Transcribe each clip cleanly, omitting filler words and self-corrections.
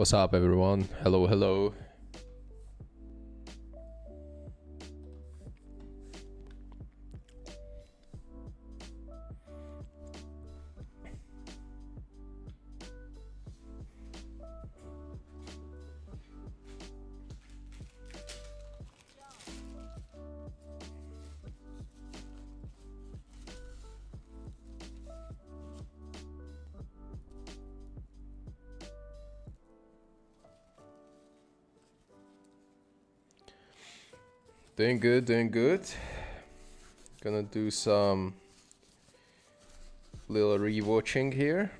What's up, everyone? Hello, hello. Doing good, doing good. Gonna do some little rewatching here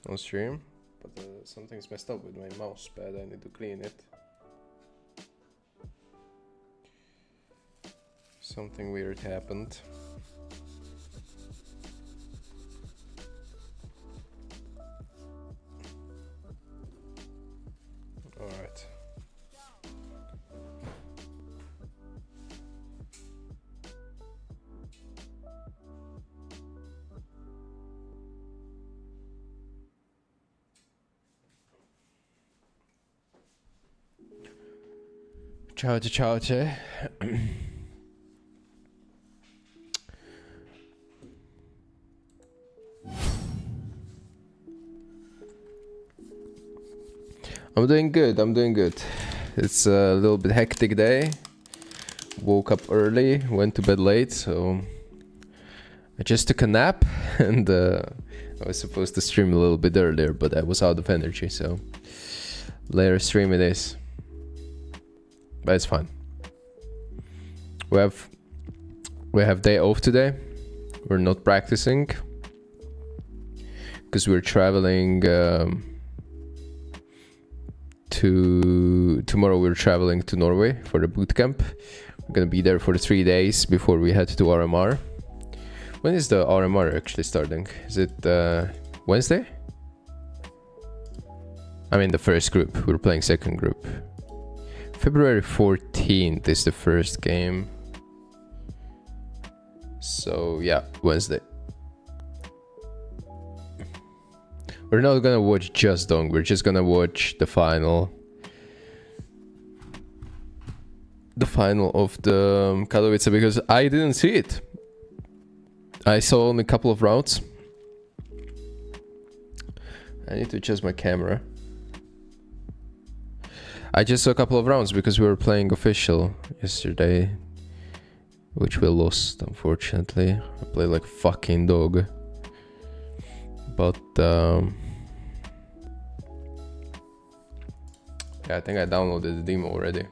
on stream, but something's messed up with my mouse pad. I need to clean it. Something weird happened. All right. Čaute, čaute. I'm doing good, I'm doing good. It's a little bit hectic day. Woke up early, went to bed late, so I just took a nap and I was supposed to stream a little bit earlier, but I was out of energy, so later stream it is. But it's fine. We have day off today. We're not practicing because we're traveling tomorrow. We're traveling to Norway for the boot camp. We're gonna be there for 3 days before we head to RMR. When is the RMR actually starting? Is it Wednesday? I mean the first group. We're playing second group. February 14th is the first game. So yeah, Wednesday. We're not gonna watch just Dong, we're just gonna watch the final. The final of the Katowice, because I didn't see it. I saw only a couple of rounds. I need to adjust my camera. I just saw a couple of rounds because we were playing official yesterday, which we lost, unfortunately. I played like fucking dog. But yeah, I think I downloaded the demo already.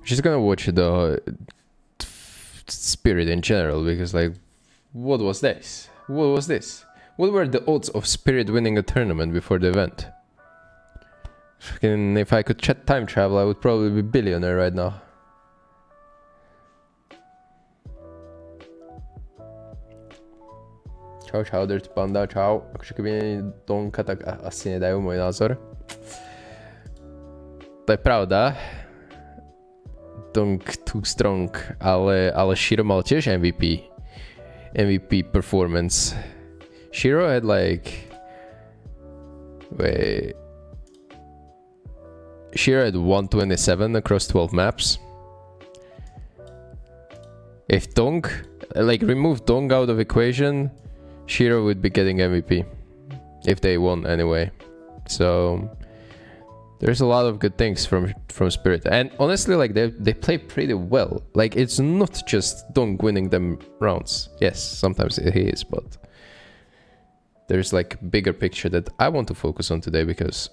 Just gonna watch the Spirit in general, because like, what was this? What was this? What were the odds of Spirit winning a tournament before the event? Fucking, if I could time travel, I would probably be billionaire right now. Čau, čau, Dirt Panda, čau. Akože keby Donka, tak asi nedajú môj názor. To je pravda. Donk too strong, ale Shiro mal tiež MVP performance. Shiro had like, wait, Shiro had 127 across 12 maps. If Donk, like, remove Donk out of equation, Shiro would be getting MVP if they won anyway. So there's a lot of good things from Spirit, and honestly, like, they play pretty well. Like, it's not just Dong winning them rounds. Yes, sometimes he is, but there's like bigger picture that I want to focus on today, because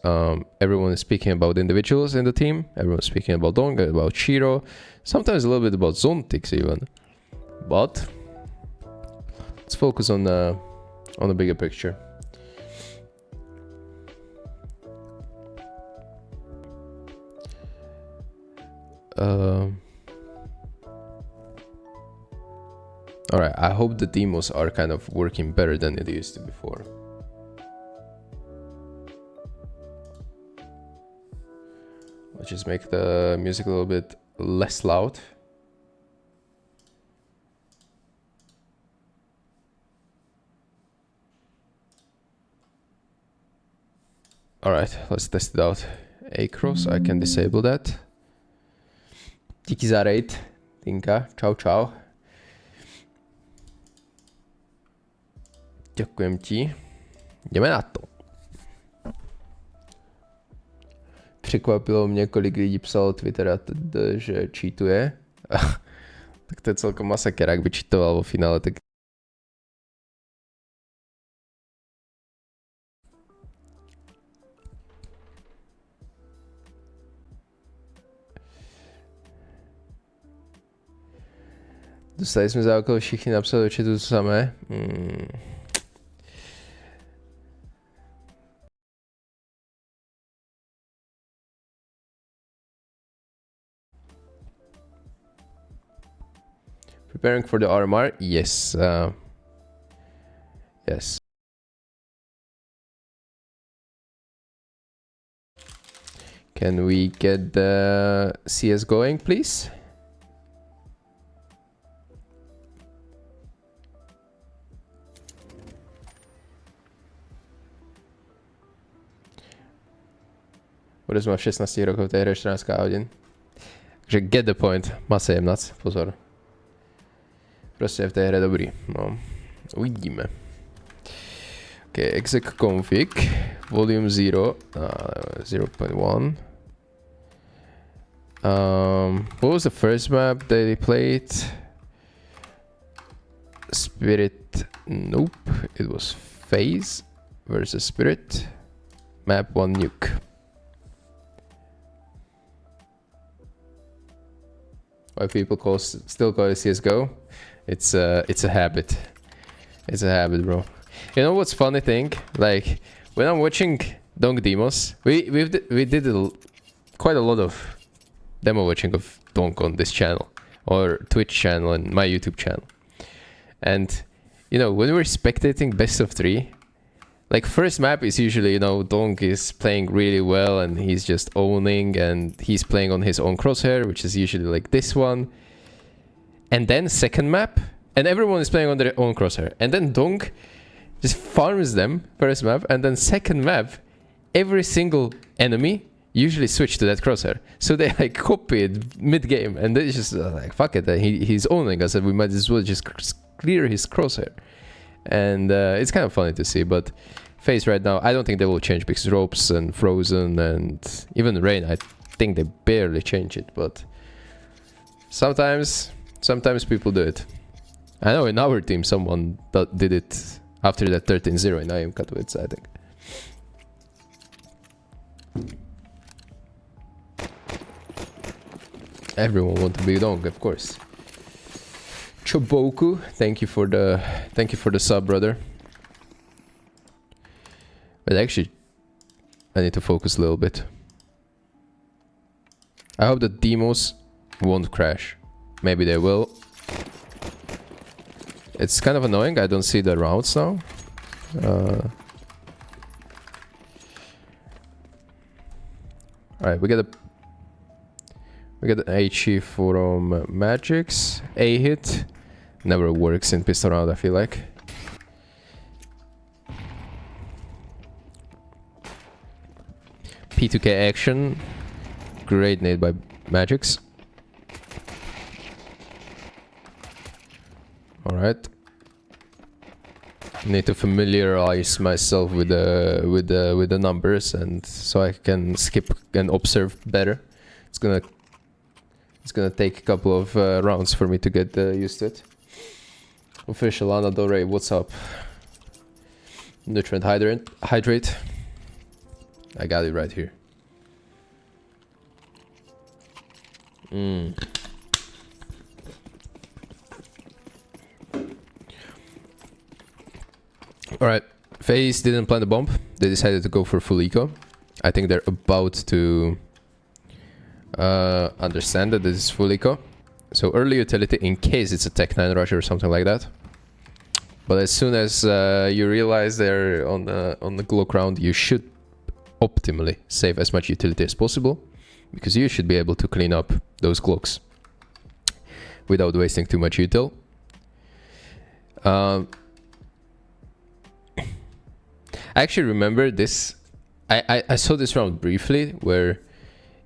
everyone is speaking about individuals in the team. Everyone's speaking about Dong, about Shiro, sometimes a little bit about Zontix even. But let's focus on the bigger picture. Alright, I hope the demos are kind of working better than it used to before. Let's just make the music a little bit less loud. Alright, let's test it out. Across, I can disable that. Díky za raid, Tinka. Čau, čau. Ďakujem ti. Jdeme na to. Překvapilo mě, kolik lidí psalo Twittera, že cheatuje. Tak to je celkom masaker, jak by cheatoval vo finále, tak... Dostali jsme za okolo, všichni napsali do chatu to samé. Preparing for the RMR? Yes. Yes. Can we get the CS going, please? Bude jsme v 16 rokov, té hře 14 hodin. Takže get the point. Masa jemnac, pozor. Prostě je v té hře dobrý, no. Uvidíme. Ok, exec config, volume 0, 0.1. What was the first map that they played? Spirit, nope, it was Phase versus Spirit. Map 1 nuke. Why people still call it CSGO? It's a habit. It's a habit, bro. You know what's funny thing? Like when I'm watching Donk demos, we did quite a lot of demo watching of Donk on this channel or Twitch channel and my YouTube channel. And you know when we're spectating best of 3, like first map is usually, you know, Donk is playing really well and he's just owning and he's playing on his own crosshair, which is usually like this one. And then second map, and everyone is playing on their own crosshair. And then Donk just farms them first map, and then second map, every single enemy usually switch to that crosshair. So they like copy it mid-game, and they just like, fuck it, he's owning us, and we might as well just clear his crosshair. And it's kind of funny to see, but Phase right now, I don't think they will change because Ropes and Frozen and even Rain, I think they barely change it, but sometimes people do it. I know in our team someone did it after that 13-0 in IEM Katowice, I think. Everyone want to be Donk, of course. Choboku, thank you for the sub, brother. But actually, I need to focus a little bit. I hope that demos won't crash. Maybe they will. It's kind of annoying, I don't see the routes now. Alright, we get an HE from Magix. A hit. Never works in pistol round, I feel like. P2K action. Great nade by Magix. Alright. Need to familiarize myself with the numbers, and so I can skip and observe better. It's gonna take a couple of rounds for me to get used to it. Official Lana Del Rey, what's up? Nutrient hydrate. I got it right here. Alright, FaZe didn't plan the bomb. They decided to go for full eco. I think they're about to understand that this is full eco. So early utility in case it's a Tech 9 rush or something like that. But as soon as you realize they're on the Glock round, you should optimally save as much utility as possible. because you should be able to clean up those cloaks without wasting too much util. I actually remember this. I saw this round briefly where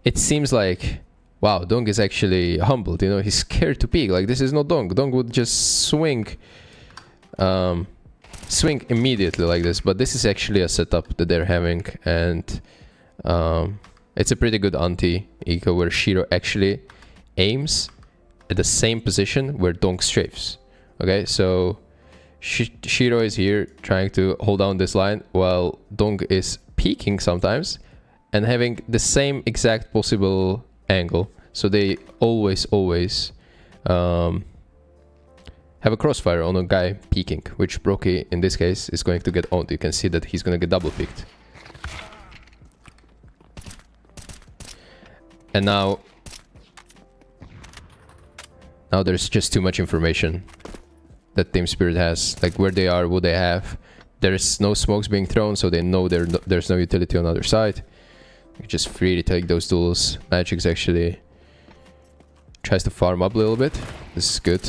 it seems like, wow, Dong is actually humbled. You know, he's scared to peek. Like, this is not Dong. Dong would just swing immediately like this. But this is actually a setup that they're having, and it's a pretty good anti-eco where Shiro actually aims at the same position where Dong strafes. Okay, so Shiro is here trying to hold down this line while Dong is peeking sometimes and having the same exact possible angle. So they always have a crossfire on a guy peeking, which Brockie in this case is going to get owned. You can see that he's going to get double picked. And now there's just too much information that Team Spirit has, like where they are, what they have. There's no smokes being thrown, so they know there's no utility on the other side. You're just free to take those tools. Magix actually tries to farm up a little bit. This is good.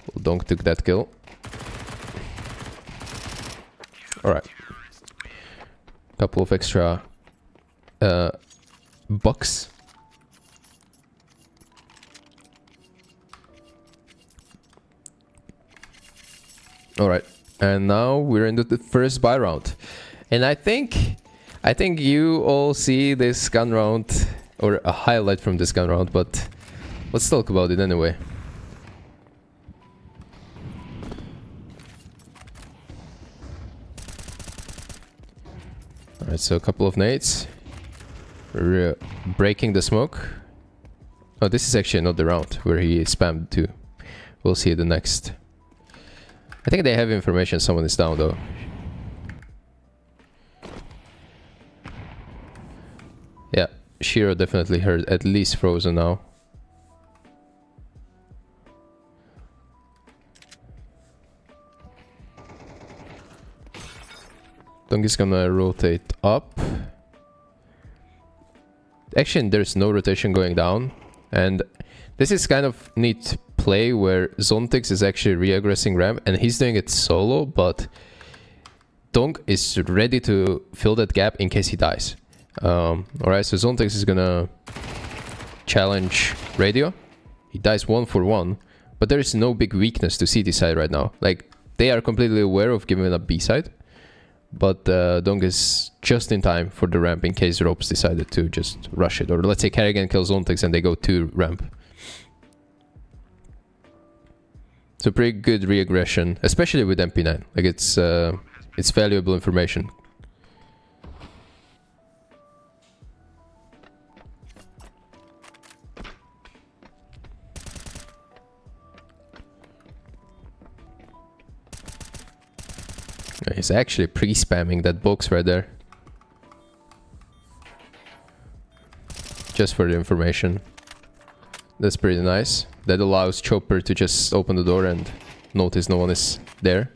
Well, Donk took that kill. Alright. Couple of extra bucks. Alright. And now we're in the first buy round. And I think you all see this gun round, or a highlight from this gun round, but let's talk about it anyway. Alright, so a couple of nades. We're breaking the smoke. Oh, this is actually not the round where he spammed too. We'll see the next. I think they have information someone is down though. Yeah, Shiro definitely heard at least frozen now. Dong is gonna rotate up. Actually, there's no rotation going down. And this is kind of neat play where Zontix is actually re-aggressing ramp and he's doing it solo, but Dong is ready to fill that gap in case he dies. Alright, so Zontix is gonna challenge Radio. He dies 1-for-1, but there is no big weakness to CT side right now. Like, they are completely aware of giving up B side, but Dong is just in time for the ramp in case Ropes decided to just rush it. Or let's say Kerrigan kills Zontix and they go to ramp. So pretty good re-aggression, especially with MP9. Like, it's valuable information. He's actually pre-spamming that box right there. Just for the information. That's pretty nice. That allows Chopper to just open the door and notice no one is there.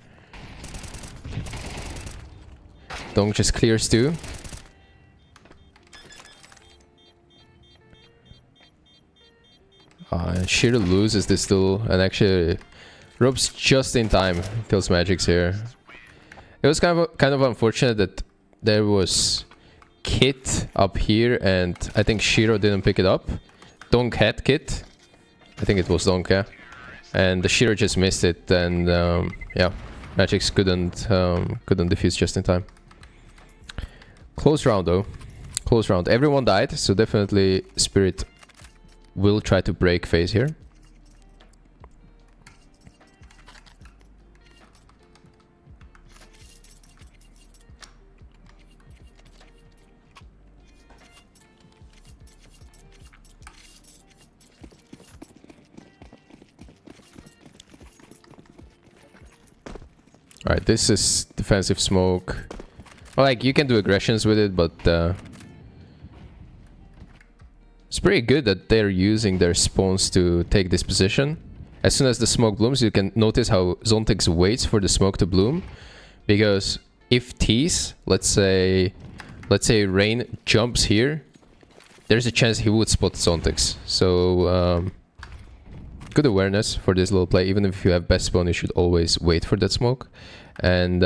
Dong just clears too. And Shiro loses this duel, and actually Ropes just in time kills Magix here. It was kind of unfortunate that there was Kit up here, and I think Shiro didn't pick it up. Dong had Kit. I think it was Dong, yeah. And the Shiro just missed it, and yeah, Magix couldn't defuse just in time. Close round though. Close round. Everyone died, so definitely Spirit will try to break phase here. Alright, this is defensive smoke. Well, like, you can do aggressions with it, but it's pretty good that they're using their spawns to take this position. As soon as the smoke blooms, you can notice how Zontix waits for the smoke to bloom. Because if T's, let's say Rain jumps here, there's a chance he would spot Zontex. So good awareness for this little play. Even if you have best spawn, you should always wait for that smoke. And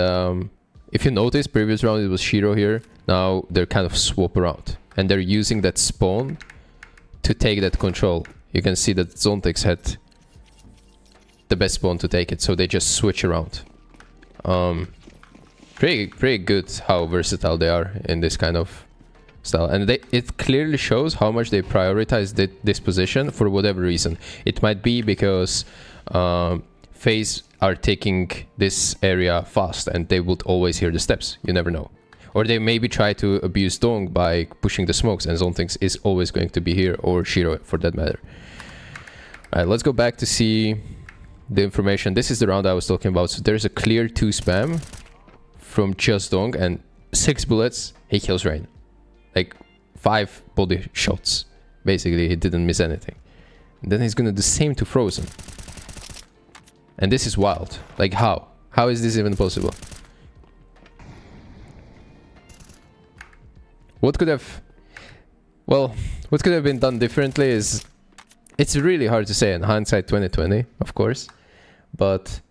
if you notice, previous round it was Shiro here. Now they're kind of swap around. And they're using that spawn to take that control. You can see that Zontex had the best spawn to take it, so they just switch around. Pretty good how versatile they are in this kind of style. And it clearly shows how much they prioritize this position for whatever reason. It might be because FaZe are taking this area fast and they would always hear the steps. You never know. Or they maybe try to abuse Dong by pushing the smokes, and Zontex is always going to be here, or Shiro for that matter. Alright, let's go back to see the information. This is the round I was talking about. So there's a clear 2 spam from just Dong, and 6 bullets, he kills Rain. Like 5 body shots. Basically, he didn't miss anything. And then he's gonna do the same to Frozen. And this is wild. Like how? How is this even possible? What could have... Well, what could have been done differently is... It's really hard to say in hindsight 2020, of course. But...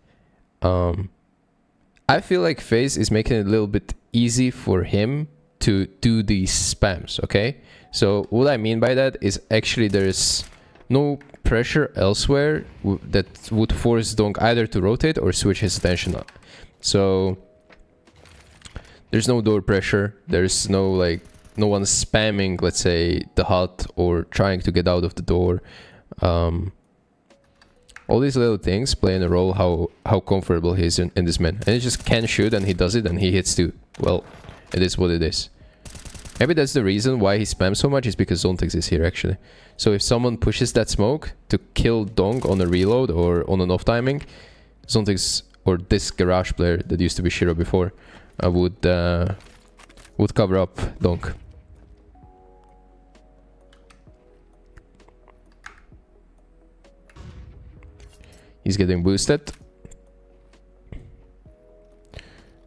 I feel like FaZe is making it a little bit easy for him to do these spams, okay? So what I mean by that is actually there's no pressure elsewhere that would force Dong either to rotate or switch his attention up. So there's no door pressure, there's no like no one spamming, let's say, the hut or trying to get out of the door. All these little things play in a role how comfortable he is in this man. And he just can shoot and he does it and he hits too. Well, it is what it is. Maybe that's the reason why he spams so much, is because Zontex is here actually. So if someone pushes that smoke to kill Dong on a reload or on an off timing, Zontex or this garage player that used to be Shiro before would cover up Dong. He's getting boosted.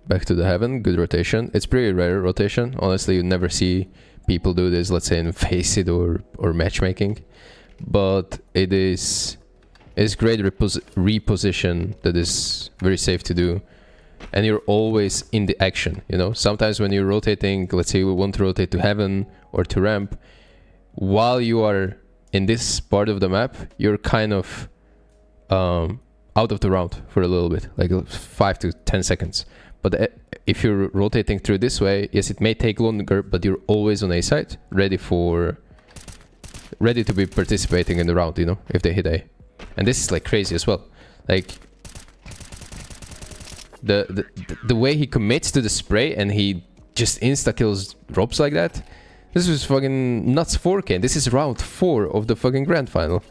Back to the heaven, good rotation. It's pretty rare rotation. Honestly, you never see people do this, let's say in Faceit or matchmaking. But it's great reposition that is very safe to do. And you're always in the action, you know? Sometimes when you're rotating, let's say you want to rotate to heaven or to ramp, while you are in this part of the map, you're kind of out of the round for a little bit, like 5 to 10 seconds. But if you're rotating through this way, yes, it may take longer, but you're always on A side, ready to be participating in the round, you know, if they hit A. And this is like crazy as well. Like the way he commits to the spray and he just insta kills Robs like that. This is fucking nuts 4K. This is round 4 of the fucking grand final.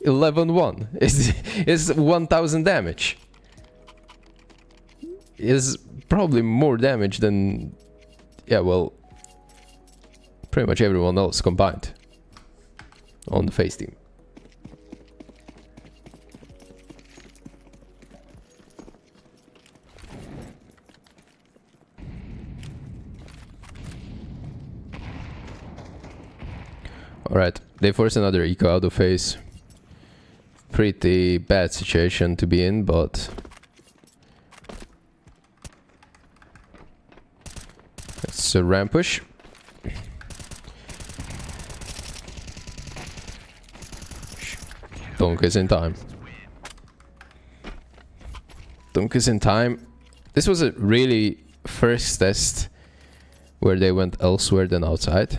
11-1 is 1000 damage. Is probably more damage than, yeah, well, pretty much everyone else combined on the FaZe team. Alright, they force another eco out of FaZe. Pretty bad situation to be in, but it's a ramp push. Dunk is in time. Dunk is in time. This was a really first test where they went elsewhere than outside.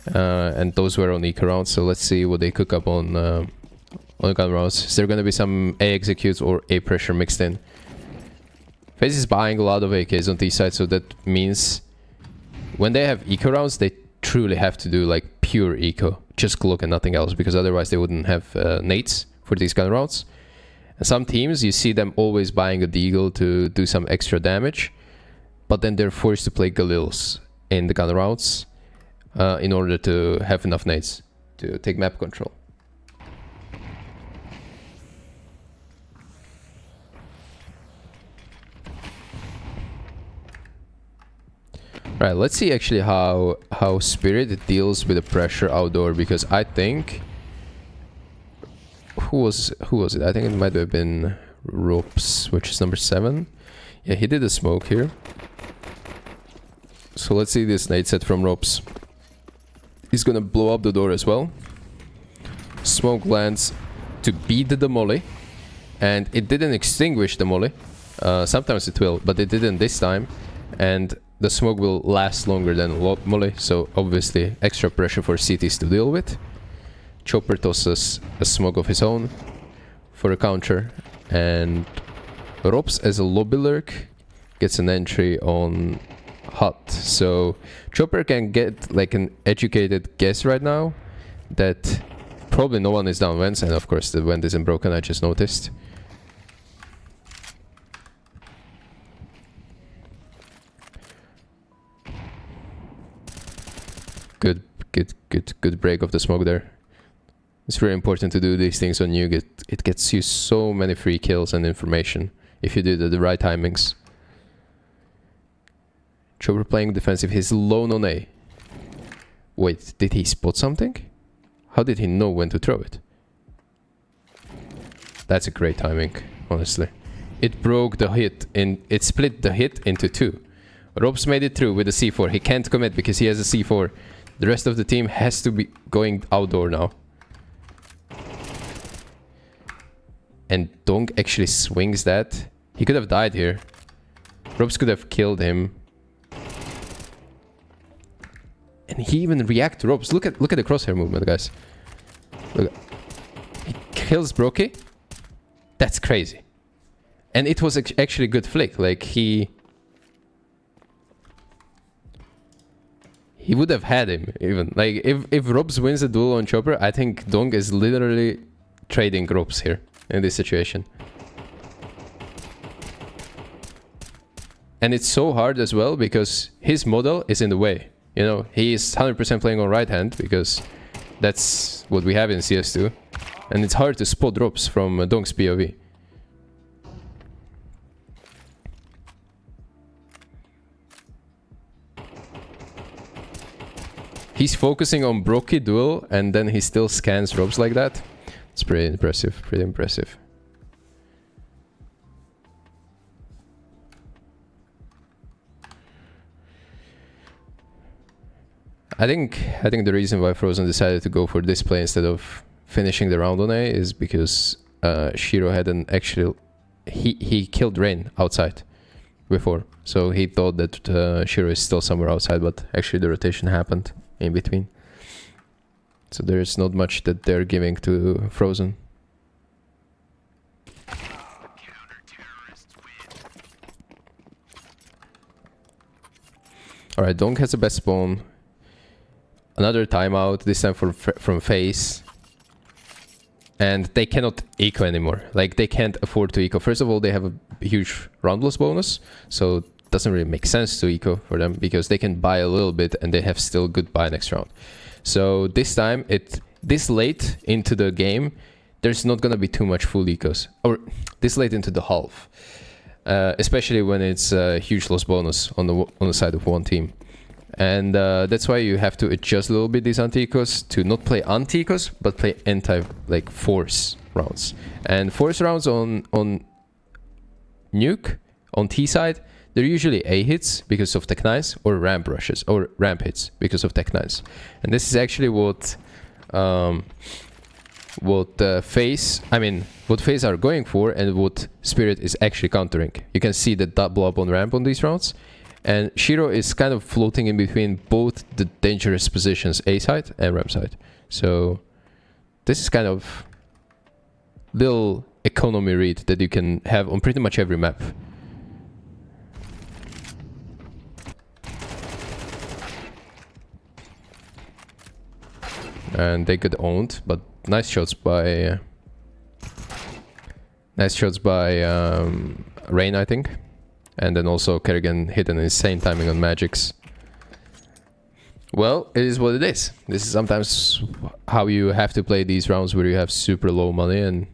And those were on eco rounds, so let's see what they cook up on gun rounds. Is there gonna be some A executes or A pressure mixed in? FaZe is buying a lot of AKs on T side, so that means when they have eco rounds, they truly have to do like pure eco, just Glock and nothing else, because otherwise they wouldn't have nades for these gun rounds. And some teams, you see them always buying a deagle to do some extra damage, but then they're forced to play Galils in the gun rounds in order to have enough nades to take map control. Right, let's see actually how Spirit deals with the pressure outdoor, because I think who was it? I think it might have been Ropes, which is number 7. Yeah, he did a smoke here. So let's see this nade set from Ropes. He's gonna blow up the door as well. Smoke lands to beat the molly, and it didn't extinguish the molly. Sometimes it will, but it didn't this time. And the smoke will last longer than molly, so obviously extra pressure for CTs to deal with. Chopper tosses a smoke of his own for a counter, and Ropes as a lobby lurk gets an entry on hot. So Chopper can get like an educated guess right now that probably no one is down vents, and of course the vent isn't broken, I just noticed. Good break of the smoke there. It's really important to do these things when you it gets you so many free kills and information if you do the right timings. Chopper playing defensive, he's alone on A. Wait, did he spot something? How did he know when to throw it? That's a great timing, honestly. It broke the hit, it split the hit into 2. Ropes made it through with a C4. He can't commit because he has a C4. The rest of the team has to be going outdoor now. And Donk actually swings that. He could have died here. Ropes could have killed him. And he even reacts to Ropes. Look at the crosshair movement, guys. Look. He kills Brokey. That's crazy. And it was actually a good flick. Like, he would have had him, even. Like, if Ropes wins the duel on Chopper, I think Donk is literally trading Ropes here in this situation. And it's so hard as well because his model is in the way. You know, he is 100% playing on right hand because that's what we have in CS2. And it's hard to spot Ropes from Donk's POV. He's focusing on Brokey duel and then he still scans Ropes like that. It's pretty impressive, pretty impressive. I think the reason why Frozen decided to go for this play instead of finishing the round on A is because Shiro had an actual... He killed Rain outside before. So he thought that Shiro is still somewhere outside, but actually the rotation happened in between. So there's not much that they're giving to Frozen. Alright, Donk has the best spawn. Another timeout, this time from FaZe. And they cannot eco anymore. Like, they can't afford to eco. First of all, they have a huge round loss bonus, so it doesn't really make sense to eco for them because they can buy a little bit and they have still good buy next round. So this time, this late into the game, there's not gonna be too much full ecos. Or this late into the half. Especially when it's a huge loss bonus on the side of one team. And that's why you have to adjust a little bit these anti-ecos to not play anti-ecos, but play like force rounds. And force rounds on nuke, on T side, they're usually A hits because of Tech 9s or ramp rushes, or ramp hits because of Tech 9s. And this is actually what FaZe are going for and what Spirit is actually countering. You can see the double up on ramp on these rounds. And Shiro is kind of floating in between both the dangerous positions, A side and ramp side. So this is kind of little economy read that you can have on pretty much every map. And they get owned, but nice shots by Rain, I think. And then also Kerrigan hit an insane timing on Magics. Well, it is what it is. This is sometimes how you have to play these rounds where you have super low money and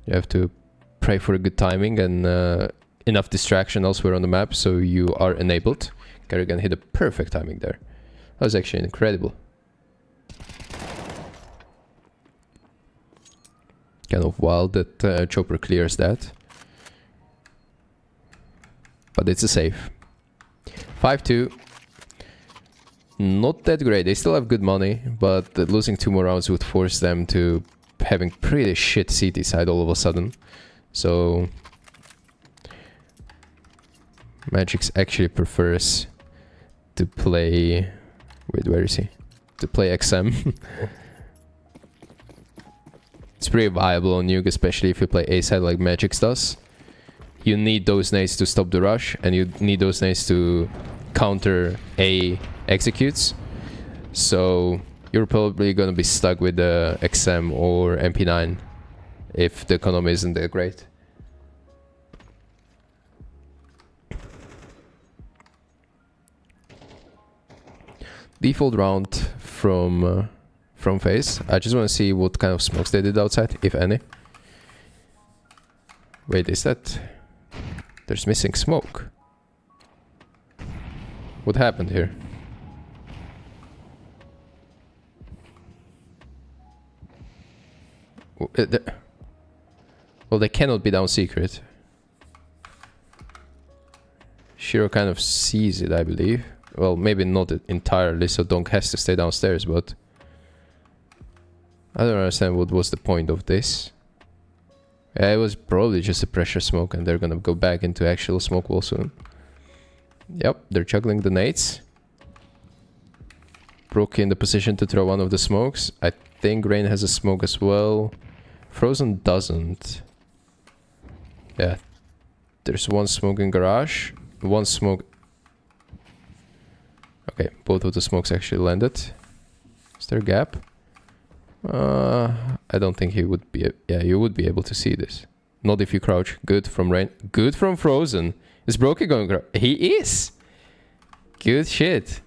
you have to pray for a good timing and enough distraction elsewhere on the map so you are enabled. Kerrigan hit a perfect timing there. That was actually incredible. Kind of wild that Chopper clears that. But it's a save. 5-2. Not that great. They still have good money, but losing 2 more rounds would force them to having pretty shit CT side all of a sudden. So Magix actually prefers to play... Wait, where is he? To play XM. It's pretty viable on Nuke, especially if you play A side like Magix does. You need those nades to stop the rush, and you need those nades to counter A executes. So you're probably gonna be stuck with the XM or MP9 if the economy isn't that great. Default round from FaZe. I just want to see what kind of smokes they did outside, if any. Wait, is that... There's missing smoke. What happened here? Well, they cannot be down secret. Shiro kind of sees it, I believe. Well, maybe not entirely, so Donk has to stay downstairs, but... I don't understand what was the point of this. Yeah, it was probably just a pressure smoke, and they're gonna go back into actual smoke wall soon. Yep, they're juggling the nades. Brook in the position to throw one of the smokes. I think Rain has a smoke as well. Frozen doesn't. Yeah. There's one smoke in garage. One smoke... Okay, both of the smokes actually landed. Is there a gap? I don't think he would be... Yeah, you would be able to see this. Not if you crouch. Good from Rain. Good from Frozen. Is Brokey going to crouch? He is! Good shit.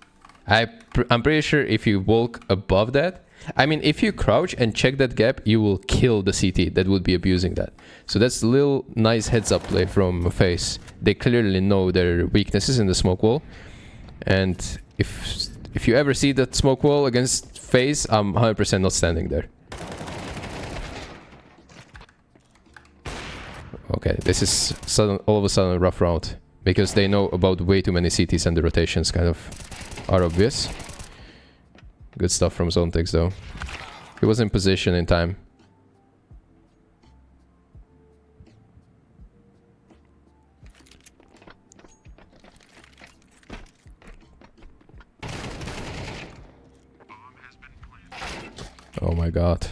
I'm pretty sure if you walk above that... I mean, if you crouch and check that gap, you will kill the CT that would be abusing that. So that's a little nice heads-up play from FaZe. They clearly know their weaknesses in the smoke wall. And if you ever see that smoke wall against FaZe, I'm 100% not standing there. Okay, this is all of a sudden a rough round. Because they know about way too many CTs and the rotations kind of are obvious. Good stuff from Zontex though. He was in position in time. Oh my god.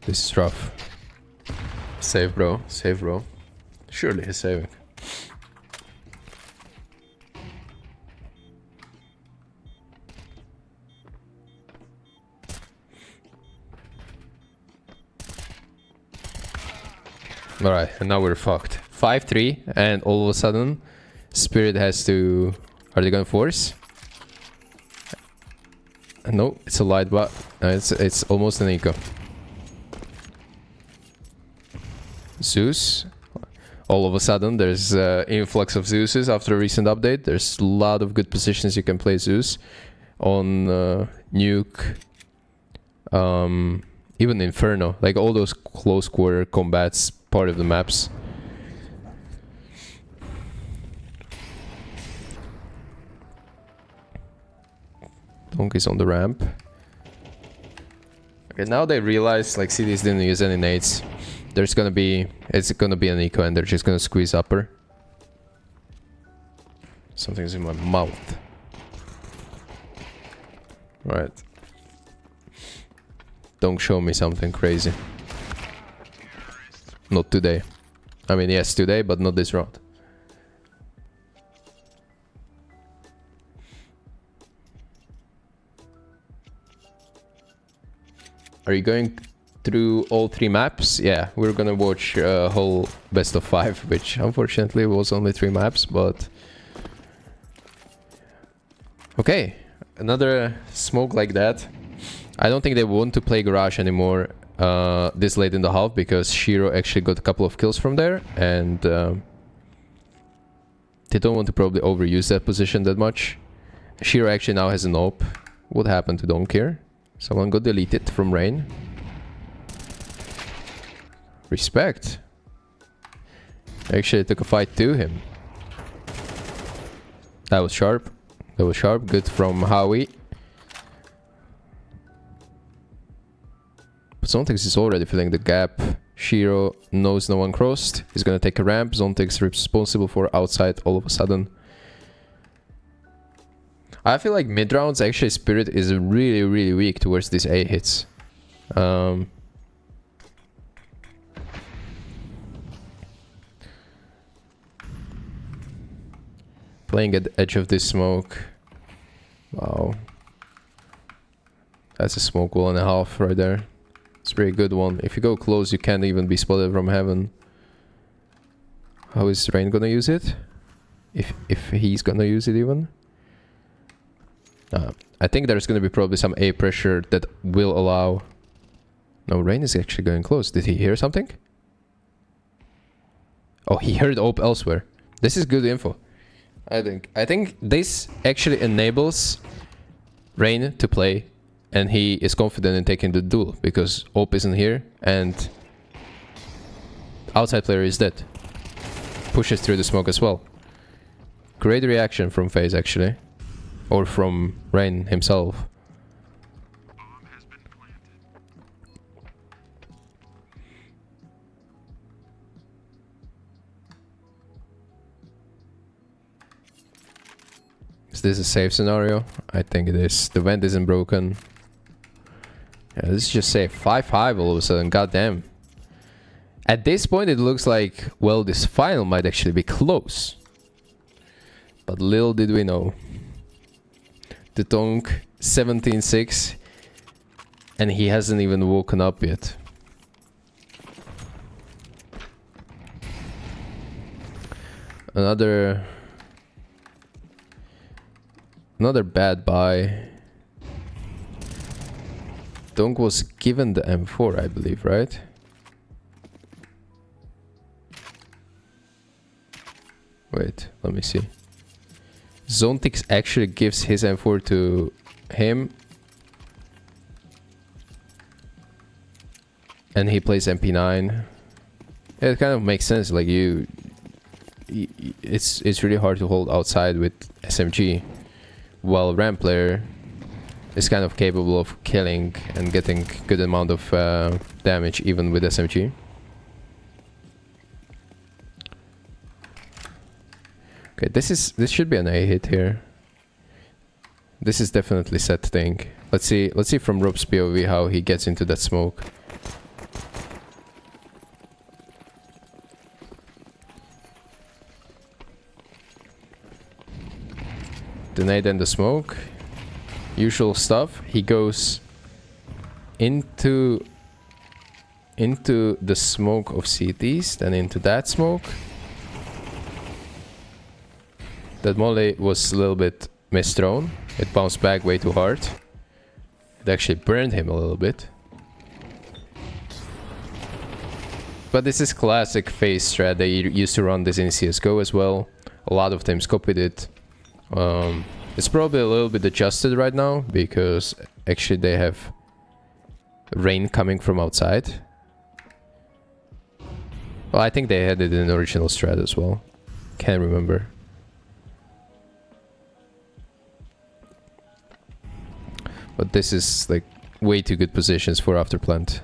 This is rough. Save bro, save bro. Surely he's saving. Alright, and now we're fucked. 5-3, and all of a sudden, Spirit has to... Are they gonna force? No, it's a light, but it's almost an eco. Zeus. All of a sudden, there's influx of Zeuses after a recent update. There's a lot of good positions you can play Zeus on Nuke, even Inferno. Like all those close quarter combats, part of the maps. Donkey's on the ramp. Okay, now they realize like CDs didn't use any nades. It's gonna be an eco and they're just gonna squeeze upper. Something's in my mouth. Right. Don't show me something crazy. Not today. I mean, yes, today, but not this round. Are you going through all 3 maps? Yeah, we're gonna watch a whole best of 5, which unfortunately was only 3 maps, but... Okay, another smoke like that. I don't think they want to play Garage anymore this late in the half, because Shiro actually got a couple of kills from there, and they don't want to probably overuse that position that much. Shiro actually now has an AWP. What happened to Donk here? Someone got deleted from Rain. Respect. Actually took a fight to him. That was sharp. That was sharp. Good from Howie. But Zontix is already filling the gap. Shiro knows no one crossed. He's gonna take a ramp. Zontix responsible for outside all of a sudden. I feel like mid rounds actually Spirit is really, really weak towards these A hits. Playing at the edge of this smoke. Wow. That's a smoke wall and a half right there. It's a pretty good one. If you go close, you can't even be spotted from heaven. How is Rain gonna use it? If he's gonna use it even? I think there's gonna be probably some A pressure that will allow... No, Rain is actually going close. Did he hear something? Oh, he heard AWP elsewhere. This is good info. I think this actually enables Rain to play, and he is confident in taking the duel because AWP isn't here and outside player is dead. Pushes through the smoke as well. Great reaction from FaZe actually, or from Rain himself. Is this a safe scenario? I think it is. The vent isn't broken. Yeah, this is just safe. 5-5 all of a sudden, goddamn. At this point it looks like, well, this final might actually be close. But little did we know. The Donk 17-6 and he hasn't even woken up yet. Another bad buy. Donk was given the M4, I believe, right? Wait, let me see. Zontix actually gives his M4 to him. And he plays MP9. Yeah, it kind of makes sense, like it's really hard to hold outside with SMG. While ramp player is kind of capable of killing and getting good amount of damage even with SMG. Okay, this should be an A hit here. This is definitely set thing. Let's see from Rob's POV how he gets into that smoke. The nade and the smoke. Usual stuff. He goes into the smoke of CTs, then into that smoke. That molly was a little bit misthrown. It bounced back way too hard. It actually burned him a little bit. But this is classic FaZe strat. They used to run this in CSGO as well. A lot of teams copied it. It's probably a little bit adjusted right now because actually they have rain coming from outside. Well, I think they had it in the original strat as well. Can't remember. But this is like way too good positions for after plant.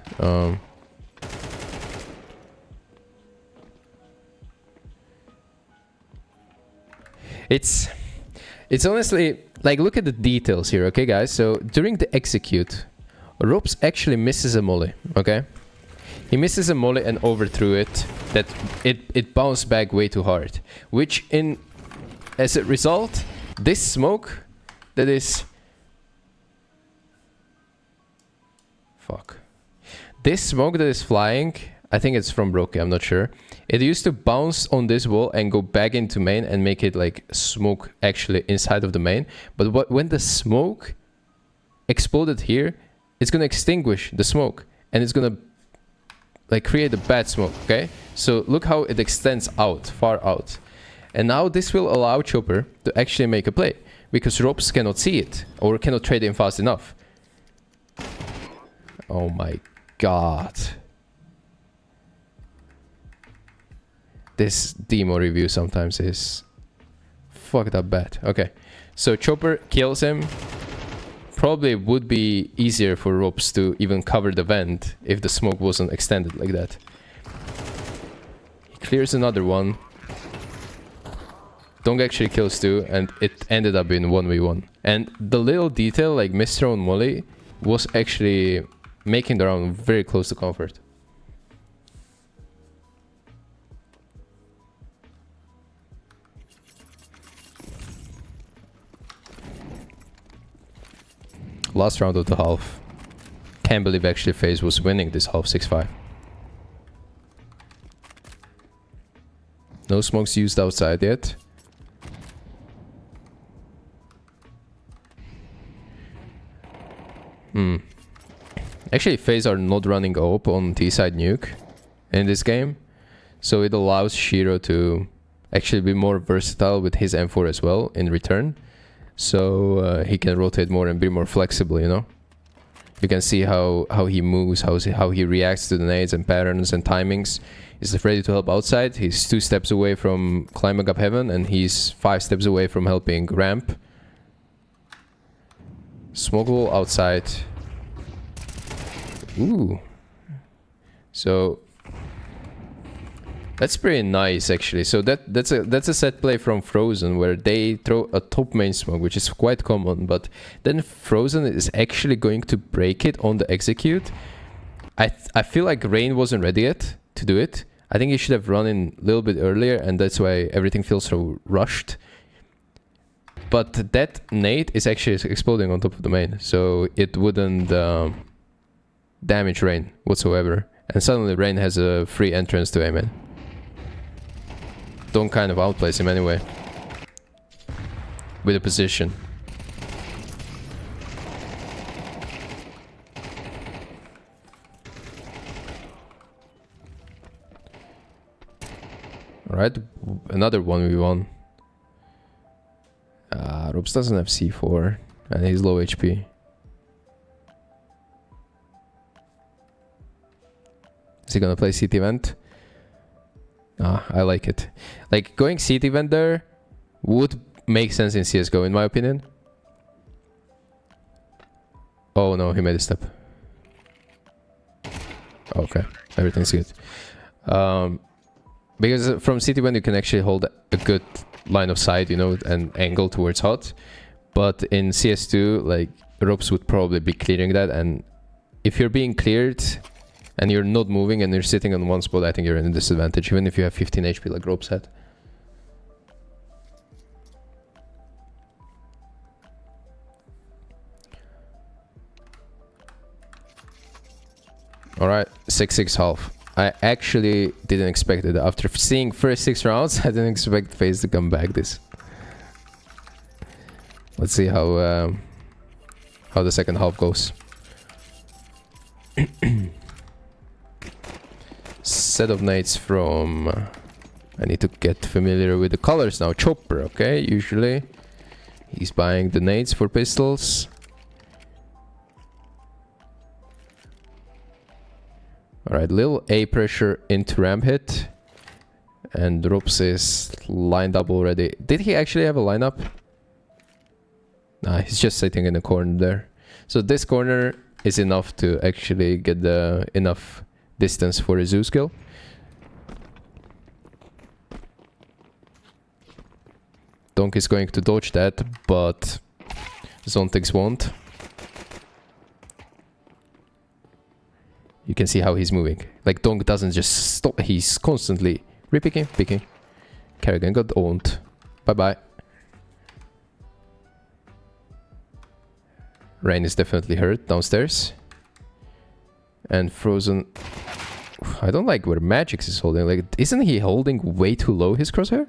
It's honestly, like, look at the details here, okay, guys? So, during the execute, Ropes actually misses a molly, okay? He misses a molly and overthrew it. That it bounced back way too hard. Which, as a result, this smoke that is... Fuck. This smoke that is flying, I think it's from Brokey, I'm not sure. It used to bounce on this wall and go back into main and make it like smoke actually inside of the main. But when the smoke exploded here, it's gonna extinguish the smoke and it's gonna like create a bad smoke, okay? So look how it extends out, far out. And now this will allow Chopper to actually make a play, because ropes cannot see it, or cannot trade in fast enough. Oh my god. This demo review sometimes is fucked up bad. Okay, so Chopper kills him. Probably would be easier for ropes to even cover the vent if the smoke wasn't extended like that. He clears another one. Dong actually kills two, and it ended up in 1v1. And the little detail, like misthrown molly, was actually making the round very close to comfort. Last round of the half. Can't believe actually FaZe was winning this half 6-5. No smokes used outside yet. Actually, FaZe are not running OP on T-side nuke in this game. So it allows Shiro to actually be more versatile with his M4 as well in return. So he can rotate more and be more flexible, you know? You can see how he moves, how he reacts to the nades and patterns and timings. He's ready to help outside. He's 2 steps away from climbing up heaven, and he's 5 steps away from helping ramp. Smoke wall outside. Ooh. So that's pretty nice actually. So that's a set play from Frozen where they throw a top main smoke, which is quite common, but then Frozen is actually going to break it on the execute. I feel like Rain wasn't ready yet to do it. I think he should have run in a little bit earlier, and that's why everything feels so rushed. But that nade is actually exploding on top of the main, so it wouldn't damage Rain whatsoever. And suddenly Rain has a free entrance to aim in. Don't kind of outplace him anyway. With a position. Alright, another 1v1. Ropes doesn't have C4 and he's low HP. Is he gonna play CT vent? I like it. Like, going CT vent there would make sense in CSGO in my opinion. Oh no, he made a step. Okay, everything's good. Because from CT vent you can actually hold a good line of sight, you know, and angle towards hot. But in CS2, like, ropes would probably be clearing that, and if you're being cleared and you're not moving and you're sitting on one spot, I think you're in a disadvantage, even if you have 15 HP like ropes had. Alright, 6-6 half. I actually didn't expect it. After seeing first 6 rounds, I didn't expect FaZe to come back this. Let's see how the second half goes. Set of nades from... I need to get familiar with the colors now. Chopper, okay, usually. He's buying the nades for pistols. Alright, little A pressure into ramp hit. And ropes is lined up already. Did he actually have a lineup? Nah, he's just sitting in the corner there. So this corner is enough to actually get the enough distance for a Zeus kill. Donk is going to dodge that, but Zontix won't. You can see how he's moving. Like, Donk doesn't just stop, he's constantly repicking, picking. Kerrigan got owned. Bye-bye. Rain is definitely hurt downstairs. And Frozen... I don't like where Magix is holding. Like, isn't he holding way too low his crosshair?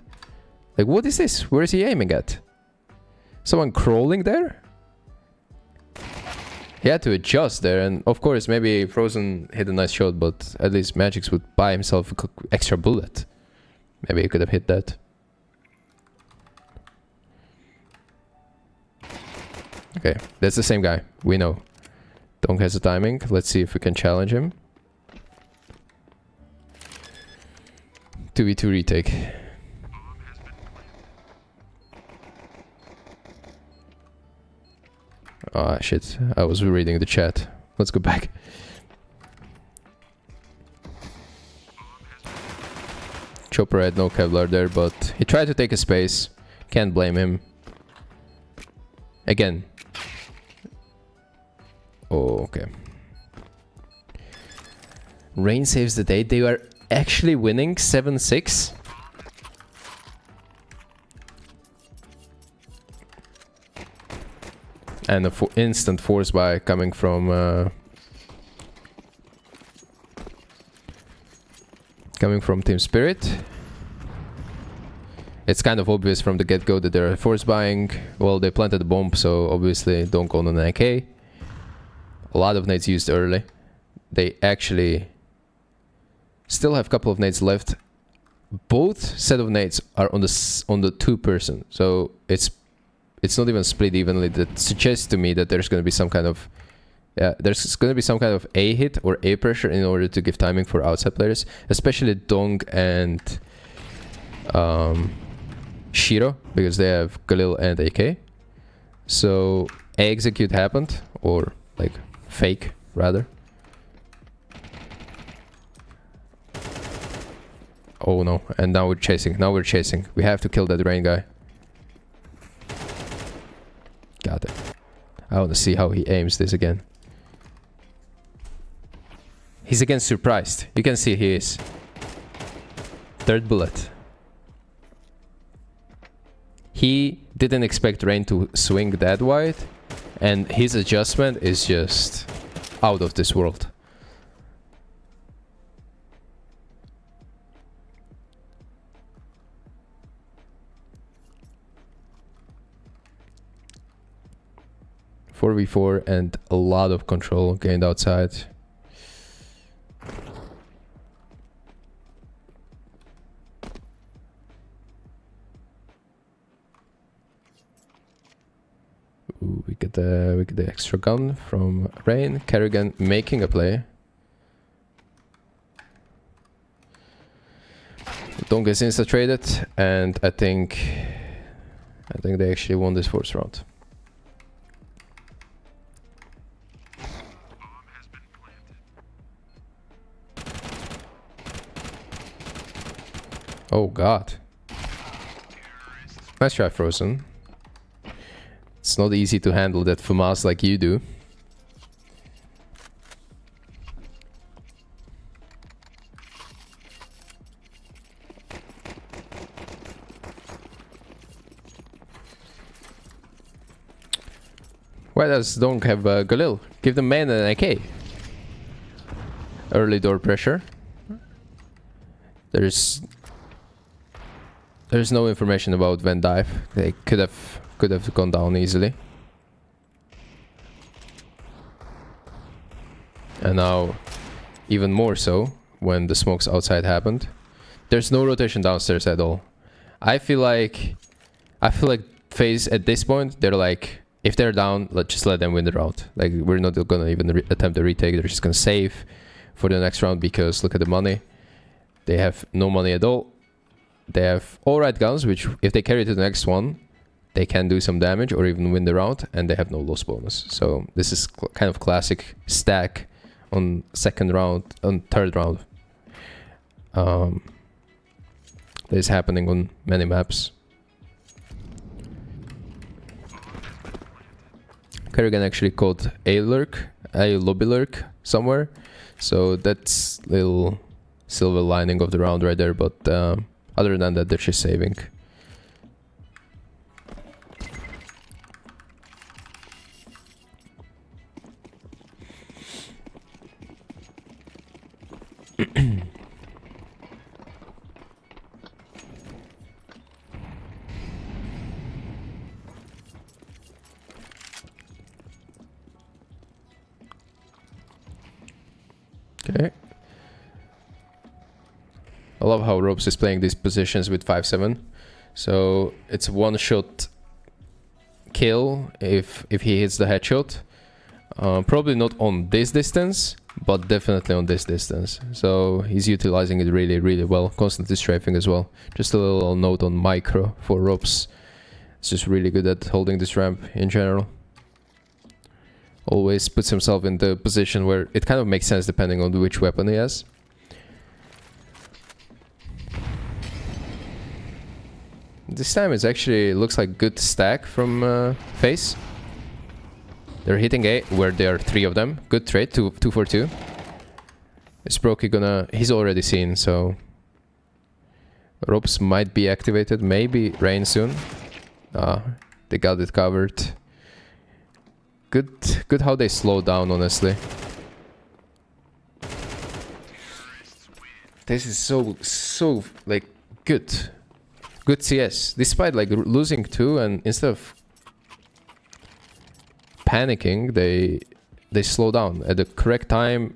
Like, what is this? Where is he aiming at? Someone crawling there? He had to adjust there, and of course, maybe Frozen hit a nice shot, but at least Magix would buy himself an extra bullet. Maybe he could have hit that. Okay, that's the same guy. We know. Dong has the timing. Let's see if we can challenge him. 2v2 retake. Ah, shit. I was reading the chat. Let's go back. Chopper had no Kevlar there, but he tried to take a space. Can't blame him. Again. Oh, okay. Rain saves the day. They are actually winning 7-6. And an instant force buy coming from Team Spirit. It's kind of obvious from the get-go that they're force buying. Well, they planted the bomb, so obviously don't go on an AK. A lot of nades used early. They actually still have a couple of nades left. Both set of nades are on the 2-person, so it's not even split evenly. That suggests to me that there's going to be some kind of A hit or A pressure in order to give timing for outside players, especially Dong and Shiro, because they have Galil and AK. So A execute happened, or like fake rather. Oh no, and now we're chasing. We have to kill that rain guy. Got it. I want to see how he aims this again. He's again surprised. You can see he is. Third bullet. He didn't expect rain to swing that wide, and his adjustment is just out of this world. .4v4 and a lot of control gained outside. Ooh, we get the extra gun from Rain. Kerrigan making a play. Dong gets insta traded, and I think they actually won this first round. Oh god. Nice try, Frozen. It's not easy to handle that FAMAS like you do. Why does Dong have Galil? Give the man an AK. Early door pressure. There's no information about Van Dive. They could have gone down easily. And now even more so when the smokes outside happened. There's no rotation downstairs at all. I feel like FaZe at this point, they're like, if they're down, let's just let them win the round. Like, we're not gonna even attempt a retake. They're just gonna save for the next round, because look at the money. They have no money at all. They have alright guns, which if they carry to the next one, they can do some damage or even win the round, and they have no loss bonus. So this is kind of classic stack on second round, on third round. This is happening on many maps. Kerrigan actually caught a lobby lurk somewhere, so that's little silver lining of the round right there. But other than that, they're just saving. Okay. I love how Ropes is playing these positions with 5-7. So it's one shot kill if he hits the headshot. Probably not on this distance, but definitely on this distance. So he's utilizing it really, really well. Constantly strafing as well. Just a little note on micro for Robs. He's just really good at holding this ramp in general. Always puts himself in the position where it kind of makes sense depending on which weapon he has. This time it actually looks like good stack from FaZe. They're hitting A, where there are 3 of them. Good trade, 2 for 2. Is Brokey gonna... He's already seen, so... Ropes might be activated, maybe rain soon. They got it covered. Good how they slow down, honestly. This is so like, good. Good CS. Despite like losing 2, and instead of panicking, they slow down at the correct time,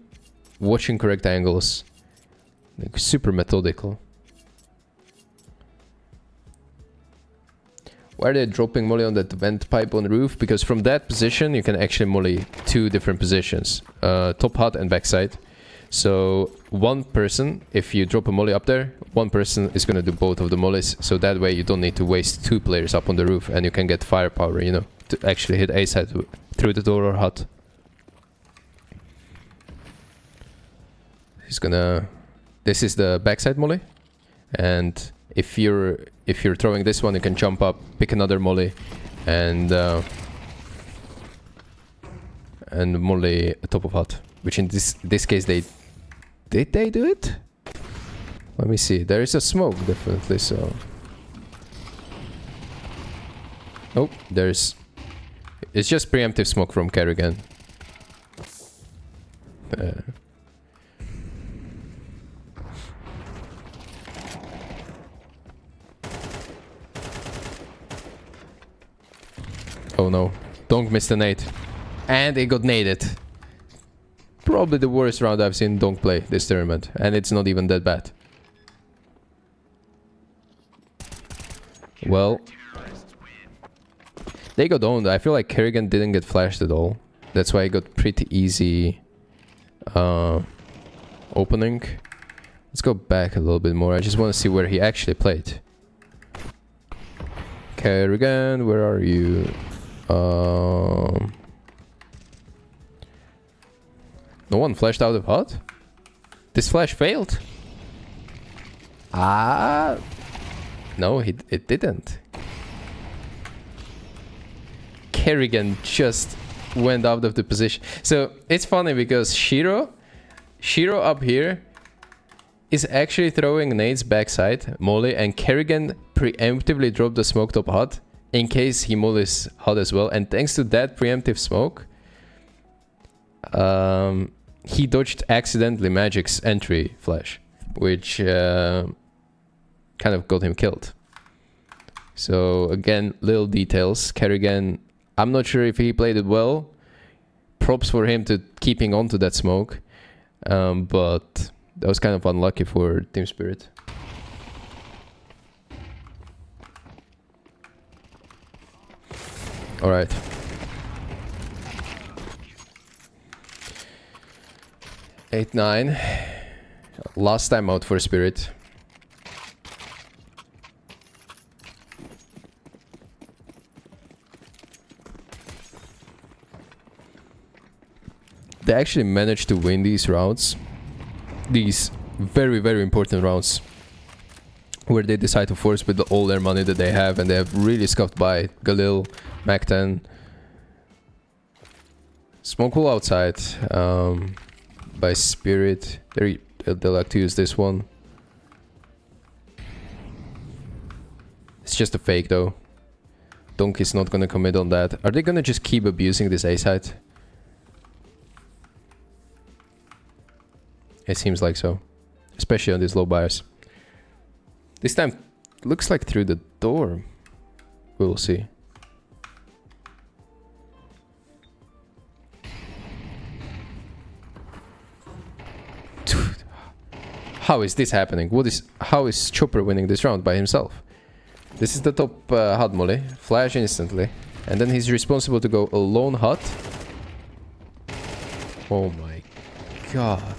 watching correct angles. Like super methodical. Why are they dropping molly on that vent pipe on roof? Because from that position you can actually molly 2 different positions. Top hut and backside. So one person, if you drop a molly up there, one person is gonna do both of the mollies. So that way you don't need to waste 2 players up on the roof, and you can get firepower, you know, to actually hit A side through the door or hut. He's gonna... This is the backside molly, and if you're throwing this one, you can jump up, pick another molly, and molly top of hut. Which in this case did they do it? Let me see. There is a smoke definitely. So oh, it's just preemptive smoke from Kerrigan. Oh no, Donk missed a nade. And he got naded. Probably the worst round I've seen Donk play this tournament. And it's not even that bad. Well, they got owned. I feel like Kerrigan didn't get flashed at all. That's why he got pretty easy opening. Let's go back a little bit more. I just want to see where he actually played. Kerrigan, where are you? No one flashed out of hut? This flash failed? No, it didn't. Kerrigan just went out of the position. So it's funny because Shiro up here is actually throwing nades backside, molly, and Kerrigan preemptively dropped the smoke top hut in case he mollies hut as well. And thanks to that preemptive smoke, he dodged accidentally Magic's entry flash, which kind of got him killed. So again, little details. Kerrigan, I'm not sure if he played it well. Props for him to keeping on to that smoke, but that was kind of unlucky for Team Spirit. All right. 8-9. Last time out for Spirit. They actually managed to win these rounds. These very, very important rounds. Where they decide to force with all their money that they have, and they have really scuffed by Galil, Mac-10. Smoke wall outside. By Spirit. They like to use this one. It's just a fake though. Donk is not gonna commit on that. Are they gonna just keep abusing this A side? It seems like so. Especially on these low buyers. This time looks like through the door. We'll see. How is this happening? How is Chopper winning this round by himself? This is the top HUD molly. Flash instantly. And then he's responsible to go alone hut. Oh my god.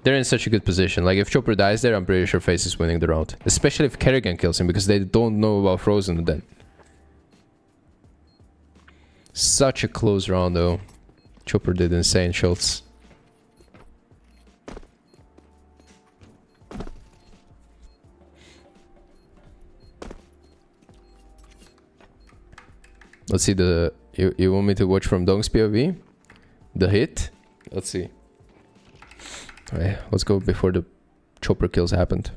They're in such a good position. Like, if Chopper dies there, I'm pretty sure FaZe is winning the round. Especially if Kerrigan kills him, because they don't know about Frozen then. Such a close round, though. Chopper did insane shots. Let's see the... You want me to watch from Dong's POV? The hit? Let's see. Alright, let's go before the Chopper kills happened.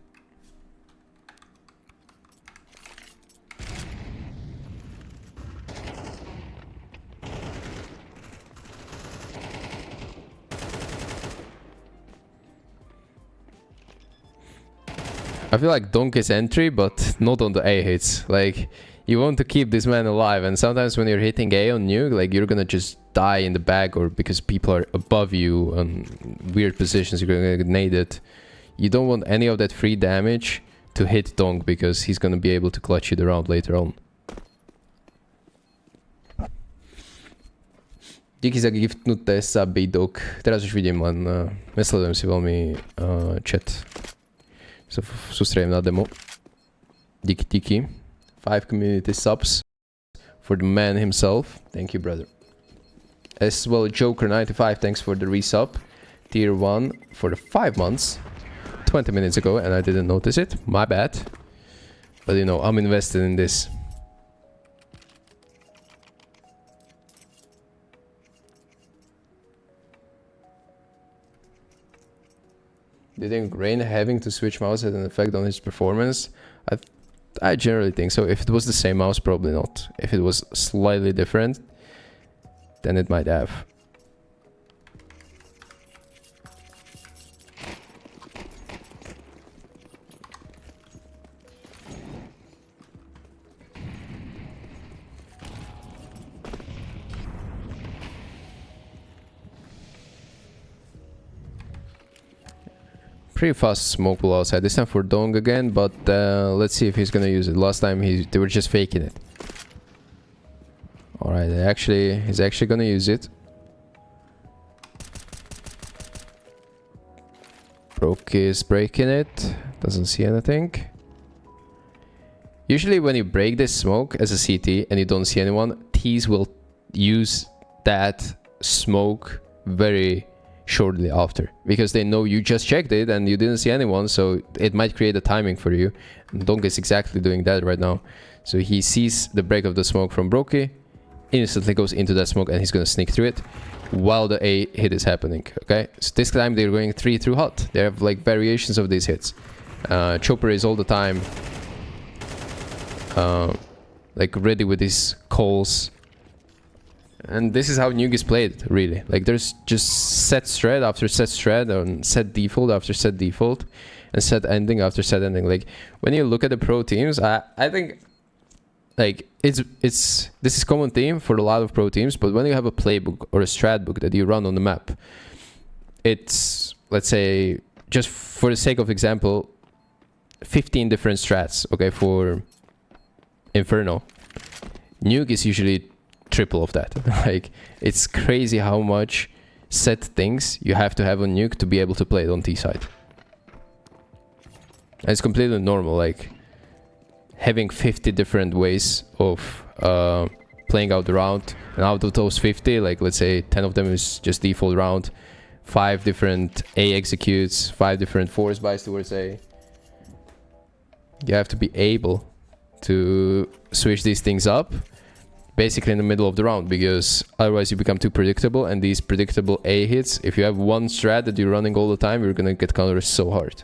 I feel like Donk is entry, but not on the A hits. Like, you want to keep this man alive, and sometimes when you're hitting A on nuke, like, you're gonna just die in the back, or because people are above you on weird positions, you're gonna get naded. You don't want any of that free damage to hit Donk, because he's gonna be able to clutch you the round later on. Díky za giftnuté suby, Dok. Teraz už vidím, len nesledujem si veľmi chat. So sústredím na demo. Díky. 5 community subs for the man himself. Thank you, brother. As well, Joker95, thanks for the resub. Tier 1 for the 5 months. 20 minutes ago, and I didn't notice it. My bad. But you know, I'm invested in this. Do you think Rain having to switch mouse had an effect on his performance? I generally think so. If it was the same mouse, probably not. If it was slightly different, then it might have. Pretty fast smoke pull outside. This time for Dong again, but let's see if he's gonna use it. Last time they were just faking it. Alright, he's actually gonna use it. Broke is breaking it. Doesn't see anything. Usually when you break this smoke as a CT and you don't see anyone, T's will use that smoke very shortly after, because they know you just checked it and you didn't see anyone, so it might create a timing for you. And Donk is exactly doing that right now. So he sees the break of the smoke from Brokey, instantly goes into that smoke, and he's gonna sneak through it while the A hit is happening. Okay, so this time they're going 3 through hot. They have like variations of these hits. Chopper is all the time like ready with his calls. And this is how Nuke is played, really. Like, there's just set strat after set strat, and set default after set default, and set ending after set ending. Like, when you look at the pro teams, I think, like, this is common theme for a lot of pro teams, but when you have a playbook or a strat book that you run on the map, it's, let's say, just for the sake of example, 15 different strats, okay, for Inferno. Nuke is usually triple of that. Like, it's crazy how much set things you have to have on Nuke to be able to play it on T side. And it's completely normal, like having 50 different ways of playing out the round, and out of those 50, like, let's say 10 of them is just default round, 5 different A executes, 5 different force buys towards A. You have to be able to switch these things up basically in the middle of the round, because otherwise you become too predictable, and these predictable A hits, if you have one strat that you're running all the time, you're gonna get countered so hard.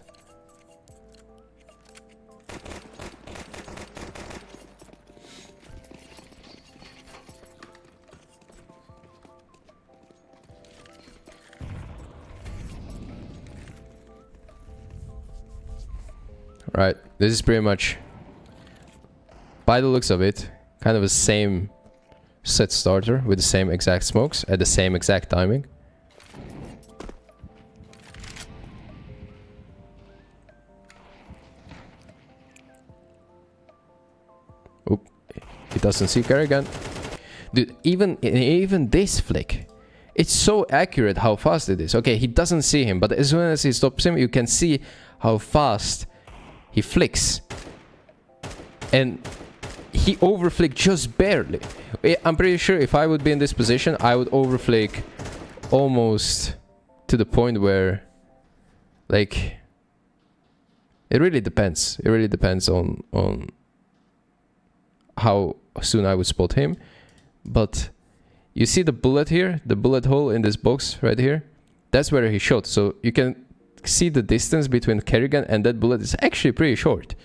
Right, this is pretty much, by the looks of it, kind of the same set starter with the same exact smokes at the same exact timing. Oop. He doesn't see Kerrigan. Dude, even this flick, it's so accurate how fast it is. Okay, he doesn't see him, but as soon as he stops him, you can see how fast he flicks. And he overflicked just barely. I'm pretty sure if I would be in this position, I would overflick almost to the point where, like, it really depends. It really depends on how soon I would spot him. But you see the bullet here, the bullet hole in this box right here? That's where he shot. So you can see the distance between Kerrigan and that bullet is actually pretty short.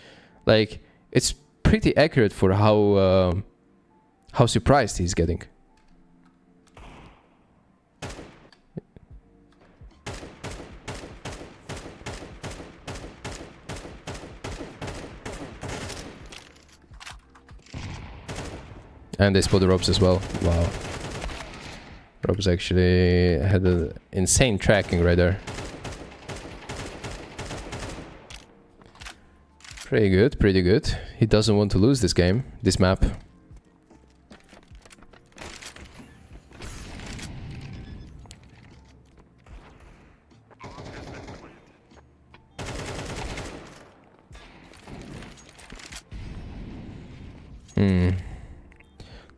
Like, it's pretty accurate for how surprised he's getting. And they spot the ropes as well. Wow. Ropes actually had an insane tracking right there. Pretty good, pretty good. He doesn't want to lose this game, this map.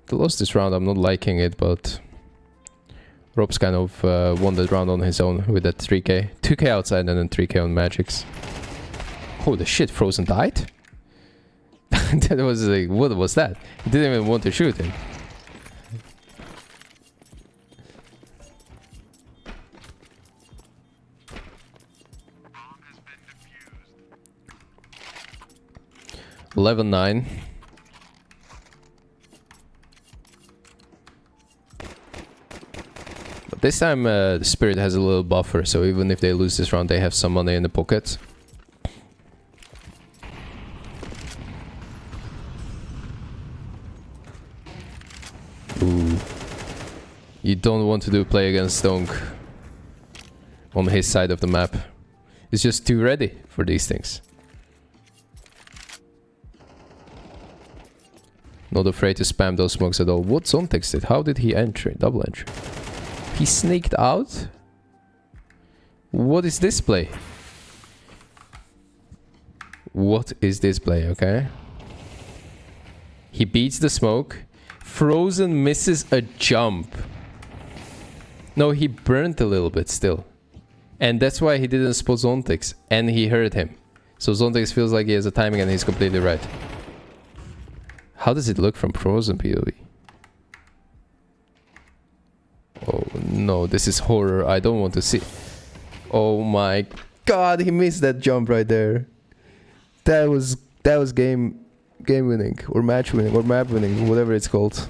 To lose this round, I'm not liking it, but Rob's kind of won that round on his own with that 3k. 2k outside and then 3k on Magics. Holy shit, Frozen died? That was like, what was that? He didn't even want to shoot him. (11-9). But this time the Spirit has a little buffer, so even if they lose this round, they have some money in the pocket. Ooh. You don't want to do play against Donk on his side of the map. He's just too ready for these things. Not afraid to spam those smokes at all. What Zontex did? How did he enter? Double entry. He sneaked out? What is this play? What is this play, okay? He beats the smoke. Frozen misses a jump. No, he burnt a little bit still. And that's why he didn't spot Zontex. And he heard him. So Zontex feels like he has a timing and he's completely right. How does it look from Frozen POV? Oh no, this is horror. I don't want to see. Oh my god, he missed that jump right there. That was game winning or match winning or map winning, whatever it's called.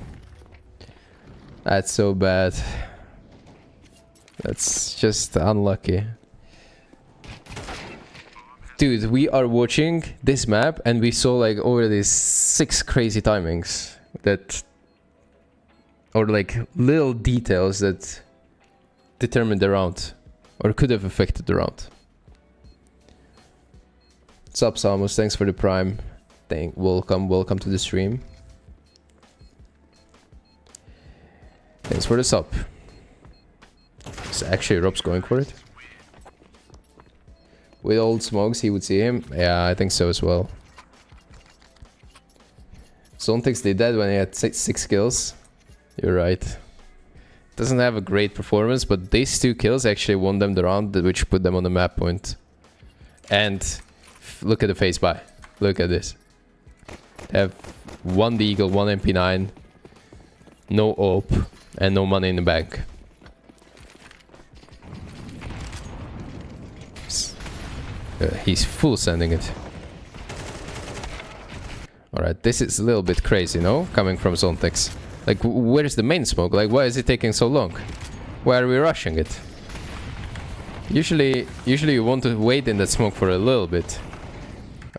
That's so bad. That's just unlucky. Dude, we are watching this map and we saw like already 6 crazy timings that, or like little details that determined the round or could have affected the round. Sup Samus, thanks for the prime. Welcome to the stream. Thanks for the sub. Is actually Rob's going for it? With old smokes, he would see him. Yeah, I think so as well. Zontex did that when he had 6 kills. You're right. Doesn't have a great performance, but these 2 kills actually won them the round, which put them on the map point. And look at the face buy. Look at this. They have 1 Deagle, 1 MP9, no op, and no money in the bank. He's full sending it. Alright, this is a little bit crazy, no? Coming from Zontex. Like, where's the main smoke? Like, why is it taking so long? Why are we rushing it? Usually you want to wait in that smoke for a little bit.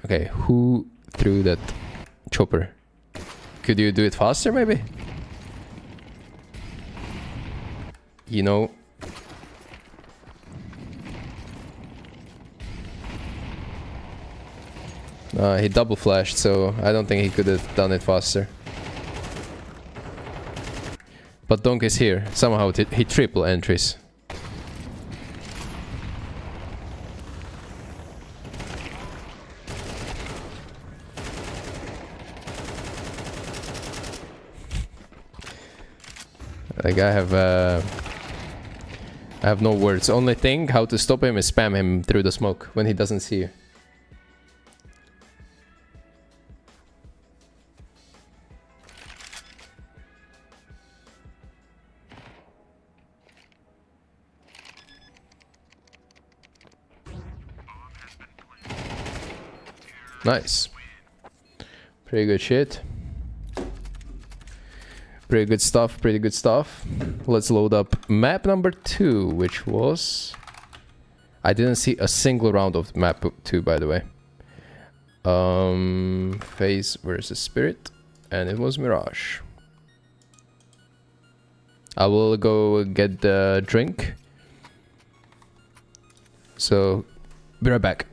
Okay, who threw that chopper? Could you do it faster, maybe? You know... he double flashed, so I don't think he could have done it faster. But Donk is here. Somehow he triple entries. Like I have no words. Only thing how to stop him is spam him through the smoke when he doesn't see you. Nice. Pretty good shit. Pretty good stuff, pretty good stuff. Let's load up map number 2, which was... I didn't see a single round of map 2, by the way. Phase versus Spirit, and it was Mirage. I will go get the drink. So, be right back.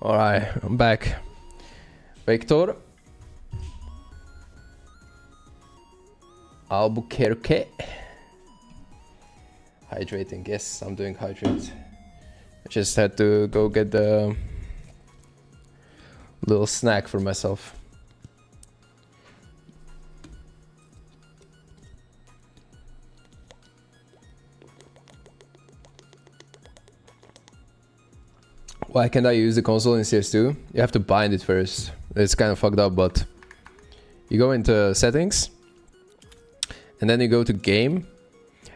Alright, I'm back. Victor. Albuquerque. Hydrating, yes, I'm doing hydrate. I just had to go get the little snack for myself. Why can't I use the console in CS2? You have to bind it first. It's kind of fucked up, but you go into settings and then you go to game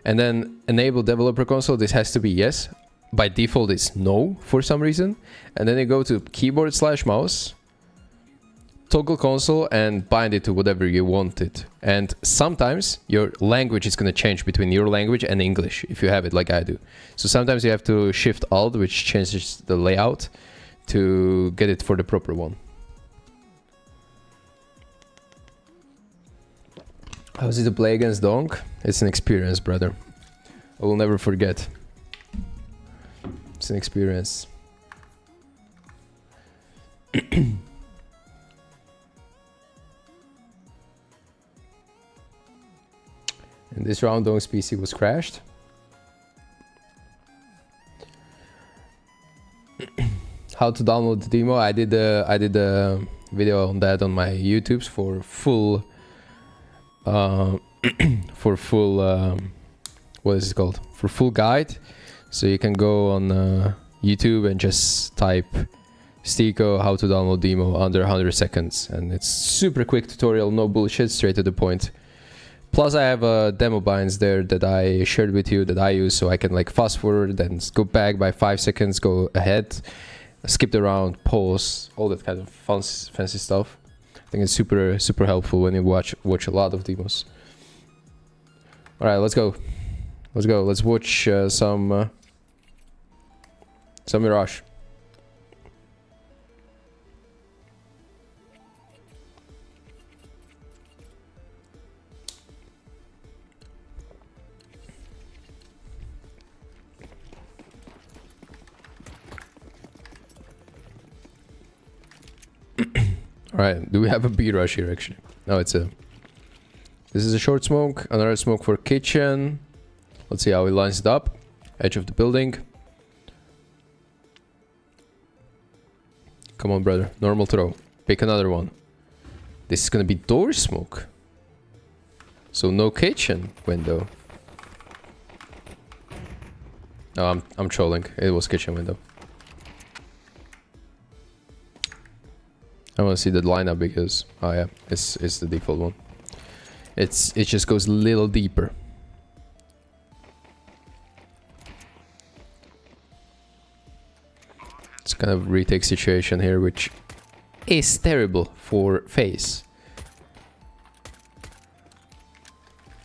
and then enable developer console. This has to be yes. By default it's no for some reason. And then you go to keyboard/mouse, toggle console and bind it to whatever you want it. And sometimes your language is going to change between your language and English if you have it like I do. So sometimes you have to shift alt, which changes the layout to get it for the proper one. How is it to play against Donk? It's an experience, brother. I will never forget. It's an experience. In this round, Donk's PC was crashed. How to download the demo? I did a video on that on my YouTube's for full what is it called? For full guide. So you can go on YouTube and just type STYKO how to download demo under 100 seconds, and it's super quick tutorial, no bullshit, straight to the point. Plus I have demo binds there that I shared with you that I use, so I can like fast forward and go back by 5 seconds, go ahead, skip the round, pause, all that kind of fancy stuff. I think it's super helpful when you watch a lot of demos. All right, let's go. Let's watch some Mirage. Alright, do we have a B rush here actually? No, this is a short smoke, another smoke for kitchen. Let's see how he lines it up. Edge of the building. Come on, brother. Normal throw. Pick another one. This is gonna be door smoke. So no kitchen window. No, I'm trolling. It was kitchen window. I want to see the lineup because oh yeah, it's the default one. It just goes a little deeper. It's kind of retake situation here, which is terrible for FaZe.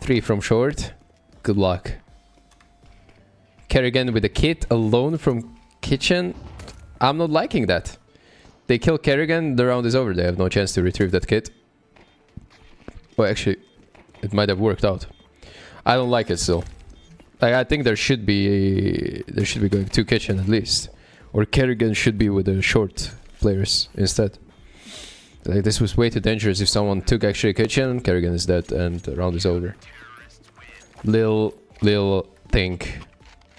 3 from short. Good luck. Kerrigan with a kit alone from kitchen. I'm not liking that. They kill Kerrigan, the round is over. They have no chance to retrieve that kit. Well, actually, it might have worked out. I don't like it still. Like, I think there should be going to kitchen at least, or Kerrigan should be with the short players instead. Like, this was way too dangerous. If someone took actually kitchen, Kerrigan is dead and the round is over. Little thing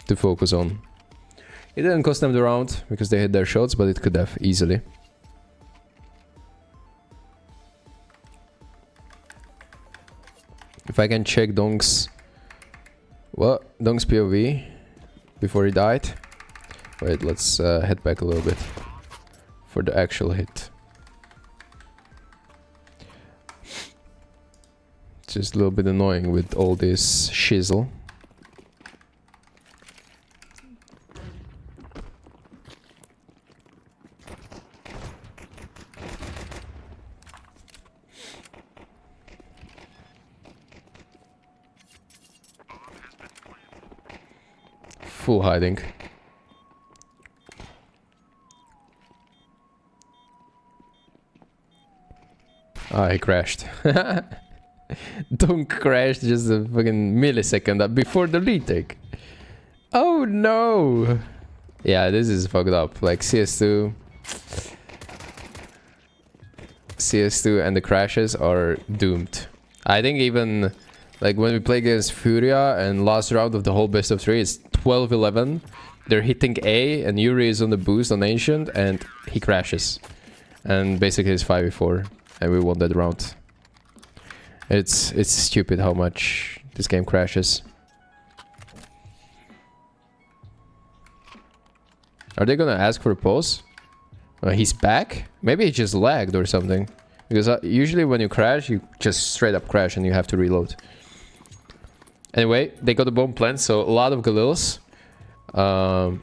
to focus on. It didn't cost them the round because they hit their shots, but it could have easily. If I can check Donk's... Well, Donk's POV before he died. Wait, let's head back a little bit for the actual hit. It's just a little bit annoying with all this shizzle. Full hiding. Ah, he crashed. Don't crash just a fucking millisecond before the retake. Oh no! Yeah, this is fucked up. Like CS2 and the crashes are doomed. I think even like when we play against Furia and last round of the whole best of 3, it's 12-11. They're hitting A and Yuri is on the boost on Ancient and he crashes. And basically it's 5v4 and we won that round. It's stupid how much this game crashes. Are they gonna ask for a pause? He's back? Maybe he just lagged or something. Because usually when you crash, you just straight up crash and you have to reload. Anyway, they got a bomb plant, so a lot of Galils. A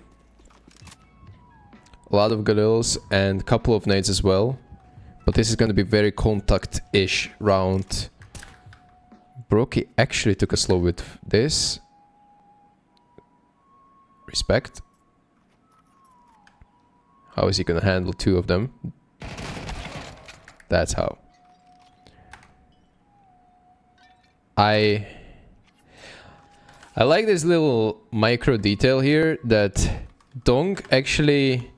lot of Galils and a couple of nades as well. But this is going to be very contact-ish round. Brokey actually took a slow with this. Respect. How is he going to handle 2 of them? That's how. I like this little micro detail here that Dong actually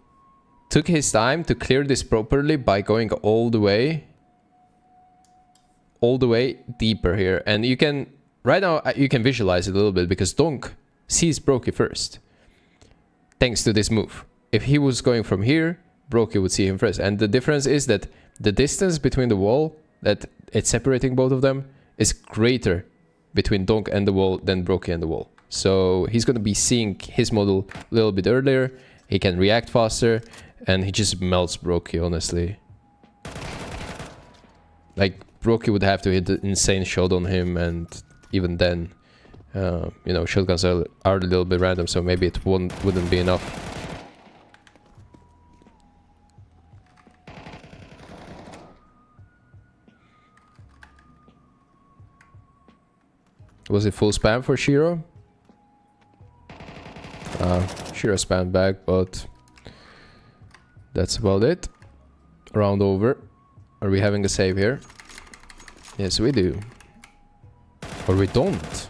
took his time to clear this properly by going all the way deeper here. And you can, right now, you can visualize it a little bit because Dong sees Brokey first. Thanks to this move. If he was going from here, Brokey would see him first. And the difference is that the distance between the wall, that it's separating both of them, is greater between Donk and the wall than Brokey and the wall. So he's going to be seeing his model a little bit earlier. He can react faster and he just melts Brokey, honestly. Like, Brokey would have to hit an insane shot on him, and even then, you know, shotguns are a little bit random, so maybe it wouldn't be enough. Was it full spam for Shiro? Shiro spammed back, but that's about it. Round over. Are we having a save here? Yes, we do. Or we don't.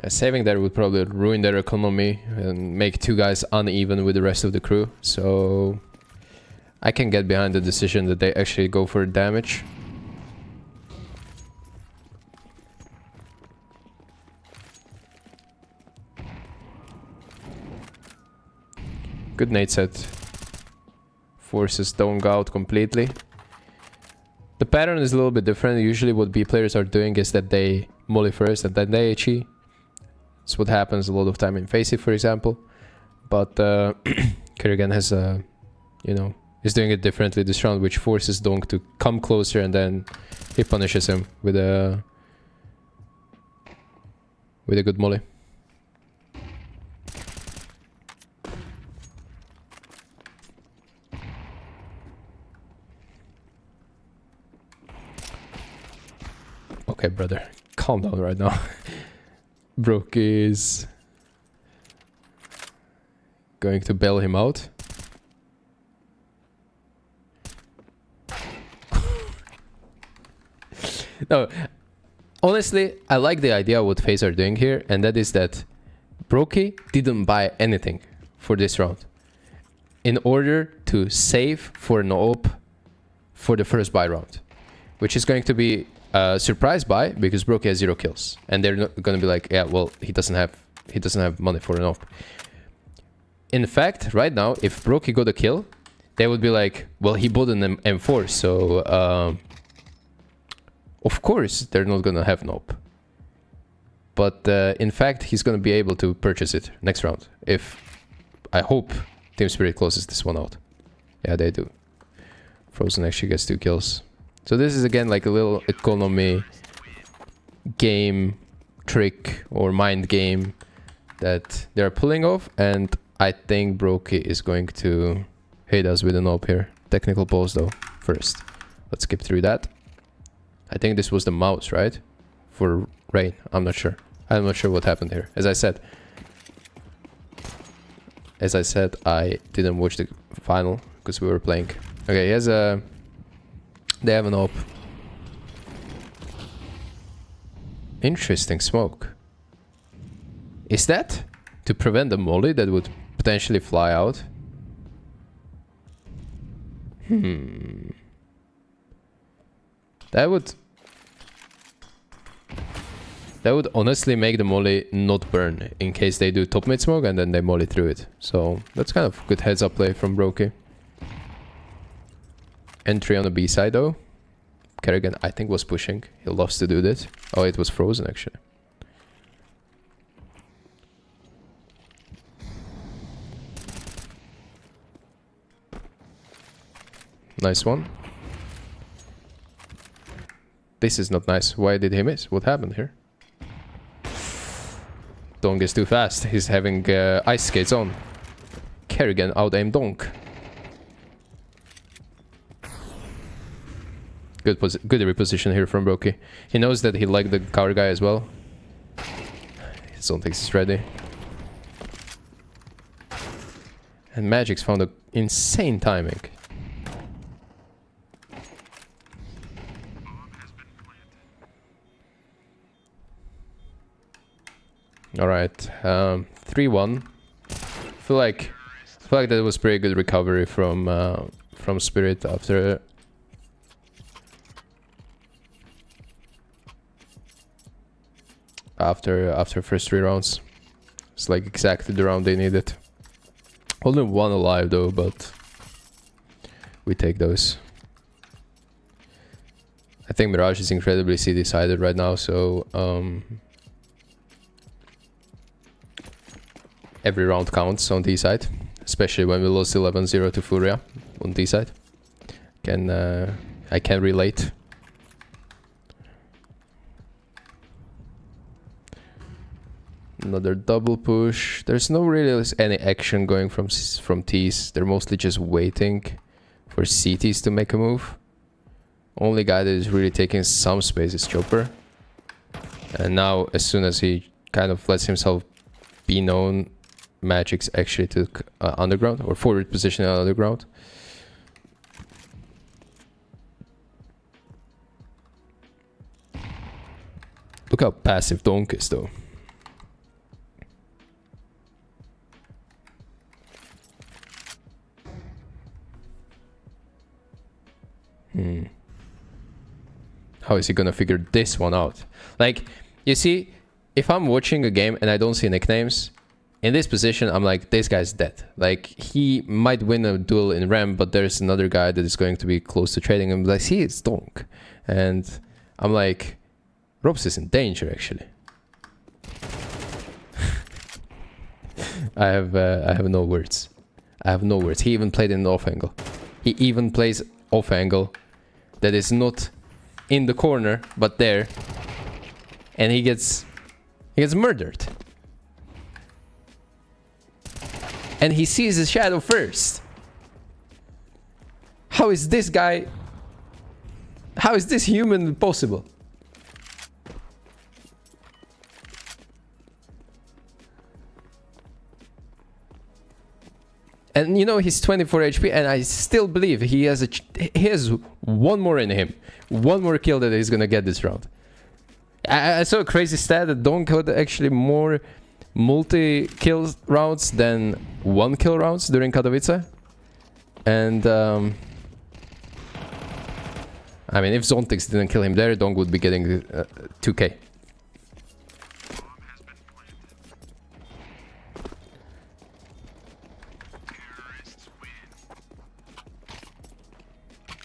Saving there would probably ruin their economy and make 2 guys uneven with the rest of the crew. So I can get behind the decision that they actually go for damage. Good nade set. Forces Dong out completely. The pattern is a little bit different. Usually what B players are doing is that they molly first and then they HE. It's what happens a lot of time in Facey, for example. But Kerrigan has, you know, is doing it differently this round, which forces Dong to come closer, and then he punishes him with a good molly. Okay, brother, calm down right now. Brook is going to bail him out. No, honestly, I like the idea of what FaZe are doing here, and that is that Brokey didn't buy anything for this round in order to save for an op for the first buy round, which is going to be a surprise buy because Brokey has 0 kills, and they're not going to be like, yeah, well, he doesn't have money for an op. In fact, right now, if Brokey got a kill, they would be like, well, he bought an M4, so of course they're not gonna have an op. But in fact, he's gonna be able to purchase it next round. If I hope Team Spirit closes this one out. Yeah, they do. Frozen actually gets 2 kills. So this is again like a little economy game trick or mind game that they're pulling off, and I think Brokey is going to hit us with an op here. Technical pause though first. Let's skip through that. I think this was the mouse, right? For Rain. I'm not sure. I'm not sure what happened here. As I said, I didn't watch the final because we were playing. Okay, he has a... They have an op. Interesting smoke. Is that to prevent the molly that would potentially fly out? That would honestly make the molly not burn in case they do top mid smoke and then they molly through it. So that's kind of good heads up play from Brokey. Entry on the B side though. Kerrigan I think was pushing. He loves to do this. Oh, it was frozen actually. Nice one. This is not nice. Why did he miss? What happened here? Dong is too fast. He's having ice skates on. Kerrigan out-aimed Dong. Good reposition here from Brokey. He knows that he liked the cover guy as well. His zone thinks he's ready. And Magic's found an insane timing. Alright, 3-1. I feel like that was pretty good recovery from Spirit after first 3 rounds. It's like exactly the round they needed. Only 1 alive though, but we take those. I think Mirage is incredibly C-decided right now, so every round counts on D side, especially when we lost 11-0 to Furia on D side. I can relate. Another double push. There's no really any action going from T's. They're mostly just waiting for CTs to make a move. Only guy that is really taking some space is Chopper. And now, as soon as he kind of lets himself be known, Magic's actually took underground or forward position on underground. Look how passive Donk is though. How is he gonna figure this one out? Like, you see, if I'm watching a game and I don't see nicknames, in this position, I'm like, this guy's dead. Like, he might win a duel in ramp, but there's another guy that is going to be close to trading him. Like, see, it's Donk. And I'm like, Robs is in danger, actually. I have no words. I have no words. He even played in the off angle. He even plays off angle that is not in the corner, but there. And he gets murdered. And he sees his shadow first. How is this guy... How is this human possible? And you know, he's 24 HP, and I still believe he has one more in him. One more kill that he's gonna get this round. I saw a crazy stat that Donk had actually more multi-kill rounds than one-kill rounds during Katowice. And I mean, if Zontix didn't kill him there, Donk would be getting 2k.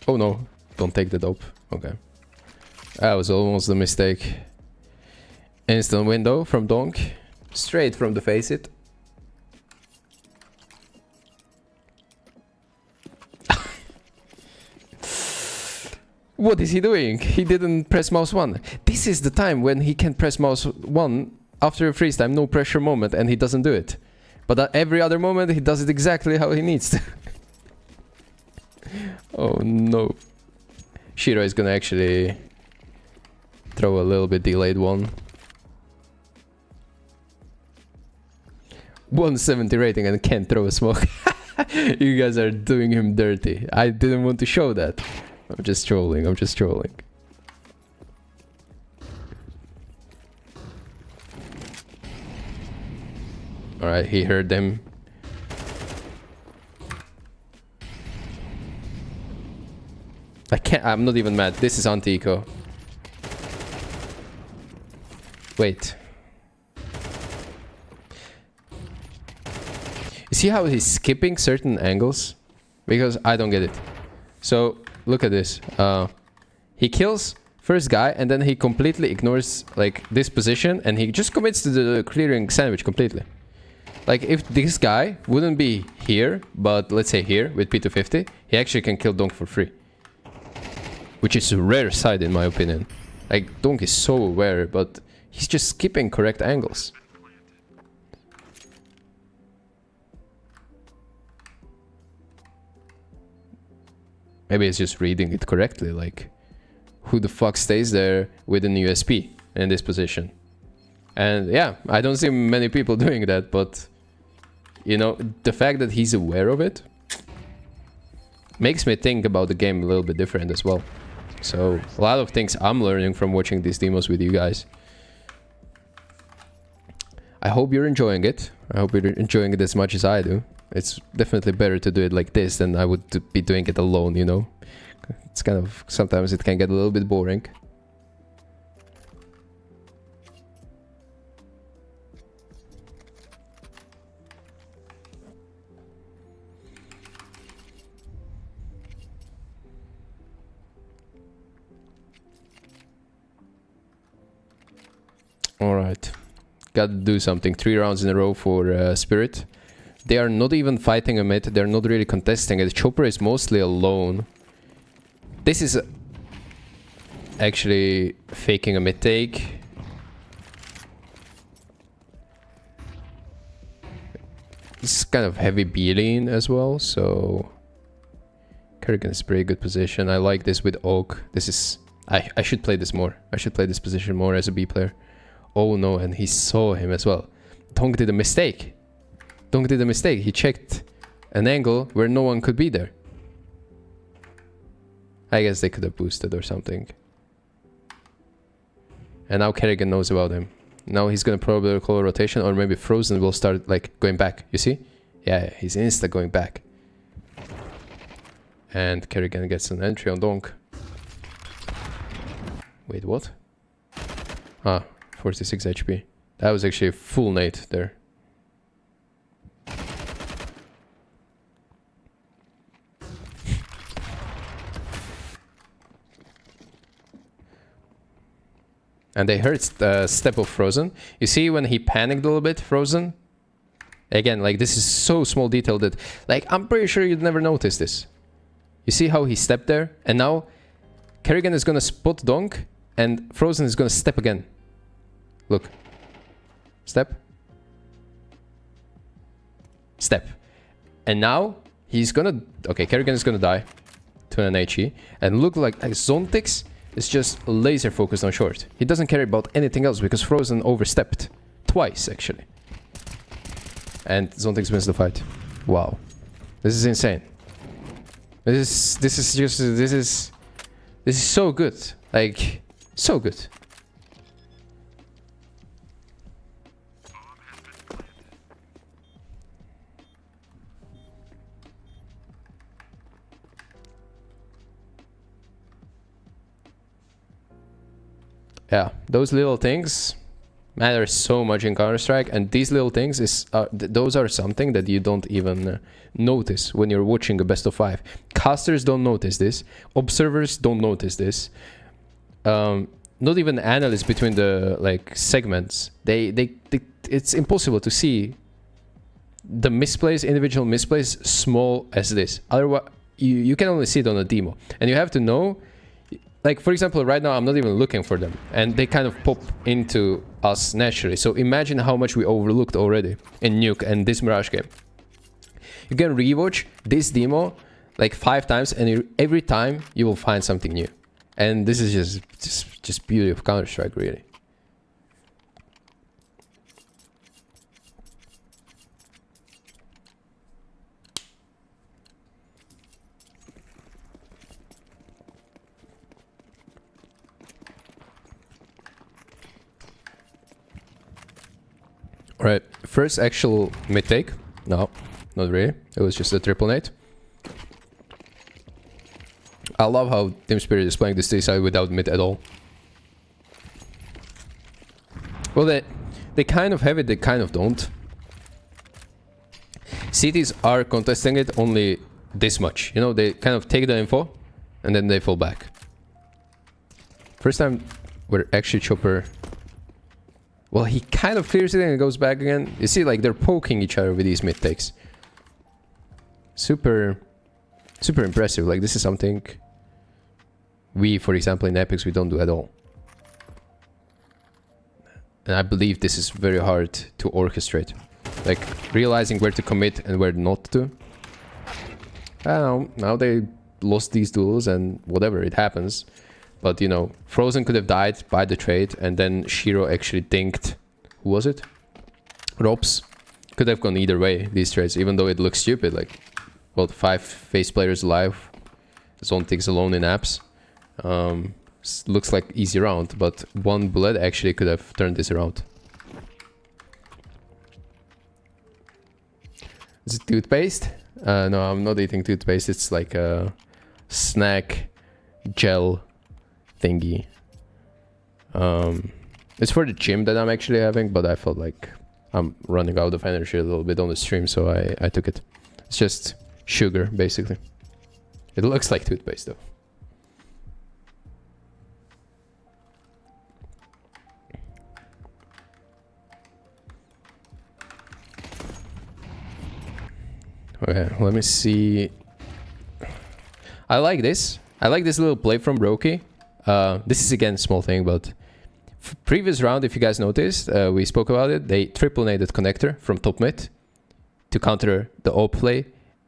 Oh no, don't take the dope. Okay. That was almost a mistake. Instant window from Donk. Straight from the face it. What is he doing? He didn't press mouse 1. This is the time when he can press mouse 1 after a freeze time, no pressure moment, and he doesn't do it. But every other moment he does it exactly how he needs to. Oh no. Shiro is gonna actually throw a little bit delayed one. 170 rating and can't throw a smoke. You guys are doing him dirty. I didn't want to show that. I'm just trolling, I'm just trolling. Alright, he heard them. I'm not even mad. This is anti-eco. Wait. You see how he's skipping certain angles? Because I don't get it. So, look at this. He kills first guy and then he completely ignores like this position and he just commits to the clearing sandwich completely. Like if this guy wouldn't be here, but let's say here with P250, he actually can kill Donk for free. Which is a rare sight in my opinion. Like Donk is so aware, but he's just skipping correct angles. Maybe it's just reading it correctly, like who the fuck stays there with an USP in this position? And yeah, I don't see many people doing that, but you know, the fact that he's aware of it makes me think about the game a little bit different as well. So a lot of things I'm learning from watching these demos with you guys. I hope you're enjoying it. I hope you're enjoying it as much as I do. It's definitely better to do it like this than I would be doing it alone, you know? It's kind of... sometimes it can get a little bit boring. Alright. Gotta do something. 3 rounds in a row for Spirit. They are not even fighting a mid. They're not really contesting it. Chopper is mostly alone. This is actually faking a mid take. This is kind of heavy B lean as well, so... Kerrigan is a pretty good position. I like this with Oak. This is... I should play this more. I should play this position more as a B player. Oh no, and he saw him as well. Donk did a mistake. Donk did a mistake. He checked an angle where no one could be there. I guess they could have boosted or something. And now Kerrigan knows about him. Now he's gonna probably call a rotation, or maybe Frozen will start like going back. You see? Yeah, he's insta going back. And Kerrigan gets an entry on Donk. Wait, what? Ah, 46 HP. That was actually a full nade there. And they heard the step of Frozen. You see when he panicked a little bit, Frozen? Again, like this is so small detail that, like, I'm pretty sure you'd never notice this. You see how he stepped there? And now Kerrigan is gonna spot Donk and Frozen is gonna step again. Look. Step. Step. And now he's gonna... Okay, Kerrigan is gonna die to an HE. And look like Zontix is just laser focused on short. He doesn't care about anything else because Frozen overstepped. Twice, actually. And Zontix wins the fight. Wow. This is insane. This is so good. Like, so good. Yeah, those little things matter so much in Counter-Strike, and these little things those are something that you don't even notice when you're watching a best of 5. Casters don't notice this. Observers don't notice this. Not even analysts between the like segments. It's impossible to see the misplays, individual misplays, small as this. Otherwise, you can only see it on a demo, and you have to know. Like, for example, right now, I'm not even looking for them. And they kind of pop into us naturally. So imagine how much we overlooked already in Nuke and this Mirage game. You can rewatch this demo like 5 times, and every time you will find something new. And this is just beauty of Counter-Strike, really. Right, first actual mid take. No, not really. It was just a triple nade. I love how Team Spirit is playing this side without mid at all. Well, they kind of have it, they kind of don't. CTs are contesting it only this much. You know, they kind of take the info and then they fall back. First time where actually Chopper... Well, he kind of clears it and goes back again. You see, like, they're poking each other with these mid takes. Super impressive. Like, this is something we, for example, in Epics, we don't do at all. And I believe this is very hard to orchestrate. Like, realizing where to commit and where not to. I don't know. Now they lost these duels and whatever, it happens. But, you know, Frozen could have died by the trade, and then Shiro actually dinked... Who was it? Robs. Could have gone either way, these trades, even though it looks stupid. Like, well, 5 face players alive. Zontix alone in apps. Looks like easy round, but 1 bullet actually could have turned this around. Is it toothpaste? No, I'm not eating toothpaste. It's like a snack gel thingy. It's for the gym that I'm actually having, but I felt like I'm running out of energy a little bit on the stream, so I took it. It's just sugar, basically. It looks like toothpaste, though. Okay, let me see. I like this. I like this little play from Brokey. This is again a small thing, but previous round, if you guys noticed, we spoke about it. They triple naded connector from top mid to counter the AWP play,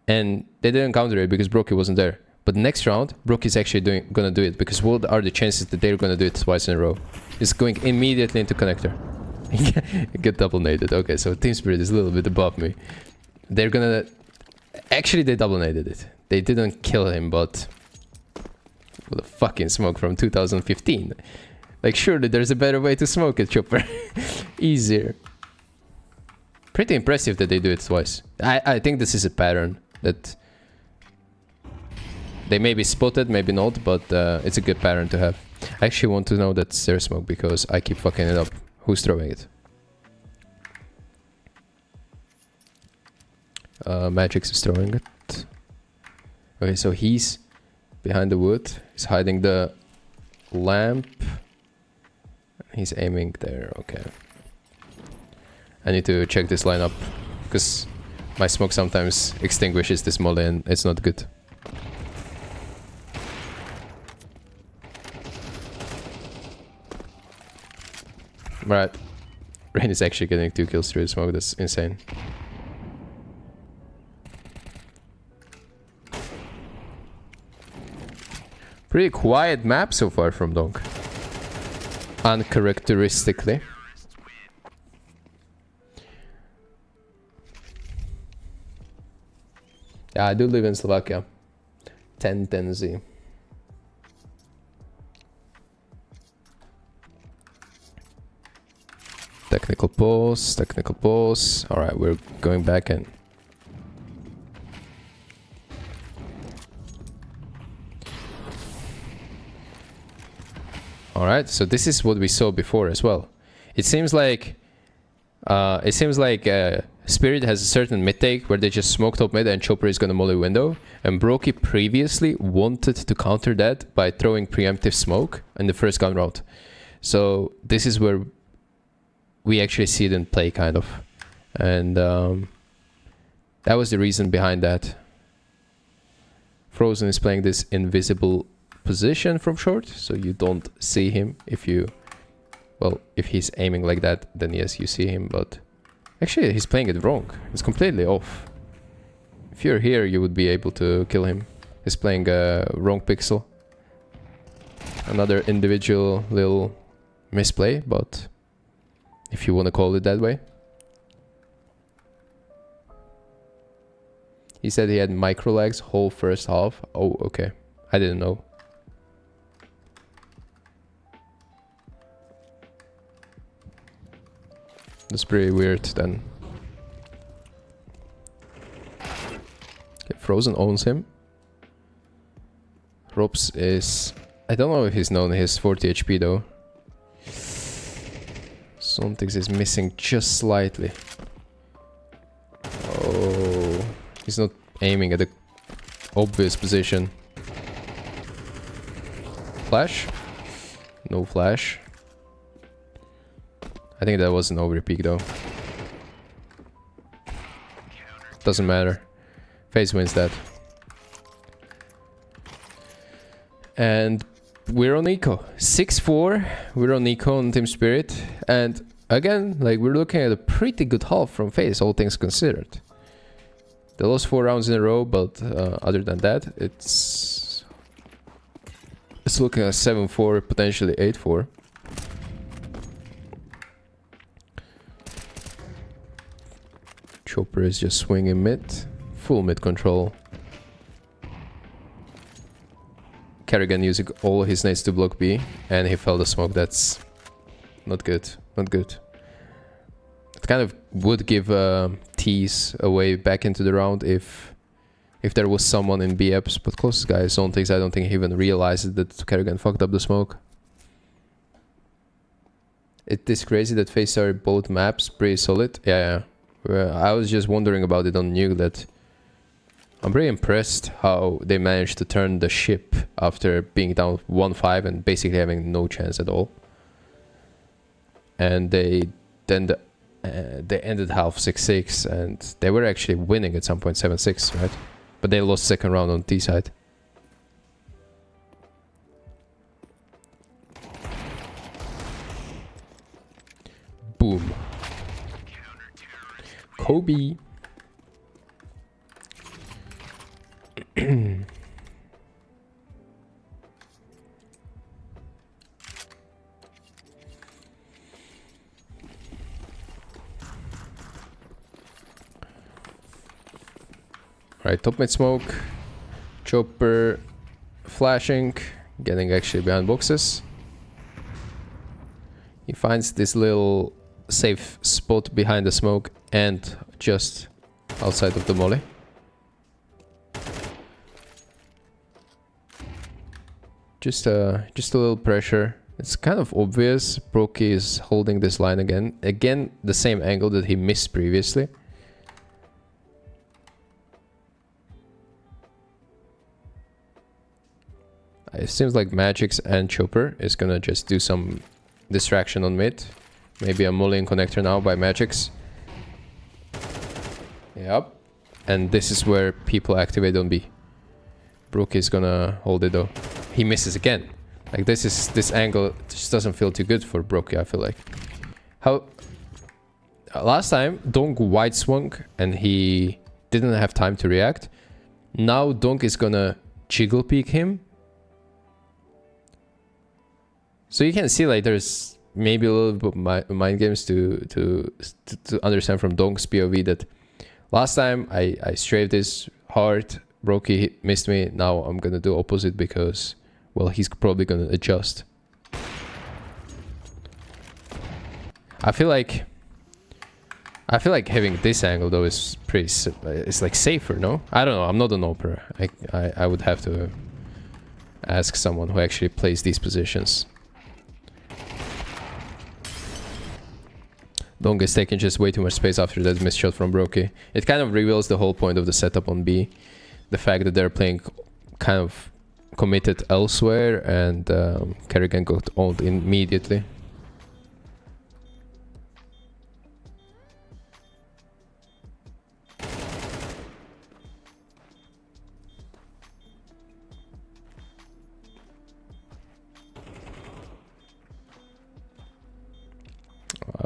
and they didn't counter it because Brokey wasn't there. But next round, Brokey is actually gonna do it, because what are the chances that they're gonna do it twice in a row? It's going immediately into connector. Get double naded. Okay, so Team Spirit is a little bit above me. They're gonna... Actually, they double naded it. They didn't kill him, but... What a fucking smoke from 2015. Like, surely there's a better way to smoke it, Chopper. Easier. Pretty impressive that they do it twice. I think this is a pattern that... They may be spotted, maybe not, but it's a good pattern to have. I actually want to know that's their smoke, because I keep fucking it up. Who's throwing it? Magix is throwing it. Okay, so he's behind the wood. He's hiding the lamp. He's aiming there, okay. I need to check this lineup, because my smoke sometimes extinguishes this molly and it's not good. Right. Rain is actually getting 2 kills through the smoke, that's insane. Pretty quiet map so far from Donk. Uncharacteristically. Yeah, I do live in Slovakia. 1010Z. Technical pause, technical pause. Alright, we're going back in. Alright, so this is what we saw before as well. It seems like Spirit has a certain mid take where they just smoke top mid and Chopper is gonna molly window. And Brokey previously wanted to counter that by throwing preemptive smoke in the first gun round. So this is where we actually see it in play, kind of. And that was the reason behind that. Frozen is playing this invisible position from short, so you don't see him. If you, well, if he's aiming like that, then yes, you see him, but actually he's playing it wrong. It's completely off. If you're here, you would be able to kill him. He's playing a wrong pixel. Another individual little misplay, but if you want to call it that way. He said he had micro lags whole first half. Oh, okay. I didn't know. That's pretty weird then. Okay, Frozen owns him. Robs is... I don't know if he's known. He has 40 HP though. Sontix is missing just slightly. Oh, he's not aiming at the obvious position. Flash? No flash. I think that was an overpeak though. Doesn't matter. FaZe wins that. And we're on Eco. 6-4. We're on Eco on Team Spirit. And again, like, we're looking at a pretty good half from FaZe, all things considered. They lost 4 rounds in a row, but other than that, it's looking at 7-4, potentially 8-4. Chopper is just swinging mid. Full mid control. Kerrigan using all his nades to block B, and he fell the smoke. That's not good. Not good. It kind of would give T's a way back into the round if there was someone in B ups, but closest guy is Zontix. I don't think he even realized that Kerrigan fucked up the smoke. It is crazy that FaZe started both maps pretty solid. Yeah. I was just wondering about it on Nuke that I'm pretty impressed how they managed to turn the ship after being down 1-5 and basically having no chance at all. And they ended half 6-6 and they were actually winning at some point 7-6, right? But they lost second round on T side. Boom. Kobe. Right, top mid smoke. Chopper flashing, getting actually behind boxes. He finds this little safe spot behind the smoke and just outside of the molly. Just a little pressure. It's kind of obvious. Brokey is holding this line again. Again, the same angle that he missed previously. It seems like Magix and Chopper is gonna just do some distraction on mid. Maybe a mullion connector now by Magix. Yep. And this is where people activate on B. Brook is gonna hold it though. He misses again. Like this angle just doesn't feel too good for Brookie, I feel like. How last time Donk wide swung and he didn't have time to react. Now Donk is gonna jiggle peek him. So you can see like there's maybe a little bit of mind games to understand from Donk's POV that last time I strafed this hard, Brokey missed me. Now I'm gonna do opposite because, well, he's probably gonna adjust. I feel like having this angle though is pretty. It's like safer, no? I don't know. I'm not an opera. I would have to ask someone who actually plays these positions. Donk is taking just way too much space after that missed shot from Brokey. It kind of reveals the whole point of the setup on B. The fact that they're playing kind of committed elsewhere and Kerrigan got owned immediately.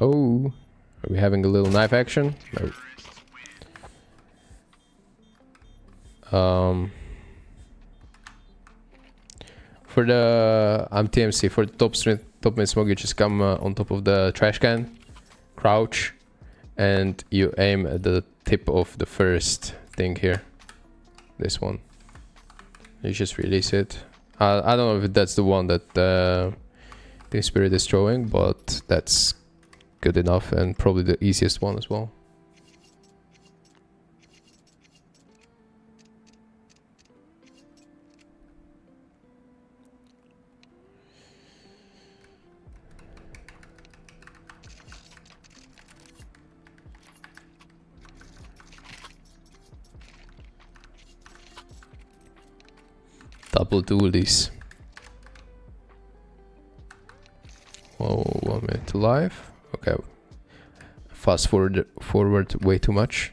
Oh, are we having a little knife action? No. For the TMC, for the top mid smoke, you just come on top of the trash can, crouch, and you aim at the tip of the first thing here. This one. You just release it. I don't know if that's the one that Team Spirit is throwing, but that's good enough and probably the easiest one as well. Double dualies. Oh, 1 minute to live. Okay. Fast forward way too much.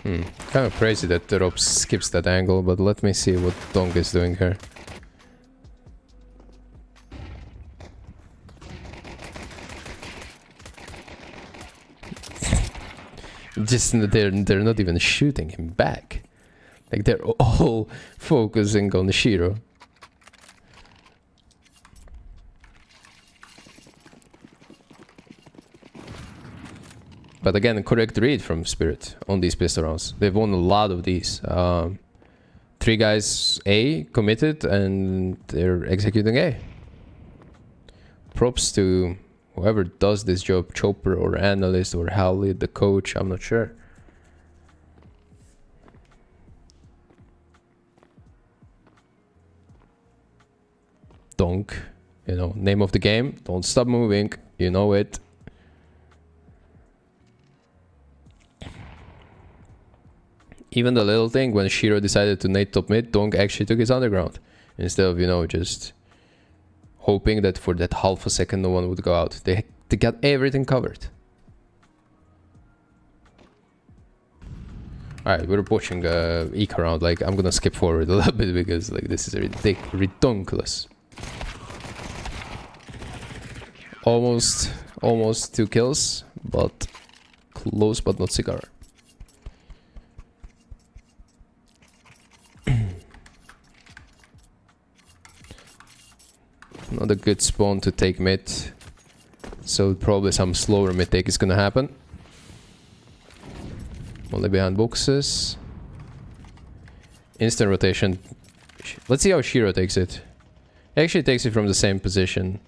Kind of crazy that the rope skips that angle, but let me see what Donk is doing here. Just they're not even shooting him back. Like they're all focusing on Shiro. But again, correct read from Spirit on these pistol rounds. They've won a lot of these. 3 guys A committed and they're executing A. Props to whoever does this job, Chopper or Analyst or Howley, the coach, I'm not sure. Donk, you know, name of the game, don't stop moving, you know it. Even the little thing when Shiro decided to nade top mid, Donk actually took his underground. Instead of, you know, just hoping that for that half a second no one would go out. They got everything covered. Alright, we're pushing Eek around. Like, I'm gonna skip forward a little bit because like this is ridiculous. Almost 2 kills, but close but not cigar. Not a good spawn to take mid, so probably some slower mid take is gonna happen. Only behind boxes. Instant rotation. Let's see how Shiro takes it. He actually takes it from the same position.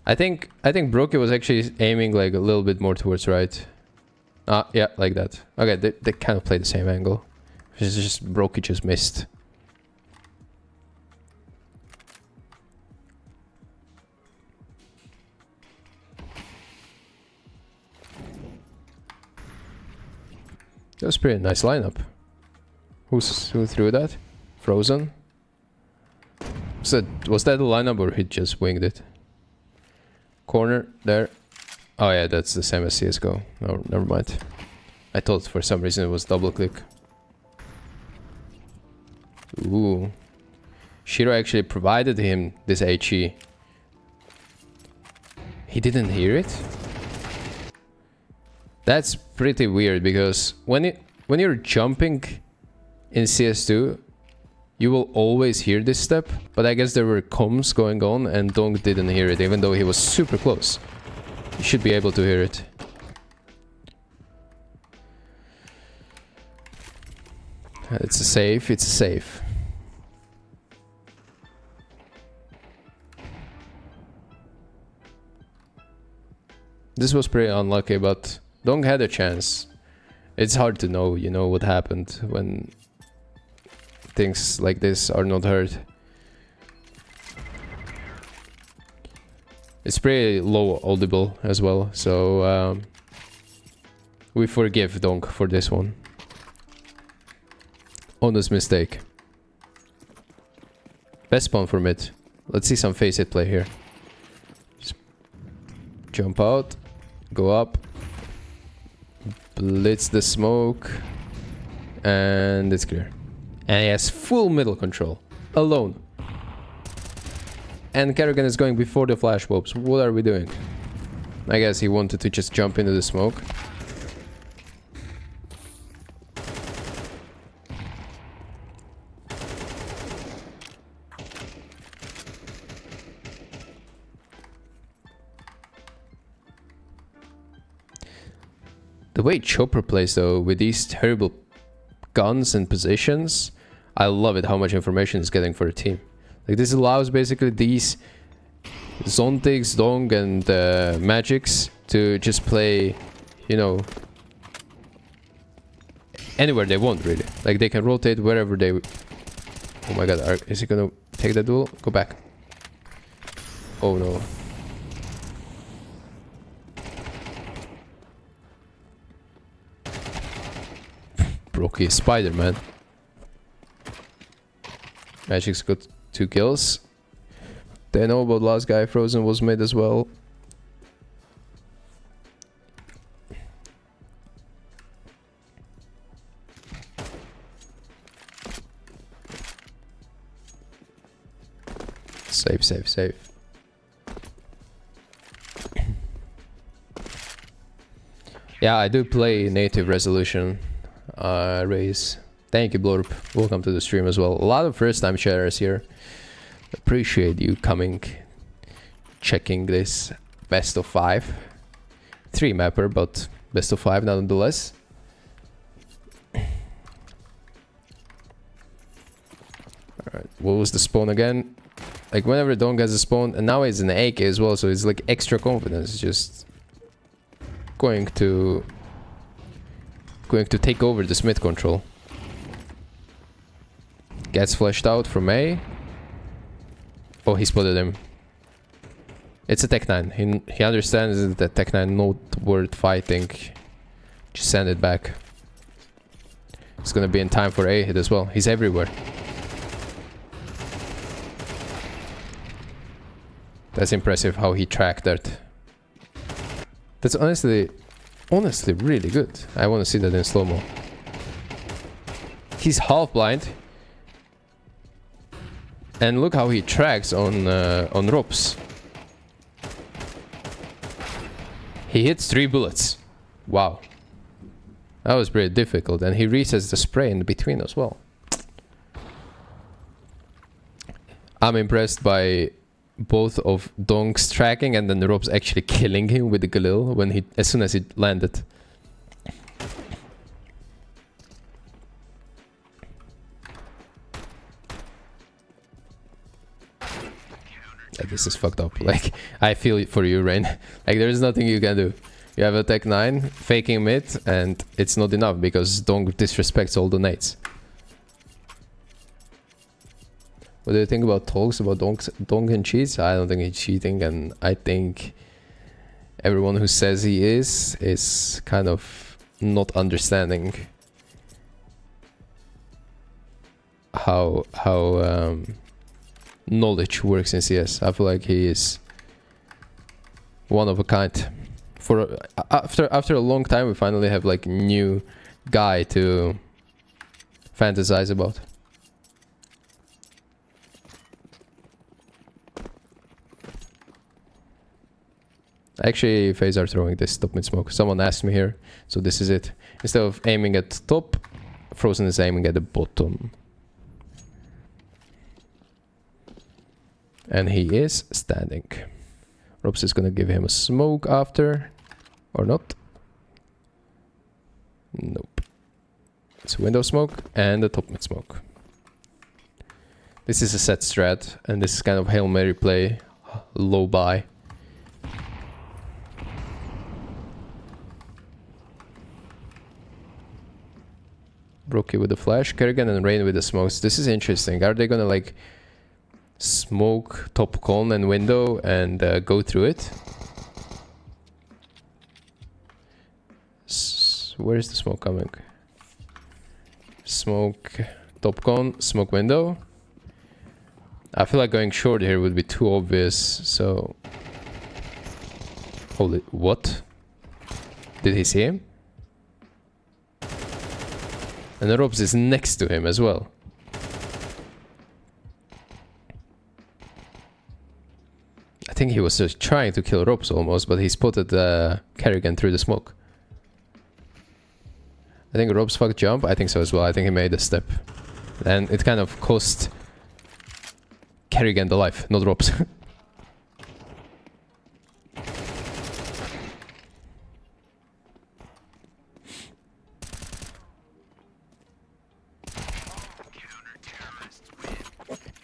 I think Brokey was actually aiming like a little bit more towards right. Yeah, like that. Okay, they kind of play the same angle. It's just Brokey just missed. That was pretty nice lineup. Who threw that? Frozen? Was that a lineup or he just winged it? Corner, there. Oh yeah, that's the same as CSGO. No, never mind. I thought for some reason it was double click. Ooh. Shiro actually provided him this HE. He didn't hear it? That's pretty weird because when you're jumping in CS2, you will always hear this step, but I guess there were comms going on and Dong didn't hear it, even though he was super close. You should be able to hear it. It's a save, it's a save. This was pretty unlucky, but Dong had a chance. It's hard to know, you know, what happened when things like this are not heard. It's pretty low audible as well, so we forgive Dong for this one. Honest mistake. Best spawn for mid. Let's see some face it play here. Just jump out, go up, blitz the smoke, and it's clear. And he has full middle control, alone. And Kerrigan is going before the flash bulbs. What are we doing? I guess he wanted to just jump into the smoke. The way Chopper plays though, with these terrible guns and positions, I love it how much information he's getting for the team. Like this allows basically these Zontigs, Dong and Magics to just play, you know, anywhere they want really. Like they can rotate wherever they... Oh my god, is he gonna take that duel? Go back. Oh no. Broky is Spider-Man. Magic's got 2 kills. They know about last guy. Frozen was mid as well. Save, save, save. Yeah, I do play native resolution. Raise. Thank you, Blorp. Welcome to the stream as well. A lot of first-time sharers here. Appreciate you coming, checking this best of 5. 3 mapper, but best of 5 nonetheless. Alright, what was the spawn again? Like whenever Dong has a spawn, and now he's an AK as well, so it's like extra confidence, just going to take over this mid control. Gets flashed out from A. Oh, he spotted him. It's a Tech 9. He understands that Tech 9 not worth fighting. Just send it back. It's gonna be in time for A hit as well. He's everywhere. That's impressive how he tracked that. That's honestly really good. I want to see that in slow-mo. He's half blind. And look how he tracks on ropes. He hits 3 bullets. Wow. That was pretty difficult. And he resets the spray in between as well. I'm impressed by both of Dong's tracking and then the ropes actually killing him with the Galil when as soon as he landed. This is fucked up. Like, I feel it for you, Rain. Like, there's nothing you can do. You have a Tech 9 faking mid, and it's not enough because Dong disrespects all the nades. What do you think about talks about Dong and cheats? I don't think he's cheating, and I think everyone who says he is kind of not understanding how knowledge works in CS. I feel like he is one of a kind. For after a long time, we finally have like new guy to fantasize about. Actually, FaZe are throwing this top mid smoke. Someone asked me here, so this is it. Instead of aiming at top, Frozen is aiming at the bottom. And he is standing. Robs is gonna give him a smoke after. Or not. Nope. It's a window smoke and a top mid smoke. This is a set strat, and this is kind of Hail Mary play. Low buy. Brookie with the flash, Kerrigan and Rain with the smokes. This is interesting. Are they gonna like smoke top con and window and go through it? Where is the smoke coming? Smoke top con, smoke window. I feel like going short here would be too obvious, so... Holy... What? Did he see him? And the Robs is next to him as well. I think he was just trying to kill Robs almost, but he spotted Kerrigan through the smoke. I think Robs fucked jump. I think so as well. I think he made a step. And it kind of cost Kerrigan the life, not Robs.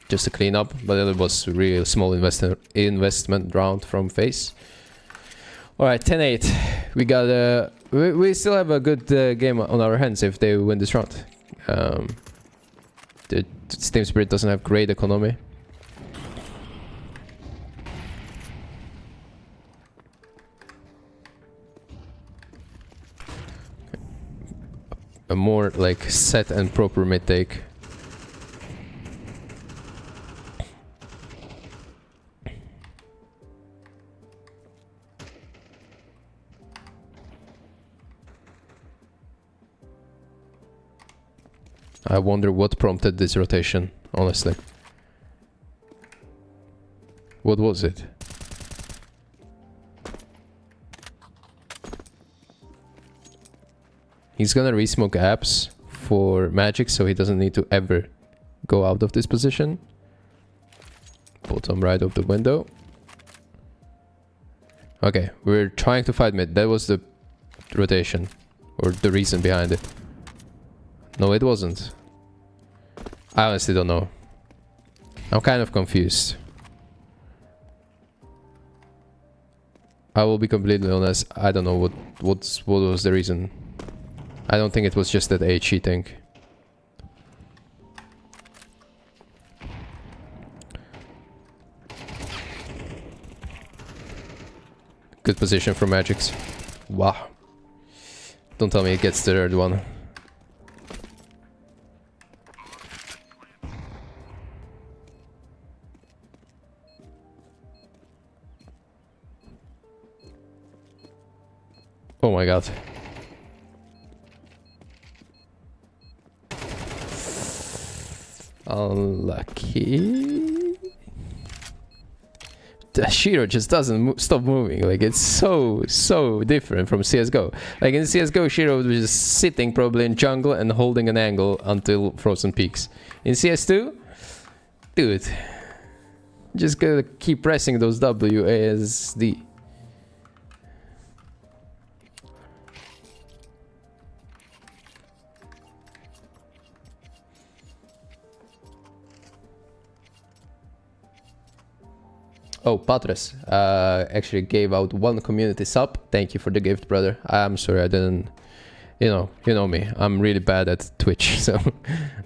Just a cleanup, but it was a real small investment round from FaZe. Alright, 10-8. We got we still have a good game on our hands if they win this round. The Steam Spirit doesn't have great economy. A more like set and proper mid take. I wonder what prompted this rotation, honestly. What was it? He's gonna resmoke apps for Magic, so he doesn't need to ever go out of this position. Bottom right of the window. Okay, we're trying to fight mid. That was the rotation, or the reason behind it. No, it wasn't. I honestly don't know. I'm kind of confused. I will be completely honest. I don't know what was the reason. I don't think it was just that A cheating. Good position for Magix. Wow. Don't tell me it gets the third one. Oh my god. Unlucky. The Shiro just doesn't stop moving. Like, it's so different from CSGO. Like, in CSGO, Shiro was just sitting probably in jungle and holding an angle until Frozen peaks. In CS2, dude, just gotta keep pressing those WASD. Oh, Patres actually gave out 1 community sub. Thank you for the gift, brother. I'm sorry I didn't... You know me. I'm really bad at Twitch, so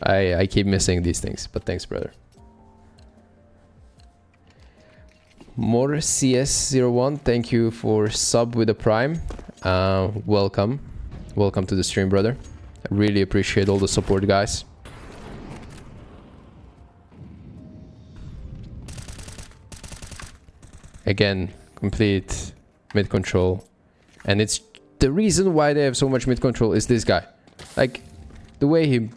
I keep missing these things. But thanks, brother. More CS01, thank you for sub with the Prime. Welcome. Welcome to the stream, brother. I really appreciate all the support, guys. Again, complete mid control. And it's the reason why they have so much mid control is this guy. Like, the way he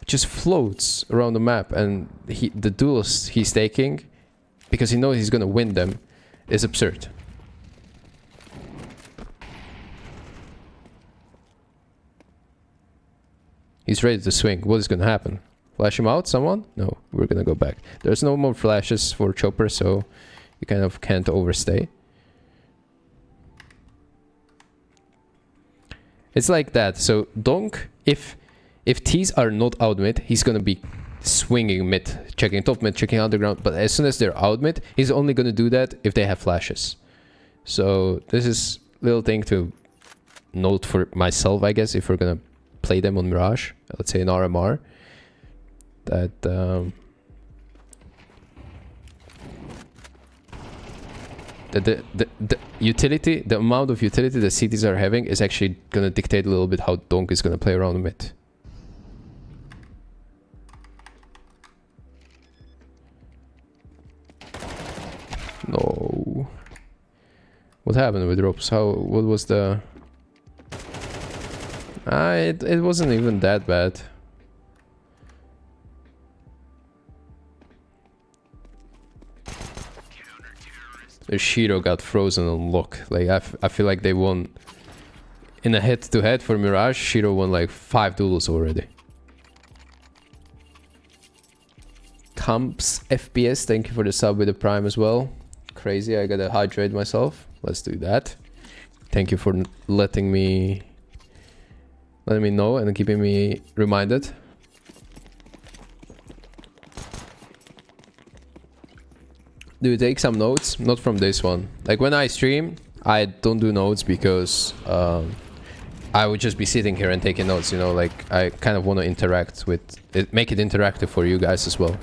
just floats around the map, and the duels he's taking, because he knows he's gonna win them, is absurd. He's ready to swing. What is gonna happen? Flash him out, someone? No, we're gonna go back. There's no more flashes for Chopper, so you kind of can't overstay. It's like that. So Donk, if T's are not out mid, he's gonna be swinging mid, checking top mid, checking underground. But as soon as they're out mid, he's only gonna do that if they have flashes. So this is a little thing to note for myself, I guess, if we're gonna play them on Mirage, let's say in RMR, that the utility, the amount of utility the CTs are having is actually gonna dictate a little bit how Donk is gonna play around the mid. No. What happened with ropes? What was the... it wasn't even that bad. The Shiro got frozen on lock. Like, I feel like they won in a head-to-head for Mirage. Shiro won like 5 duels already. Camps FPS, thank you for the sub with the Prime as well. Crazy, I gotta hydrate myself. Let's do that. Thank you for letting me know and keeping me reminded. Do you take some notes? Not from this one. Like, when I stream, I don't do notes because I would just be sitting here and taking notes, you know, like, I kind of want to interact with it, make it interactive for you guys as well.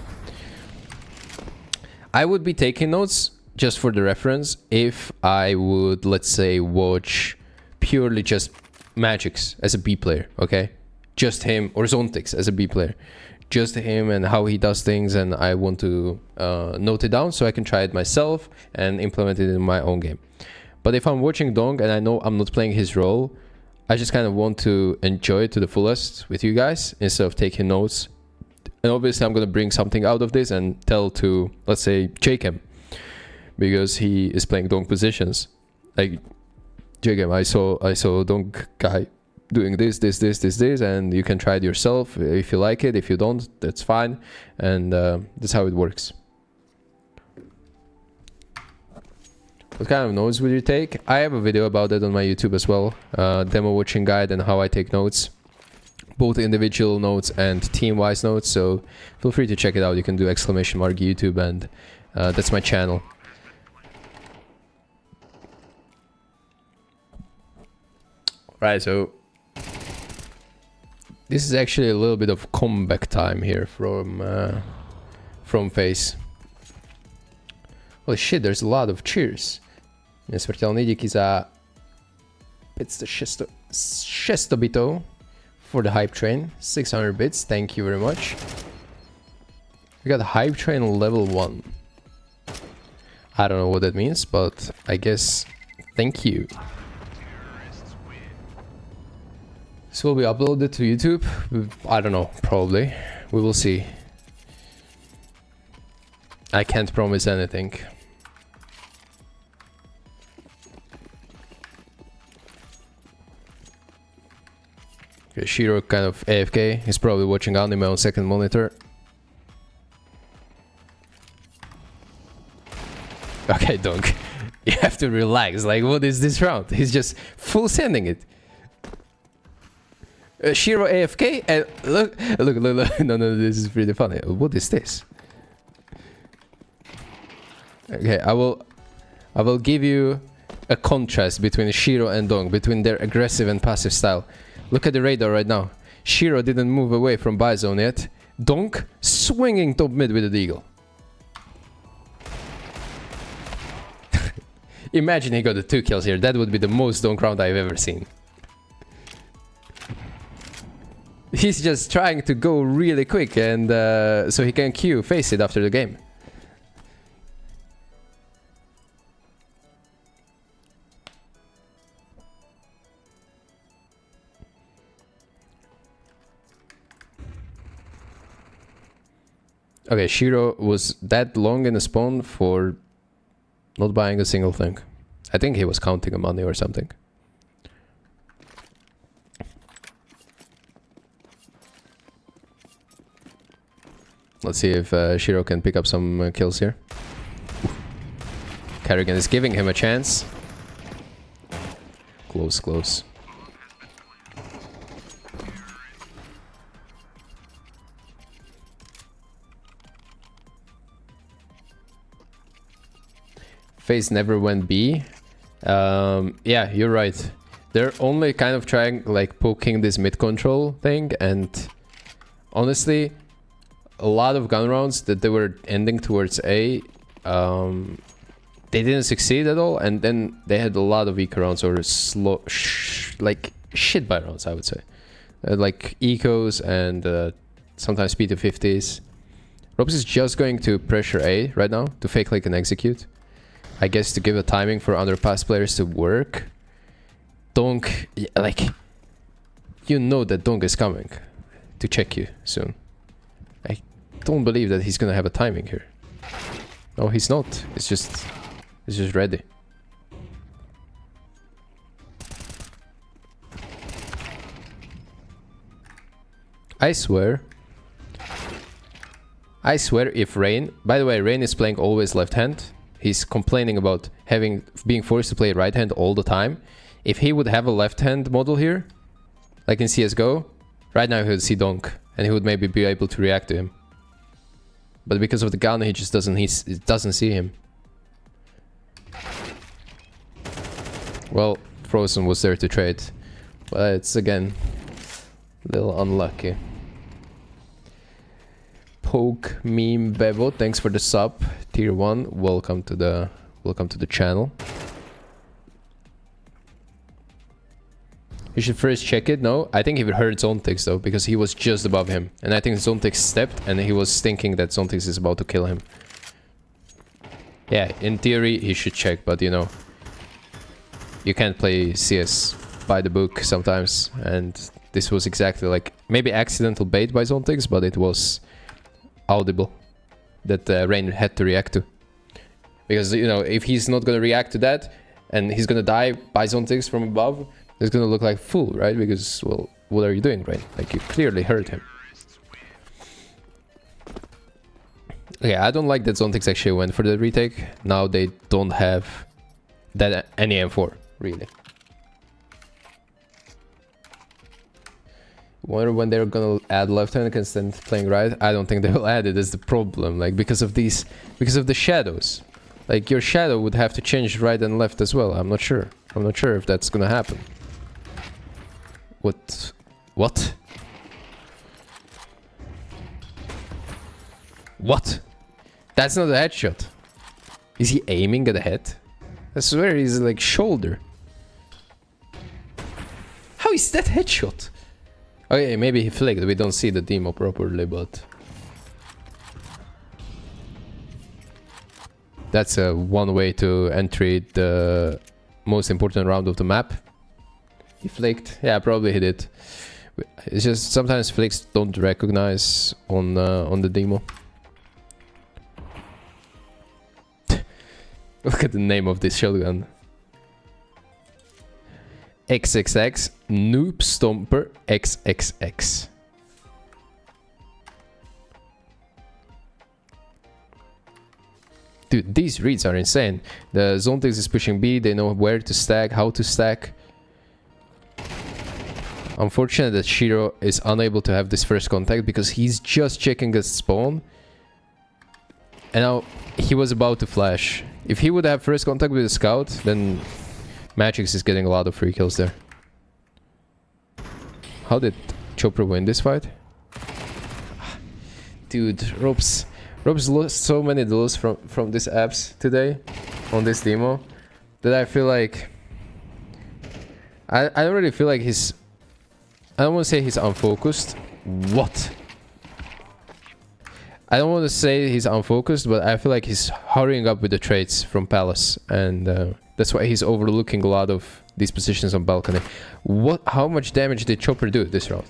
I would be taking notes, just for the reference, if I would, let's say, watch purely just Magix as a B player, okay? Just him, or Zontix as a B player. Just him and how he does things, and I want to note it down so I can try it myself and implement it in my own game. But if I'm watching Dong and I know I'm not playing his role, I just kind of want to enjoy it to the fullest with you guys instead of taking notes. And obviously I'm going to bring something out of this and tell to, let's say, Jacob, because he is playing Dong positions. Like, Jacob, I saw Dong guy doing this, and you can try it yourself if you like it. If you don't, that's fine, and that's how it works. What kind of notes would you take? I have a video about that on my YouTube as well, demo watching guide and how I take notes, both individual notes and team-wise notes, so feel free to check it out. You can do ! YouTube, and that's my channel. Right, so this is actually a little bit of comeback time here from FaZe. Holy shit, there's a lot of cheers. Nesmrtelný, díky za 506 bito for the hype train. 600 bits, thank you very much. We got hype train level 1. I don't know what that means, but I guess thank you. This will be uploaded to YouTube. I don't know, probably. We will see. I can't promise anything. Okay, Shiro kind of AFK. He's probably watching anime on second monitor. Okay, Dunk. You have to relax. Like, what is this round? He's just full sending it. Shiro AFK, and look. No, this is pretty funny. What is this? Okay, I will give you a contrast between Shiro and Dong, between their aggressive and passive style. Look at the radar right now. Shiro didn't move away from buy zone yet. Dong swinging top mid with the deagle. Imagine he got the 2 kills here. That would be the most Dong round I've ever seen. He's just trying to go really quick, and so he can face it after the game. Okay, Shiro was that long in the spawn for not buying a single thing. I think he was counting money or something. Let's see if Shiro can pick up some kills here. Kerrigan is giving him a chance. Close, close. FaZe never went B. Yeah, you're right. They're only kind of trying, like, poking this mid control thing, and honestly, a lot of gun rounds that they were ending towards A, they didn't succeed at all, and then they had a lot of eco rounds or slow, like shit buy rounds, I would say, like ecos and sometimes P250s. Robs is just going to pressure A right now to fake like an execute. I guess to give a timing for underpass players to work. Donk, like, you know that Donk is coming to check you soon. I don't believe that he's gonna have a timing here. No, he's not. It's just ready. I swear if Rain, by the way, Rain is playing always left hand. He's complaining about being forced to play right hand all the time. If he would have a left hand model here, like in CSGO, right now he would see Donk and he would maybe be able to react to him. But because of the gun, he just doesn't see him. Well, Frozen was there to trade, but it's again a little unlucky. Poke meme Bevo, thanks for the sub. Tier 1, welcome to the channel. You should first check it. No, I think he heard Zontix though, because he was just above him. And I think Zontix stepped and he was thinking that Zontix is about to kill him. Yeah, in theory he should check, but you know, you can't play CS by the book sometimes. And this was exactly like, maybe accidental bait by Zontix, but it was audible that Rain had to react to. Because, you know, if he's not gonna react to that and he's gonna die by Zontix from above, it's gonna look like fool, right? Because, well, what are you doing, Rain? Like, you clearly hurt him. Okay, I don't like that Zontix actually went for the retake. Now they don't have that any M4, really. Wonder when they're gonna add left hand instead of playing right. I don't think they will add it. That's the problem. Like, because of the shadows. Like, your shadow would have to change right and left as well. I'm not sure if that's gonna happen. What? What? What? That's not a headshot. Is he aiming at the head? I swear he's like shoulder. How is that headshot? Okay, maybe he flicked. We don't see the demo properly, but that's one way to enter the most important round of the map. He flicked. Yeah, probably he did. It's just sometimes flicks don't recognize on the demo. Look at the name of this shotgun. XXX Noob Stomper XXX. Dude, these reads are insane. The Zontix is pushing B, they know where to stack, how to stack. Unfortunate that Shiro is unable to have this first contact because he's just checking the spawn. And now he was about to flash. If he would have first contact with the scout, then Magix is getting a lot of free kills there. How did Chopra win this fight? Dude, Robs lost so many duels from these apps today on this demo that I feel like I don't really feel like he's, I don't want to say he's unfocused. What? I don't want to say he's unfocused, but I feel like he's hurrying up with the trades from Palace, and that's why he's overlooking a lot of these positions on balcony. What? How much damage did Chopper do this round?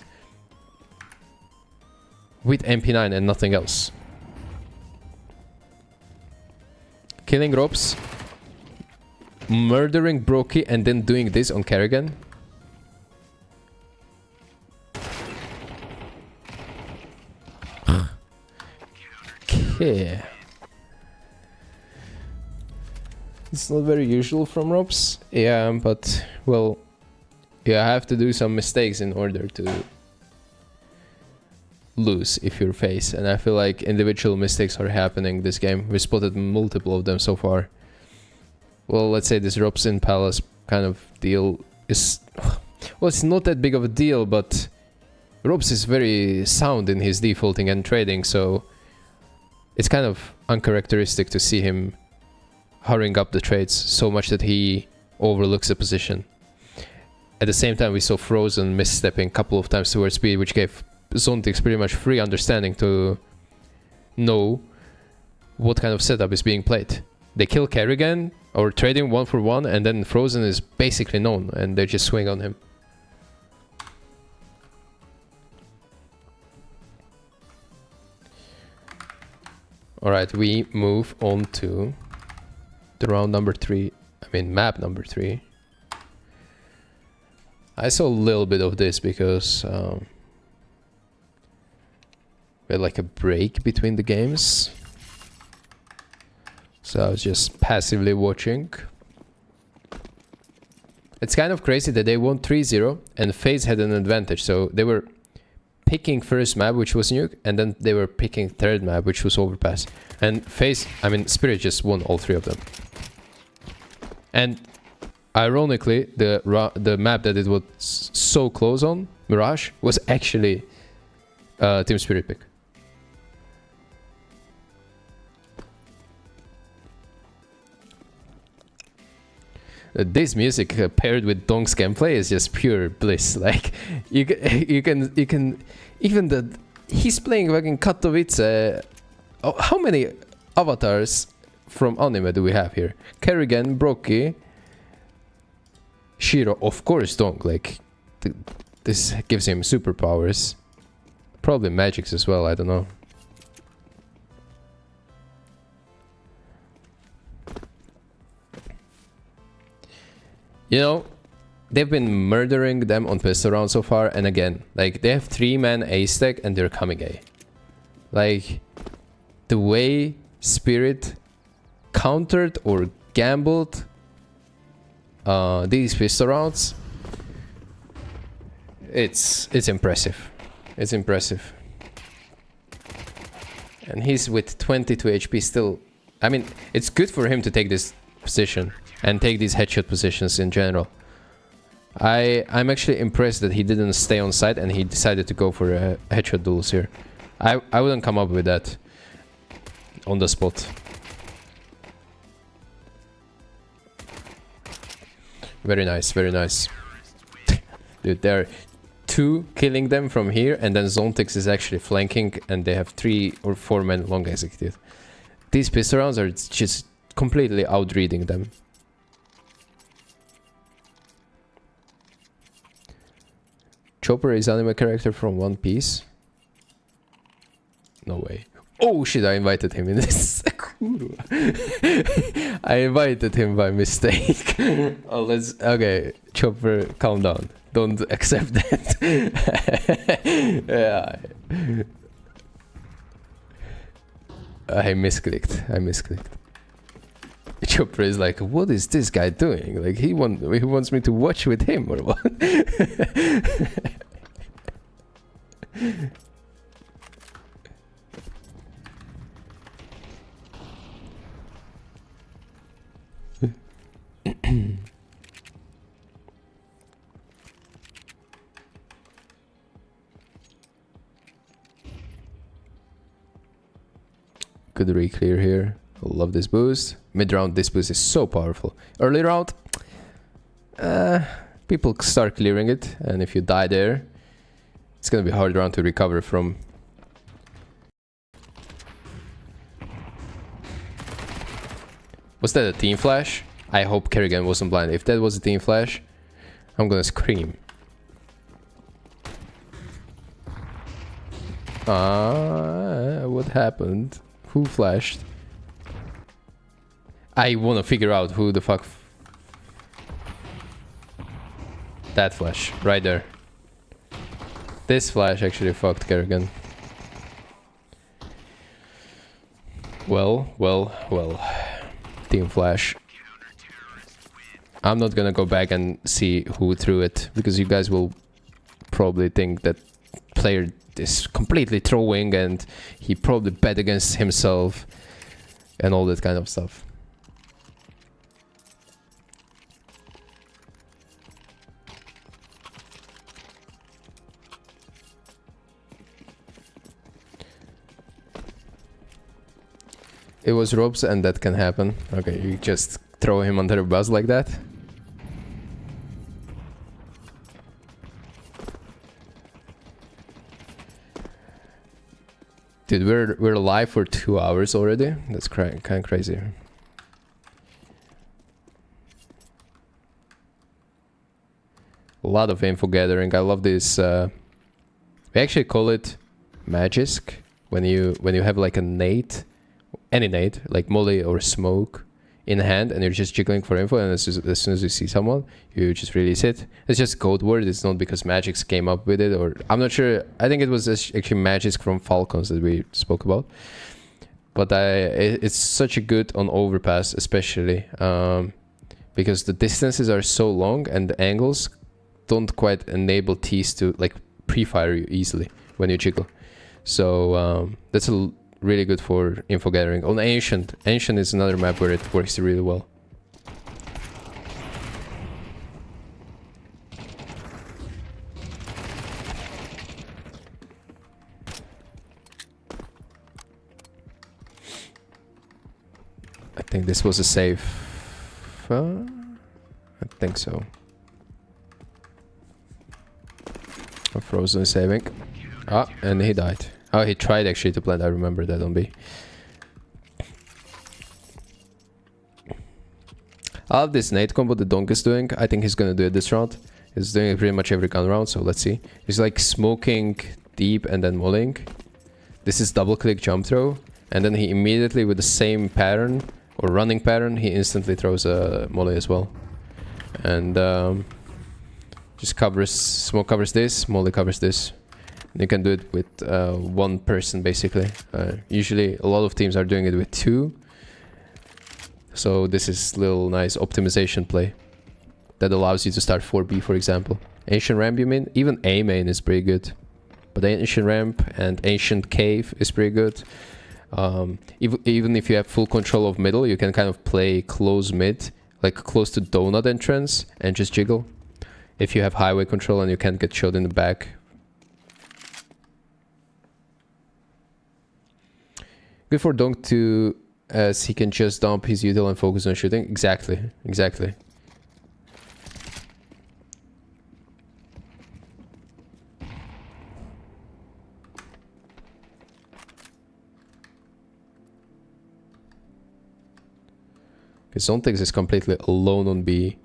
With MP9 and nothing else. killing ropes, murdering Brokey, and then doing this on Kerrigan. Okay. It's not very usual from ropes. Yeah, but, well, you have to do some mistakes in order to lose if you're FaZe. And I feel like individual mistakes are happening this game. We spotted multiple of them so far. Well, let's say this ropes in Palace kind of deal is... Well, it's not that big of a deal, but ropes is very sound in his defaulting and trading, so it's kind of uncharacteristic to see him hurrying up the trades so much that he overlooks the position. At the same time, we saw Frozen misstepping a couple of times towards speed, which gave Zontix pretty much free understanding to know what kind of setup is being played. They kill Kerrigan, or trading 1-for-1, and then Frozen is basically known, and they just swing on him. Alright, we move on to the round number 3. I mean, map number 3. I saw a little bit of this because we had like a break between the games. So I was just passively watching. It's kind of crazy that they won 3-0 and FaZe had an advantage. So they were picking first map, which was Nuke, and then they were picking third map, which was Overpass. And FaZe, I mean, Spirit just won all 3 of them. And ironically, the map that it was so close on, Mirage, was actually Team Spirit pick. This music paired with Dong's gameplay is just pure bliss. Like you can even he's playing fucking Katowice. Oh, how many avatars from anime do we have here? Kerrigan, Brokey, Shiro, of course Dong. Like this gives him superpowers. Probably magics as well. I don't know. You know, they've been murdering them on pistol round so far, and again, like, they have 3-man A stack and they're coming A. Like, the way Spirit countered or gambled these pistol rounds, it's impressive. It's impressive. And he's with 22 HP still. I mean, it's good for him to take this position and take these headshot positions in general. I'm actually impressed that he didn't stay on site and he decided to go for headshot duels here. I wouldn't come up with that on the spot. Very nice, very nice. Dude, there are 2 killing them from here, and then Zontix is actually flanking, and they have 3 or 4 men long executed. These pistol rounds are just completely outreading them. Chopper is anime character from One Piece. No way. Oh shit, I invited him in this. I invited him by mistake. Oh, let's... Okay, Chopper, calm down. Don't accept that. Yeah. I misclicked. Chopper is like, what is this guy doing? Like, he wants me to watch with him or what? Good re-clear here. Love this boost. Mid-round, this boost is so powerful. Early round, people start clearing it, and if you die there, it's gonna be a hard round to recover from. Was that a team flash? I hope Kerrigan wasn't blind. If that was a team flash, I'm gonna scream. What happened? Who flashed? I want to figure out who the fuck... That flash, right there. This flash actually fucked Kerrigan. Well. Team flash. I'm not gonna go back and see who threw it, because you guys will probably think that player is completely throwing and he probably bet against himself and all that kind of stuff. It was Rob's and that can happen. Okay, you just throw him under a bus like that. Dude, we're live for 2 hours already. That's kind of crazy. A lot of info gathering. I love this. We actually call it magisk when you have like a nade, any nade, like molly or smoke in hand, and you're just jiggling for info, and as soon as you see someone, you just release it. It's just code word. It's not because Magix came up with it, or I'm not sure. I think it was actually Magisk from Falcons that we spoke about. But it's such a good on overpass, especially because the distances are so long and the angles don't quite enable T's to like pre-fire you easily when you jiggle. So that's really good for info gathering. On Ancient is another map where it works really well. I think this was a save. I think so. Frozen is saving. Ah, and he died. Oh, he tried actually to plant. I remember that on B. I love this nade combo that Donk is doing. I think he's gonna do it this round. He's doing it pretty much every gun round, so let's see. He's like smoking deep and then mollying. This is double click jump throw. And then he immediately, with the same pattern or running pattern, he instantly throws a molly as well. And just smoke covers this, molly covers this. You can do it with one person basically. Usually a lot of teams are doing it with two. So this is little nice optimization play that allows you to start 4B, for example. Ancient ramp, you mean? Even A main is pretty good. But Ancient ramp and Ancient cave is pretty good. Even if you have full control of middle, you can kind of play close mid, like close to donut entrance, and just jiggle. If you have highway control and you can't get shot in the back. Good for Donk to, as he can just dump his util and focus on shooting. Exactly. Because Zontix is completely alone on B.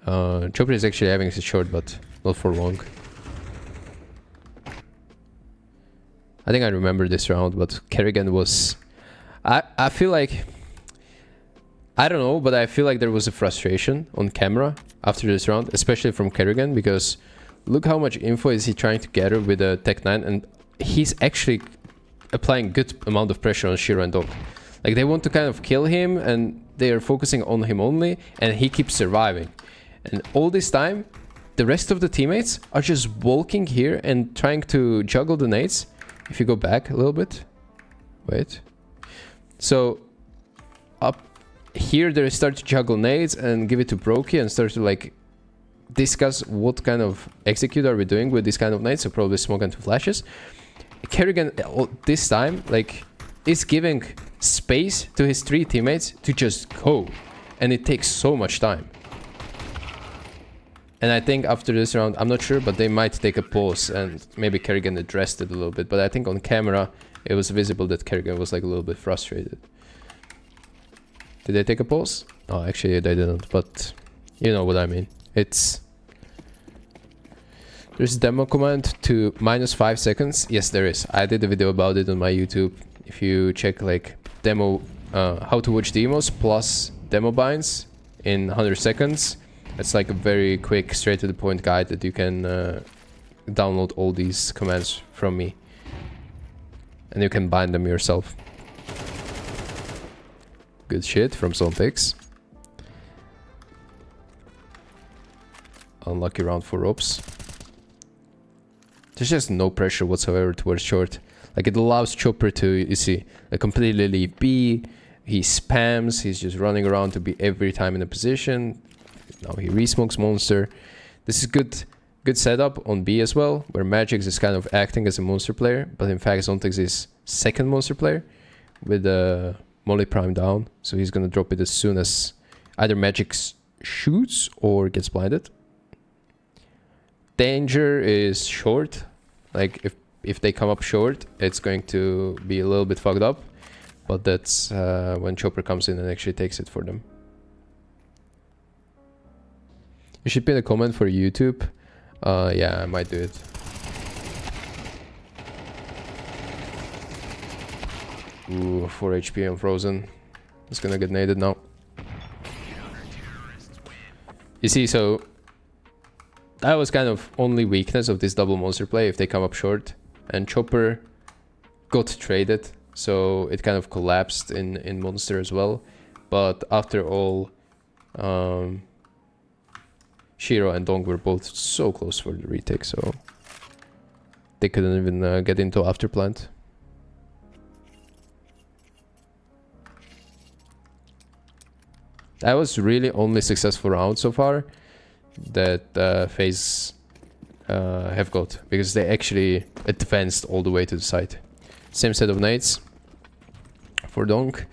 Chopper is actually having his short, but not for long. I think I remember this round, but Kerrigan was... I feel like... I don't know, but I feel like there was a frustration on camera after this round, especially from Kerrigan, because look how much info is he trying to gather with a Tech 9, and he's actually applying good amount of pressure on Shiro and Donk. Like, they want to kind of kill him, and they are focusing on him only, and he keeps surviving. And all this time, the rest of the teammates are just walking here and trying to juggle the nades. If you go back a little bit, wait. So up here they start to juggle nades and give it to Brokey and start to like discuss what kind of execute are we doing with this kind of nades. So probably smoke and two flashes. Kerrigan this time like is giving space to his three teammates to just go, and it takes so much time. And I think after this round, I'm not sure, but they might take a pause and maybe Kerrigan addressed it a little bit. But I think on camera, it was visible that Kerrigan was like a little bit frustrated. Did they take a pause? Oh, actually they didn't, but you know what I mean. There's a demo command to -5 seconds. Yes, there is. I did a video about it on my YouTube. If you check like demo how to watch demos plus demo binds in 100 seconds. It's like a very quick, straight to the point guide that you can download all these commands from me. And you can bind them yourself. Good shit from Zontix. Unlucky round for ropes. There's just no pressure whatsoever towards short. Like it allows Chopper to, you see, like completely leave B. He spams, he's just running around to be every time in a position. Now he resmokes Monster. This is good setup on B as well, where Magix is kind of acting as a Monster player, but in fact Zontix is second Monster player with Molly Prime down. So he's gonna drop it as soon as either Magix shoots or gets blinded. Danger is short. Like if they come up short, it's going to be a little bit fucked up. But that's when Chopper comes in and actually takes it for them. You should pin a comment for YouTube. Yeah, I might do it. Ooh, 4 HP on Frozen. It's gonna get naded now. You see, so that was kind of only weakness of this double monster play if they come up short. And Chopper got traded, so it kind of collapsed in monster as well. But after all, Shiro and Dong were both so close for the retake, so they couldn't even get into afterplant. That was really only successful round so far that FaZe have got, because they actually advanced all the way to the side. Same set of nades for Donk.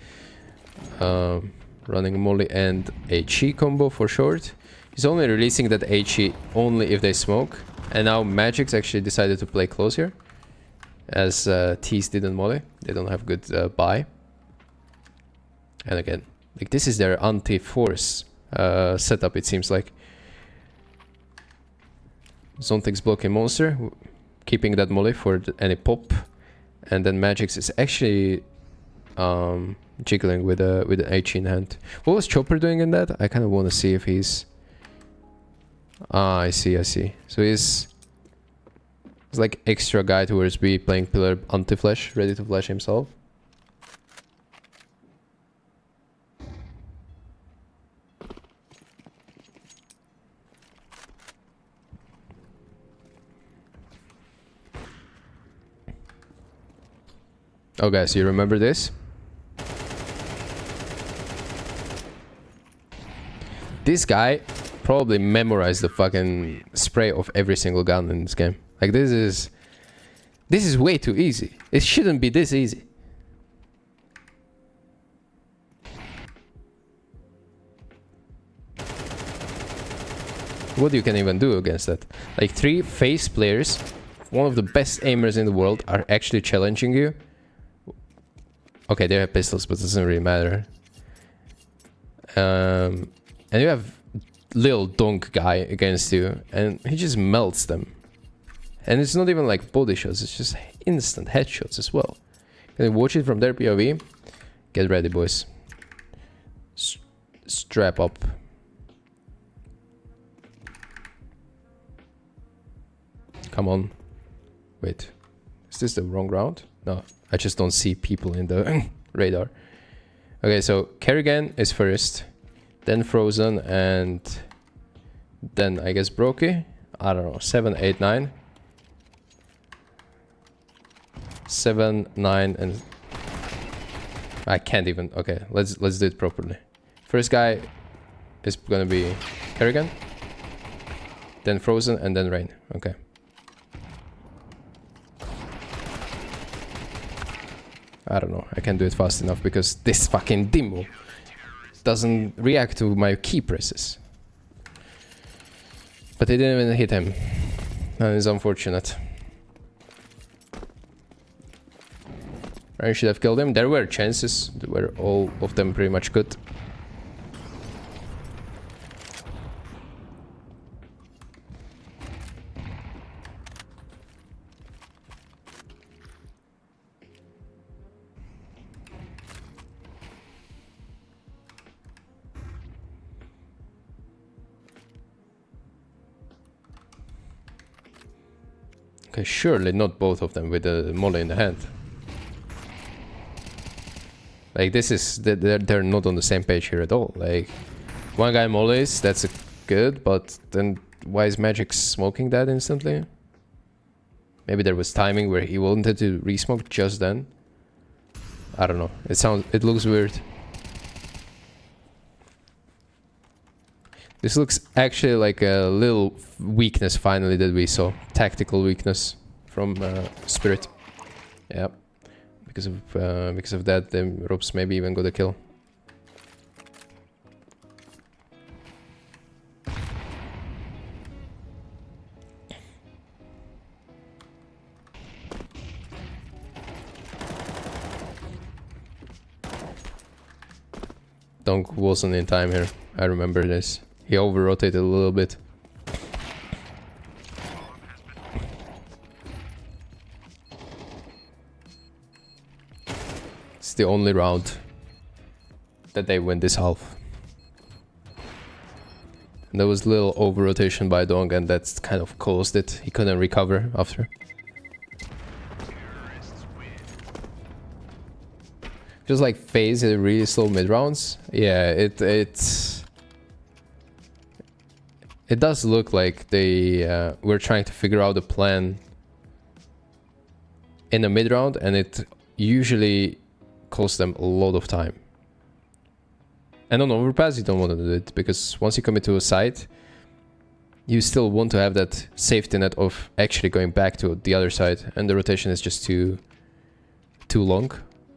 Running Molly and HE combo for short. He's only releasing that HE only if they smoke. And now Magix actually decided to play close here, as Tease didn't Molly. They don't have good buy. And again, like this is their anti-force setup, it seems like. Zontix blocking monster, keeping that Molly for any pop. And then Magix is actually jiggling with an HE in hand. What was Chopper doing in that? I kind of want to see if he's... Ah, I see. So he's like extra guy towards B, playing pillar anti-flash, ready to flash himself. Oh guys, you remember this? This guy probably memorized the fucking spray of every single gun in this game. Like this is way too easy. It shouldn't be this easy. What you can even do against that? Like 3 FaZe players, one of the best aimers in the world, are actually challenging you. Okay, they have pistols, but it doesn't really matter. And you have little donk guy against you, and he just melts them. And it's not even like body shots, it's just instant headshots as well. Can you watch it from their POV? Get ready, boys. Strap up. Come on. Wait. Is this the wrong round? No, I just don't see people in the radar. Okay, so Kerrigan is first, then Frozen, and then I guess Brokey. I don't know, 7, 8, 9. 7, 9, and I can't even. Okay, let's do it properly. First guy is gonna be Kerrigan, then Frozen, and then Rain. Okay. I don't know, I can't do it fast enough because this fucking demo doesn't react to my key presses. But it didn't even hit him. That is unfortunate. I should have killed him. There were chances, there were all of them pretty much good. Okay, surely not both of them with the molly in the hand. Like, this is... They're not on the same page here at all. Like, one guy mollies, that's good, but then why is Magic smoking that instantly? Maybe there was timing where he wanted to resmoke just then. I don't know. It looks weird. This looks actually like a little weakness finally that we saw. Tactical weakness from Spirit. Yeah. Because of that, the ropes maybe even got a kill. Donk wasn't in time here. I remember this. He over-rotated a little bit. It's the only round that they win this half. And there was a little over-rotation by Dong, and that's kind of caused it. He couldn't recover after. Just like FaZe really slow mid rounds. Yeah, it does look like they were trying to figure out a plan in the mid round, and it usually costs them a lot of time. And on overpass, you don't want to do it, because once you commit to a site, you still want to have that safety net of actually going back to the other side, and the rotation is just too long.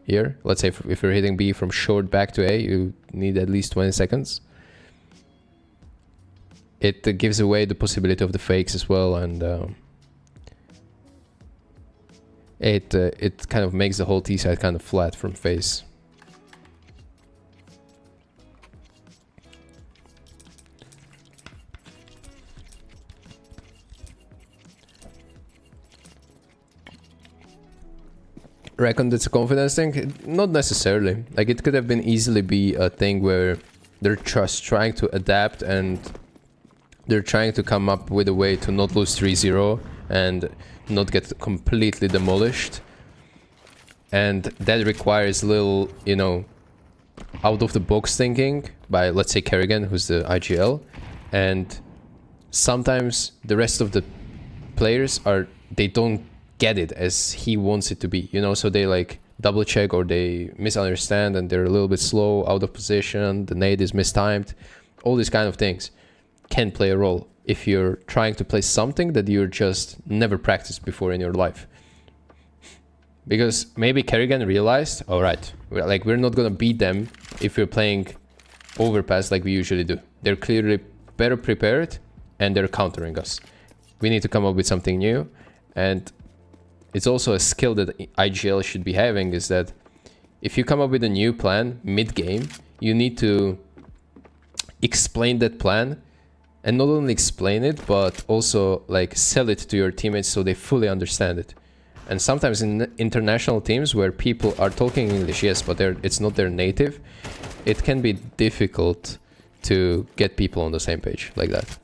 Here, let's say if you're hitting B from short back to A, you need at least 20 seconds. It gives away the possibility of the fakes as well, and it kind of makes the whole T side kind of flat from FaZe. Reckon it's a confidence thing? Not necessarily. Like, it could have been easily be a thing where they're just trying to adapt and they're trying to come up with a way to not lose 3-0 and not get completely demolished. And that requires little, you know, out of the box thinking by, let's say, Kerrigan, who's the IGL. And sometimes the rest of the players they don't get it as he wants it to be, you know, so they like double check or they misunderstand and they're a little bit slow, out of position, the nade is mistimed. All these kind of things can play a role if you're trying to play something that you're just never practiced before in your life. Because maybe Kerrigan realized, all right, we're not gonna beat them if we're playing overpass like we usually do. They're clearly better prepared and they're countering us. We need to come up with something new. And it's also a skill that IGL should be having, is that if you come up with a new plan mid-game, you need to explain that plan, and not only explain it, but also like sell it to your teammates so they fully understand it. And sometimes in international teams where people are talking English, yes, but it's not their native, it can be difficult to get people on the same page like that.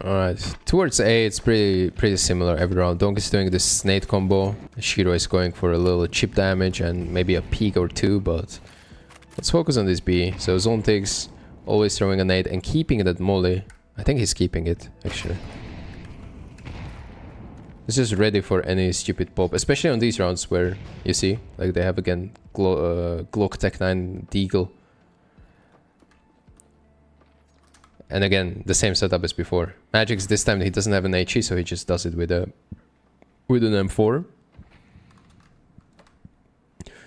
Alright, towards A it's pretty similar every round. Donk is doing this nade combo, Shiro is going for a little chip damage and maybe a peek or two, but let's focus on this B. So Zontigs always throwing a nade and keeping that molly. I think he's keeping it, actually. He's just ready for any stupid pop, especially on these rounds where, you see, like they have again Glock Tech 9 Deagle. And again, the same setup as before. Magic's this time he doesn't have an HE, so he just does it with an M4.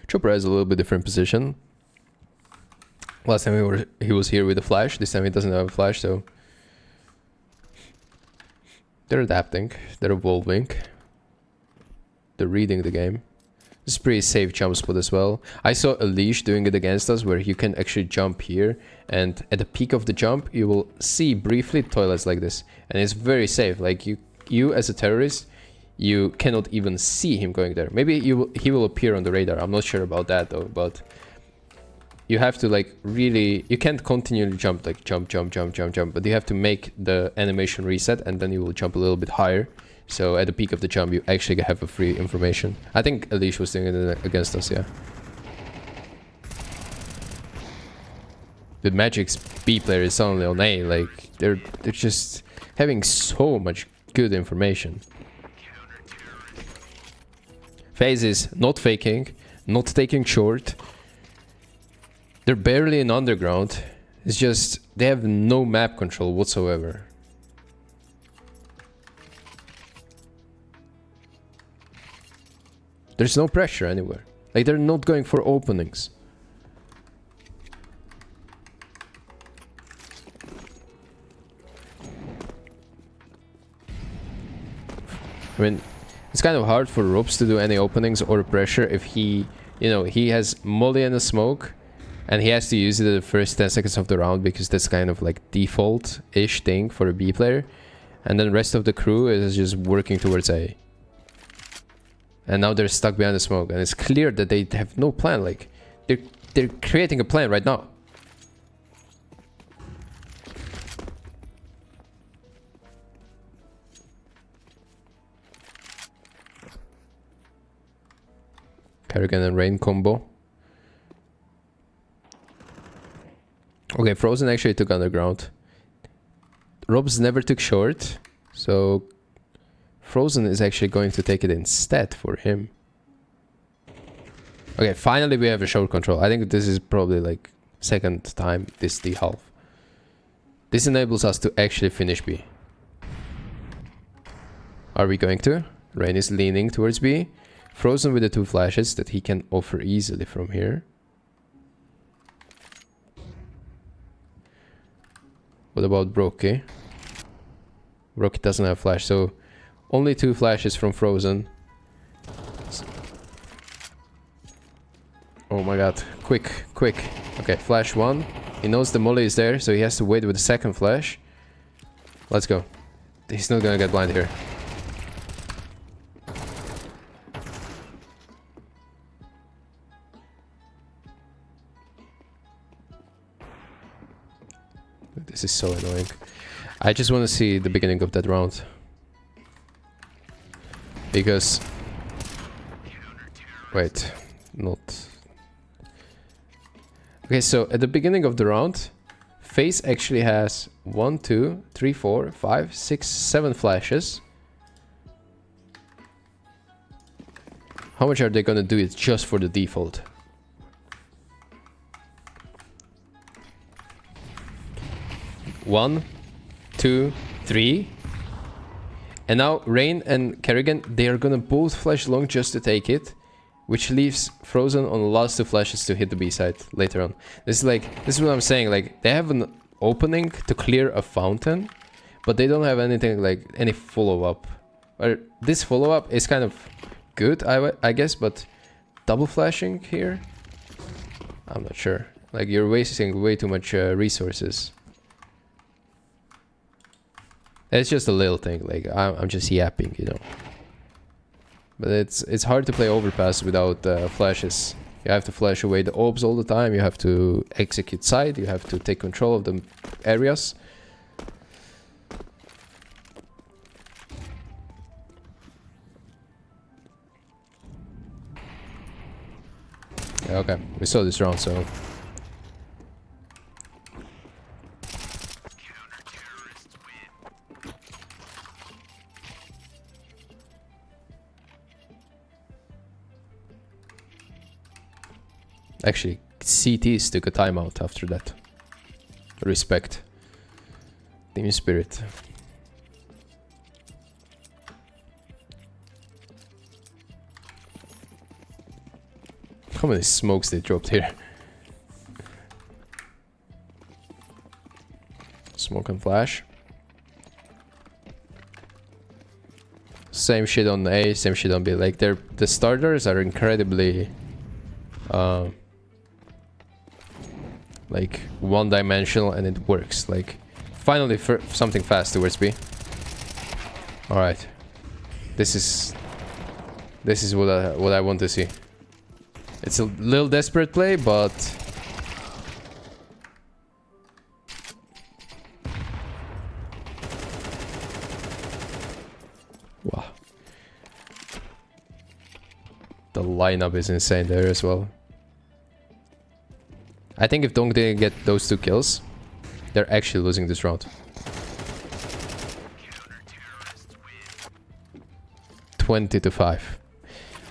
Chopper has a little bit different position. Last time he was here with a flash. This time he doesn't have a flash, so they're adapting. They're evolving. They're reading the game. This is pretty safe jump spot as well. I saw a leash doing it against us where you can actually jump here, and at the peak of the jump you will see briefly toilets like this, and it's very safe. Like you as a terrorist, you cannot even see him going there. Maybe he will appear on the radar. I'm not sure about that though, but you have to like really, you can't continually jump, like jump, but you have to make the animation reset, and then you will jump a little bit higher. So at the peak of the jump, you actually have a free information. I think Elish was doing it against us, yeah. The Magic's B player is only on A, like they're just having so much good information. FaZe is not faking, not taking short. They're barely in underground. It's just they have no map control whatsoever. There's no pressure anywhere. Like, they're not going for openings. I mean, it's kind of hard for Robs to do any openings or pressure if he, you know, he has molly and a smoke, and he has to use it in the first 10 seconds of the round because that's kind of like default-ish thing for a B player. And then the rest of the crew is just working towards A. And now they're stuck behind the smoke, and it's clear that they have no plan. Like, they're creating a plan right now. Kerrigan and Rain combo. Okay, Frozen actually took underground. Robs never took short, so Frozen is actually going to take it instead for him. Okay, finally we have a short control. I think this is probably like second time this D-half. This enables us to actually finish B. Are we going to? Rain is leaning towards B. Frozen with the 2 flashes that he can offer easily from here. What about Brokey? Brokey doesn't have flash, so only 2 flashes from Frozen. Oh my god. Quick, quick. Okay, flash 1. He knows the molly is there, so he has to wait with the second flash. Let's go. He's not gonna get blind here. This is so annoying. I just want to see the beginning of that round. Because... Wait, not... Okay, so at the beginning of the round, FaZe actually has 1, 2, 3, 4, 5, 6, 7 flashes. How much are they gonna do it just for the default? One, 2, 3. And now Rain and Kerrigan, they are gonna both flash long just to take it, which leaves Frozen on the last 2 flashes to hit the B side later on. This is what I'm saying, like, they have an opening to clear a fountain, but they don't have anything like any follow-up. Or this follow-up is kind of good, I guess, but double flashing here? I'm not sure. Like, you're wasting way too much resources. It's just a little thing, like, I'm just yapping, you know. But it's hard to play overpass without flashes. You have to flash away the orbs all the time, you have to execute side, you have to take control of the areas. Yeah, okay, we saw this round, so... Actually, CTs took a timeout after that. Respect. Team spirit. How many smokes they dropped here? Smoke and flash. same shit on A, same shit on B. Like the starters are incredibly like one-dimensional, and it works. Like finally for something fast towards B. All right, this is what I want to see. It's a little desperate play, but wow, the lineup is insane there as well. I think if Dong didn't get those 2 kills, they're actually losing this round. 20-5.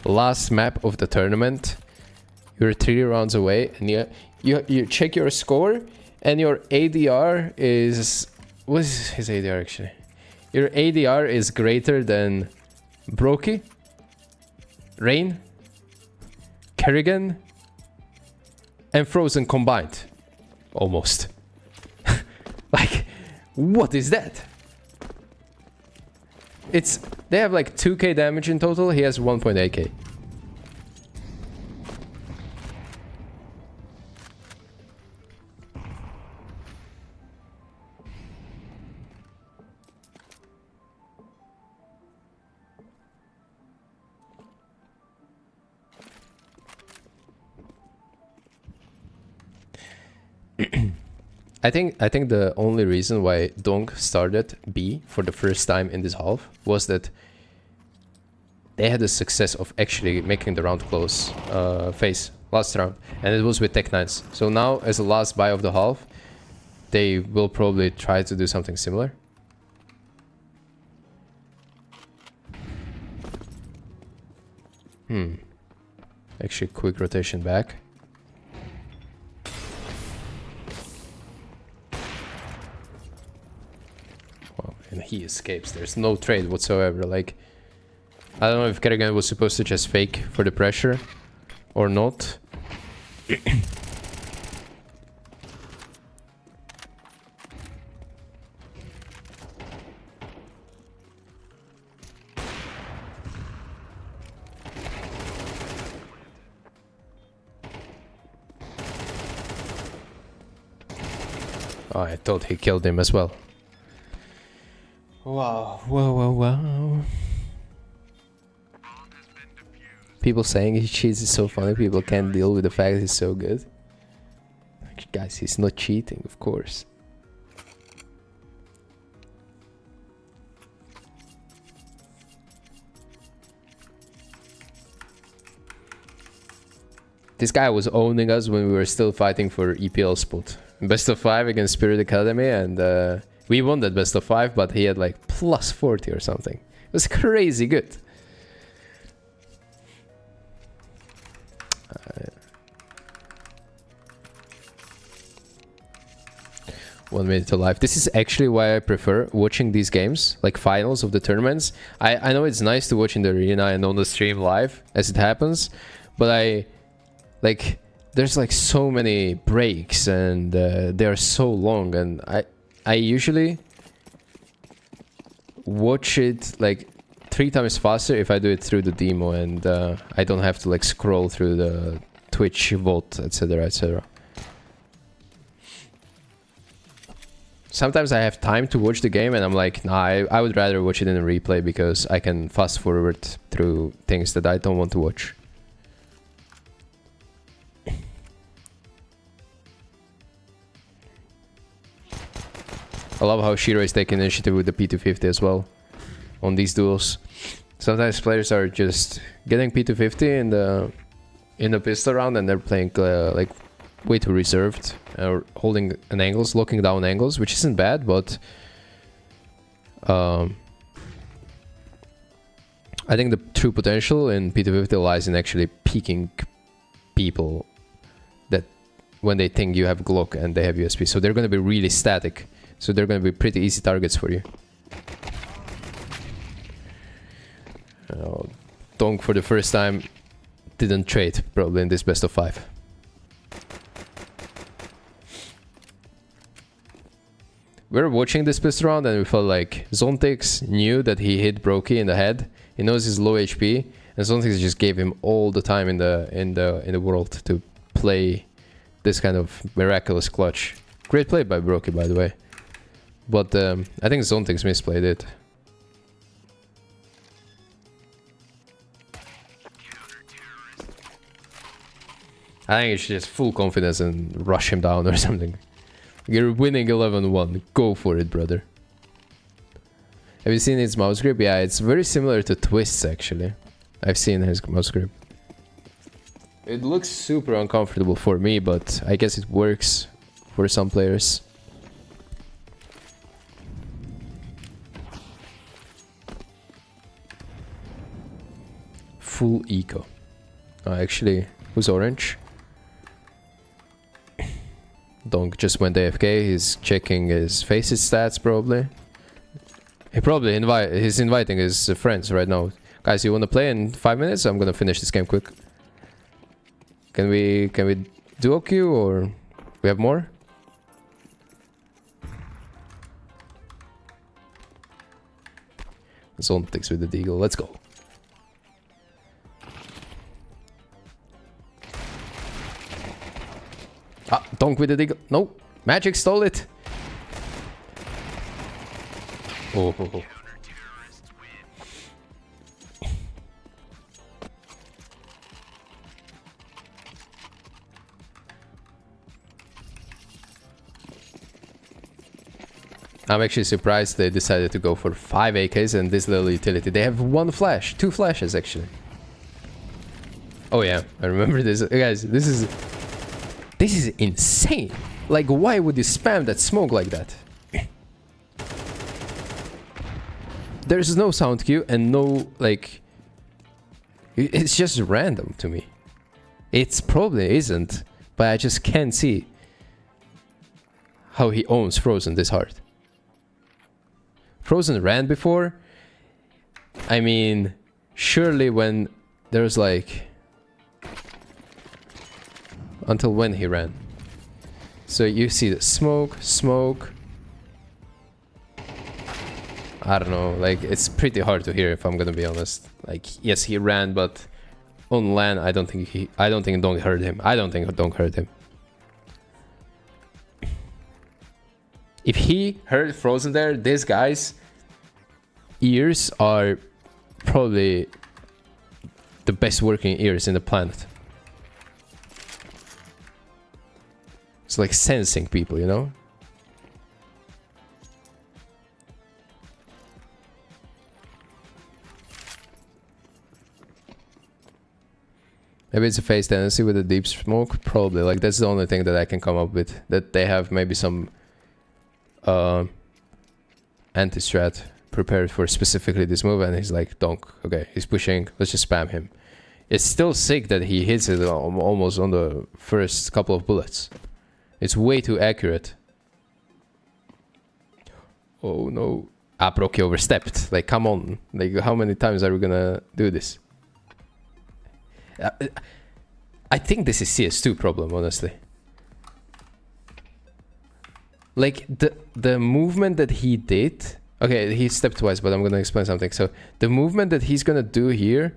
Last map of the tournament. You're 3 rounds away, and you check your score, and your ADR is... What is his ADR actually? Your ADR is greater than Brokey, Rain, Kerrigan, and Frozen combined. Almost. Like, what is that? They have like 2k damage in total, he has 1.8k. I think the only reason why Dong started B for the first time in this half was that they had the success of actually making the round close phase last round, and it was with Tech 9s. So now, as the last buy of the half, they will probably try to do something similar. Actually, quick rotation back. And he escapes. There's no trade whatsoever. Like, I don't know if Kerrigan was supposed to just fake for the pressure or not. Oh, I thought he killed him as well. Wow, wow. People saying he cheats is so funny. People can't deal with the fact he's so good. Guys, he's not cheating, of course. This guy was owning us when we were still fighting for EPL spot. Best of 5 against Spirit Academy, and we won that best of 5, but he had like plus 40 or something. It was crazy good. 1 minute to live. This is actually why I prefer watching these games, like finals of the tournaments. I know it's nice to watch in the arena and on the stream live as it happens, but there's like so many breaks, and they're so long, and I usually watch it like 3 times faster if I do it through the demo, and I don't have to like scroll through the Twitch VOD, etc, etc. Sometimes I have time to watch the game and I'm like, nah, I would rather watch it in a replay because I can fast forward through things that I don't want to watch. I love how Shiro is taking initiative with the P250 as well on these duels. Sometimes players are just getting P250 in the pistol round, and they're playing like way too reserved, or holding an angles, locking down angles, which isn't bad, but I think the true potential in P250 lies in actually peeking people that when they think you have Glock and they have USP. So they're going to be really static. So they're going to be pretty easy targets for you. Dong for the first time didn't trade probably in this best of 5. We were watching this pistol round and we felt like Zontix knew that he hit Brokey in the head, He knows he's low HP, and Zontics just gave him all the time in the world to play this kind of miraculous clutch. Great play by Brokey, by the way. But I think Zontics misplayed it. I think it's just full confidence and rush him down or something. You're winning 11-1. Go for it, brother. Have you seen his mouse grip? Yeah, it's very similar to Twist's, actually. I've seen his mouse grip. It looks super uncomfortable for me, but I guess it works for some players. Full eco. Actually, who's orange? Donk just went AFK. He's checking his faces stats, probably. He's inviting his friends right now. Guys, you wanna play in 5 minutes? I'm gonna finish this game quick. Can we duo queue, or we have more? Zontics with the deagle. Let's go. Ah, Donk with the deagle. No, Magic stole it. Oh. I'm actually surprised they decided to go for 5 AKs and this little utility. They have 1 flash, 2 flashes actually. Oh yeah, I remember this. Guys, this is insane. Like, why would you spam that smoke like that? There's no sound cue and no, like... It's just random to me. It's probably isn't, but I just can't see how he owns Frozen this hard. Frozen ran before. I mean, surely when there's like... Until when he ran. So you see the smoke. I don't know, like, it's pretty hard to hear if I'm gonna be honest. Like, yes, he ran, but on LAN, I don't think Donk heard him. I don't think Donk heard him. If he heard Frozen there, this guy's ears are probably the best working ears in the planet. It's like sensing people, you know? Maybe it's a phase tendency with the deep smoke. Probably. Like, that's the only thing that I can come up with. That they have maybe some anti-strat prepared for specifically this move, and he's like, Donk, okay, he's pushing, let's just spam him. It's still sick that he hits it almost on the first couple of bullets. It's way too accurate. Oh no. Ah, Brokey overstepped. Like, come on. Like, how many times are we gonna do this? I think this is CS2 problem, honestly. Like, the movement that he did... Okay, he stepped twice, but I'm gonna explain something. So, the movement that he's gonna do here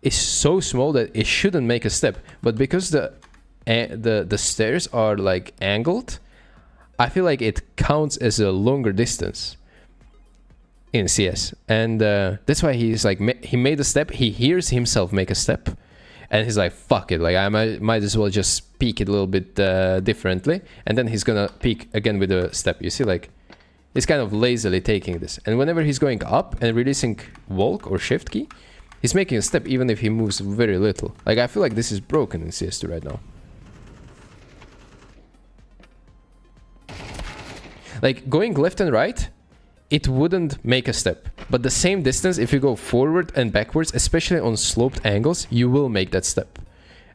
is so small that it shouldn't make a step. But because the stairs are, like, angled, I feel like it counts as a longer distance in CS. And that's why he's like... He made a step, he hears himself make a step. And he's like, fuck it, like, I might as well just peek it a little bit differently. And then he's gonna peek again with a step. You see, like, he's kind of lazily taking this. And whenever he's going up and releasing Walk or Shift key, he's making a step even if he moves very little. Like, I feel like this is broken in CS2 right now. Like, going left and right, it wouldn't make a step. But the same distance, if you go forward and backwards, especially on sloped angles, you will make that step.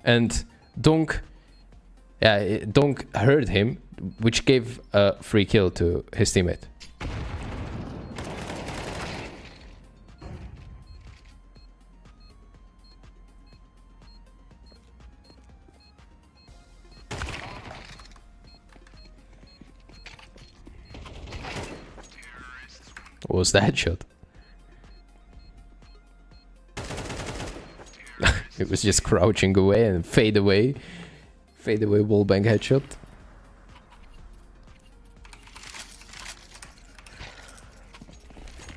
And Donk heard him, which gave a free kill to his teammate. What was that shot? It was just crouching away and fade away. Fade away wallbang headshot.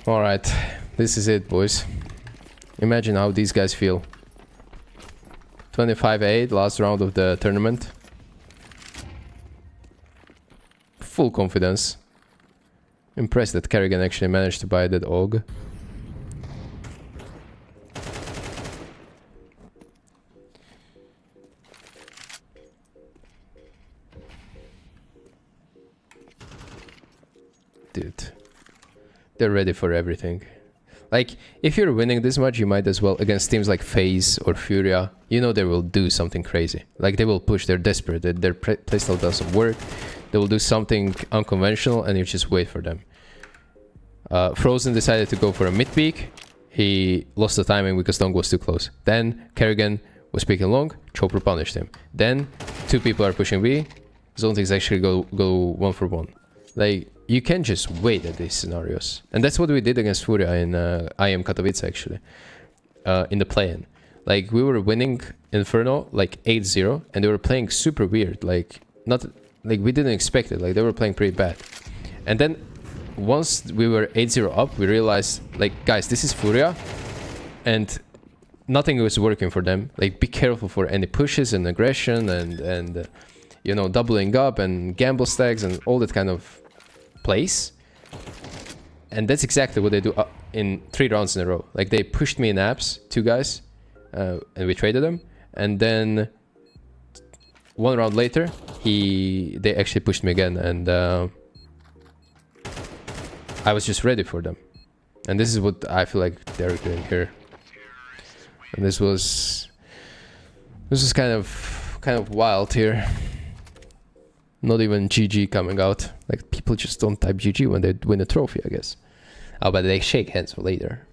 Alright, this is it, boys. Imagine how these guys feel. 25-8, last round of the tournament. Full confidence. Impressed that Kerrigan actually managed to buy that AUG. Dude. They're ready for everything. Like, if you're winning this much, you might as well, against teams like FaZe or Furia, you know they will do something crazy. Like, they will push, they're desperate, their playstyle doesn't work. They will do something unconventional and you just wait for them. Frozen decided to go for a mid-peek. He lost the timing because Dong was too close. Then Kerrigan was peeking long, Chopper punished him. Then 2 people are pushing B. Zonetics actually go 1-for-1. Like, you can just wait at these scenarios. And that's what we did against Furia in IEM Katowice, actually. In the play-in. Like, we were winning Inferno, like, 8-0. And they were playing super weird. Like, not... Like, we didn't expect it. Like, they were playing pretty bad. And then, once we were 8-0 up, we realized, like, guys, this is Furia. And nothing was working for them. Like, be careful for any pushes and aggression and you know, doubling up and gamble stacks and all that kind of plays. And that's exactly what they do in 3 rounds in a row. Like, they pushed me in apps, 2 guys, and we traded them. And then 1 round later, they actually pushed me again, and I was just ready for them. And this is what I feel like they're doing here. And this was kind of wild here. Not even GG coming out. Like, people just don't type GG when they win a trophy, I guess. Oh, but they shake hands later.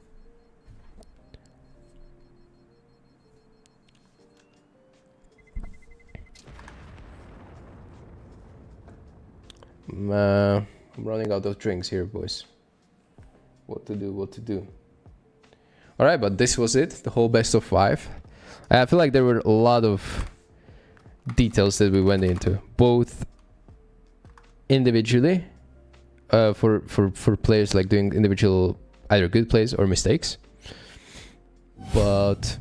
I'm running out of drinks here, boys. What to do? Alright, but this was it. The whole best of 5. I feel like there were a lot of details that we went into. Both individually, for players, like doing individual either good plays or mistakes. But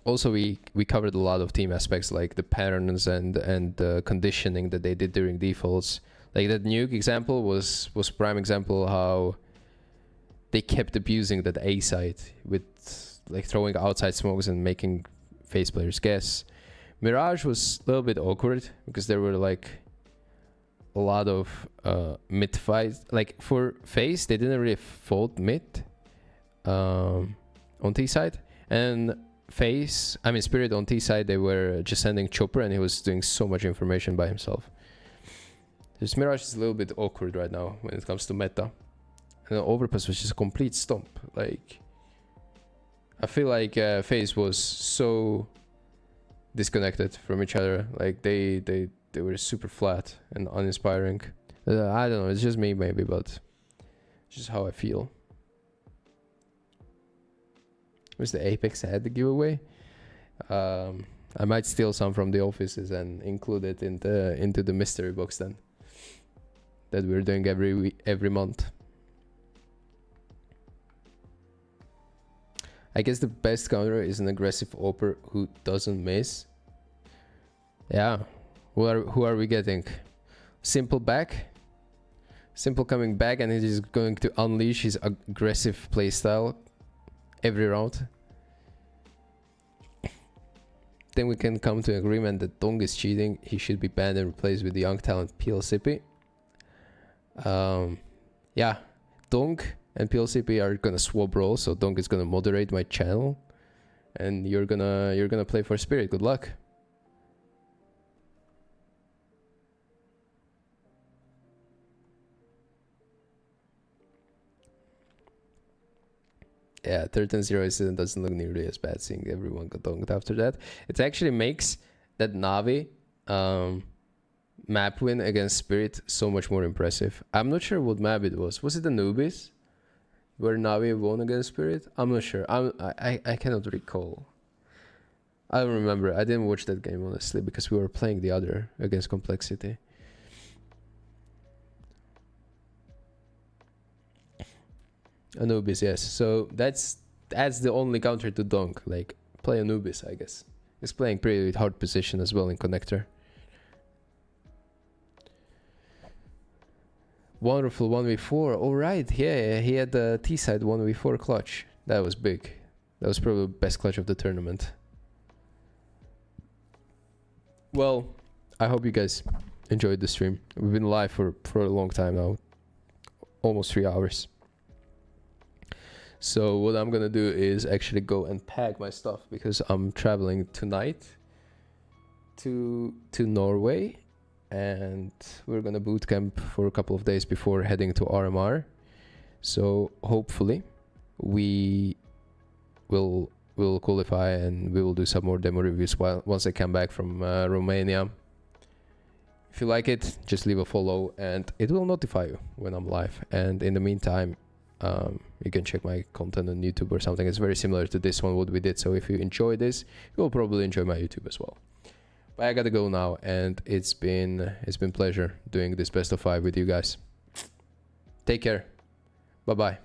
also we covered a lot of team aspects, like the patterns and the conditioning that they did during defaults. Like that nuke example was prime example how they kept abusing that A site with like throwing outside smokes and making FaZe players guess. Mirage was a little bit awkward because there were like a lot of mid fights. Like for FaZe, they didn't really fold mid on T side, and FaZe, I mean Spirit on T side, they were just sending Chopper and he was doing so much information by himself. This Mirage is a little bit awkward right now when it comes to meta. And Overpass was just a complete stomp. Like, I feel like FaZe was so disconnected from each other. Like they were super flat and uninspiring. I don't know, it's just me maybe, but it's just how I feel. Was the Apex head giveaway? I might steal some from the offices and include it into the mystery box then. That we're doing every month. I guess the best counter is an aggressive Oper who doesn't miss. Yeah. Who are we getting? Simple back. Simple coming back, and he's going to unleash his aggressive playstyle every round. Then we can come to an agreement that Dong is cheating. He should be banned and replaced with the young talent PLCP. Yeah, Dong and PLCP are gonna swap roles, so Dong is gonna moderate my channel, and you're gonna play for Spirit. Good luck. Yeah, 13-0 doesn't look nearly as bad, seeing everyone got donked after that. It actually makes that Navi map win against Spirit so much more impressive. I'm not sure what map it was. Was it the Newbies? where Navi won against Spirit? I'm not sure. I cannot recall. I don't remember. I didn't watch that game honestly because we were playing the other against Complexity. Anubis, yes. So that's the only counter to Donk. Like, play Anubis, I guess. He's playing pretty hard position as well in connector. Wonderful 1v4. Alright, yeah, he had the T-side 1v4 clutch. That was big. That was probably the best clutch of the tournament. Well, I hope you guys enjoyed the stream. We've been live for a long time now. Almost 3 hours. So what I'm gonna do is actually go and pack my stuff because I'm traveling tonight to Norway, and we're gonna boot camp for a couple of days before heading to RMR. So hopefully we will qualify and we will do some more demo reviews once I come back from Romania. If you like it, just leave a follow and it will notify you when I'm live. And in the meantime, you can check my content on YouTube or something. It's very similar to this one, what we did. So if you enjoy this, you'll probably enjoy my YouTube as well. But I gotta go now, and it's been pleasure doing this best of 5 with you guys. Take care. Bye bye.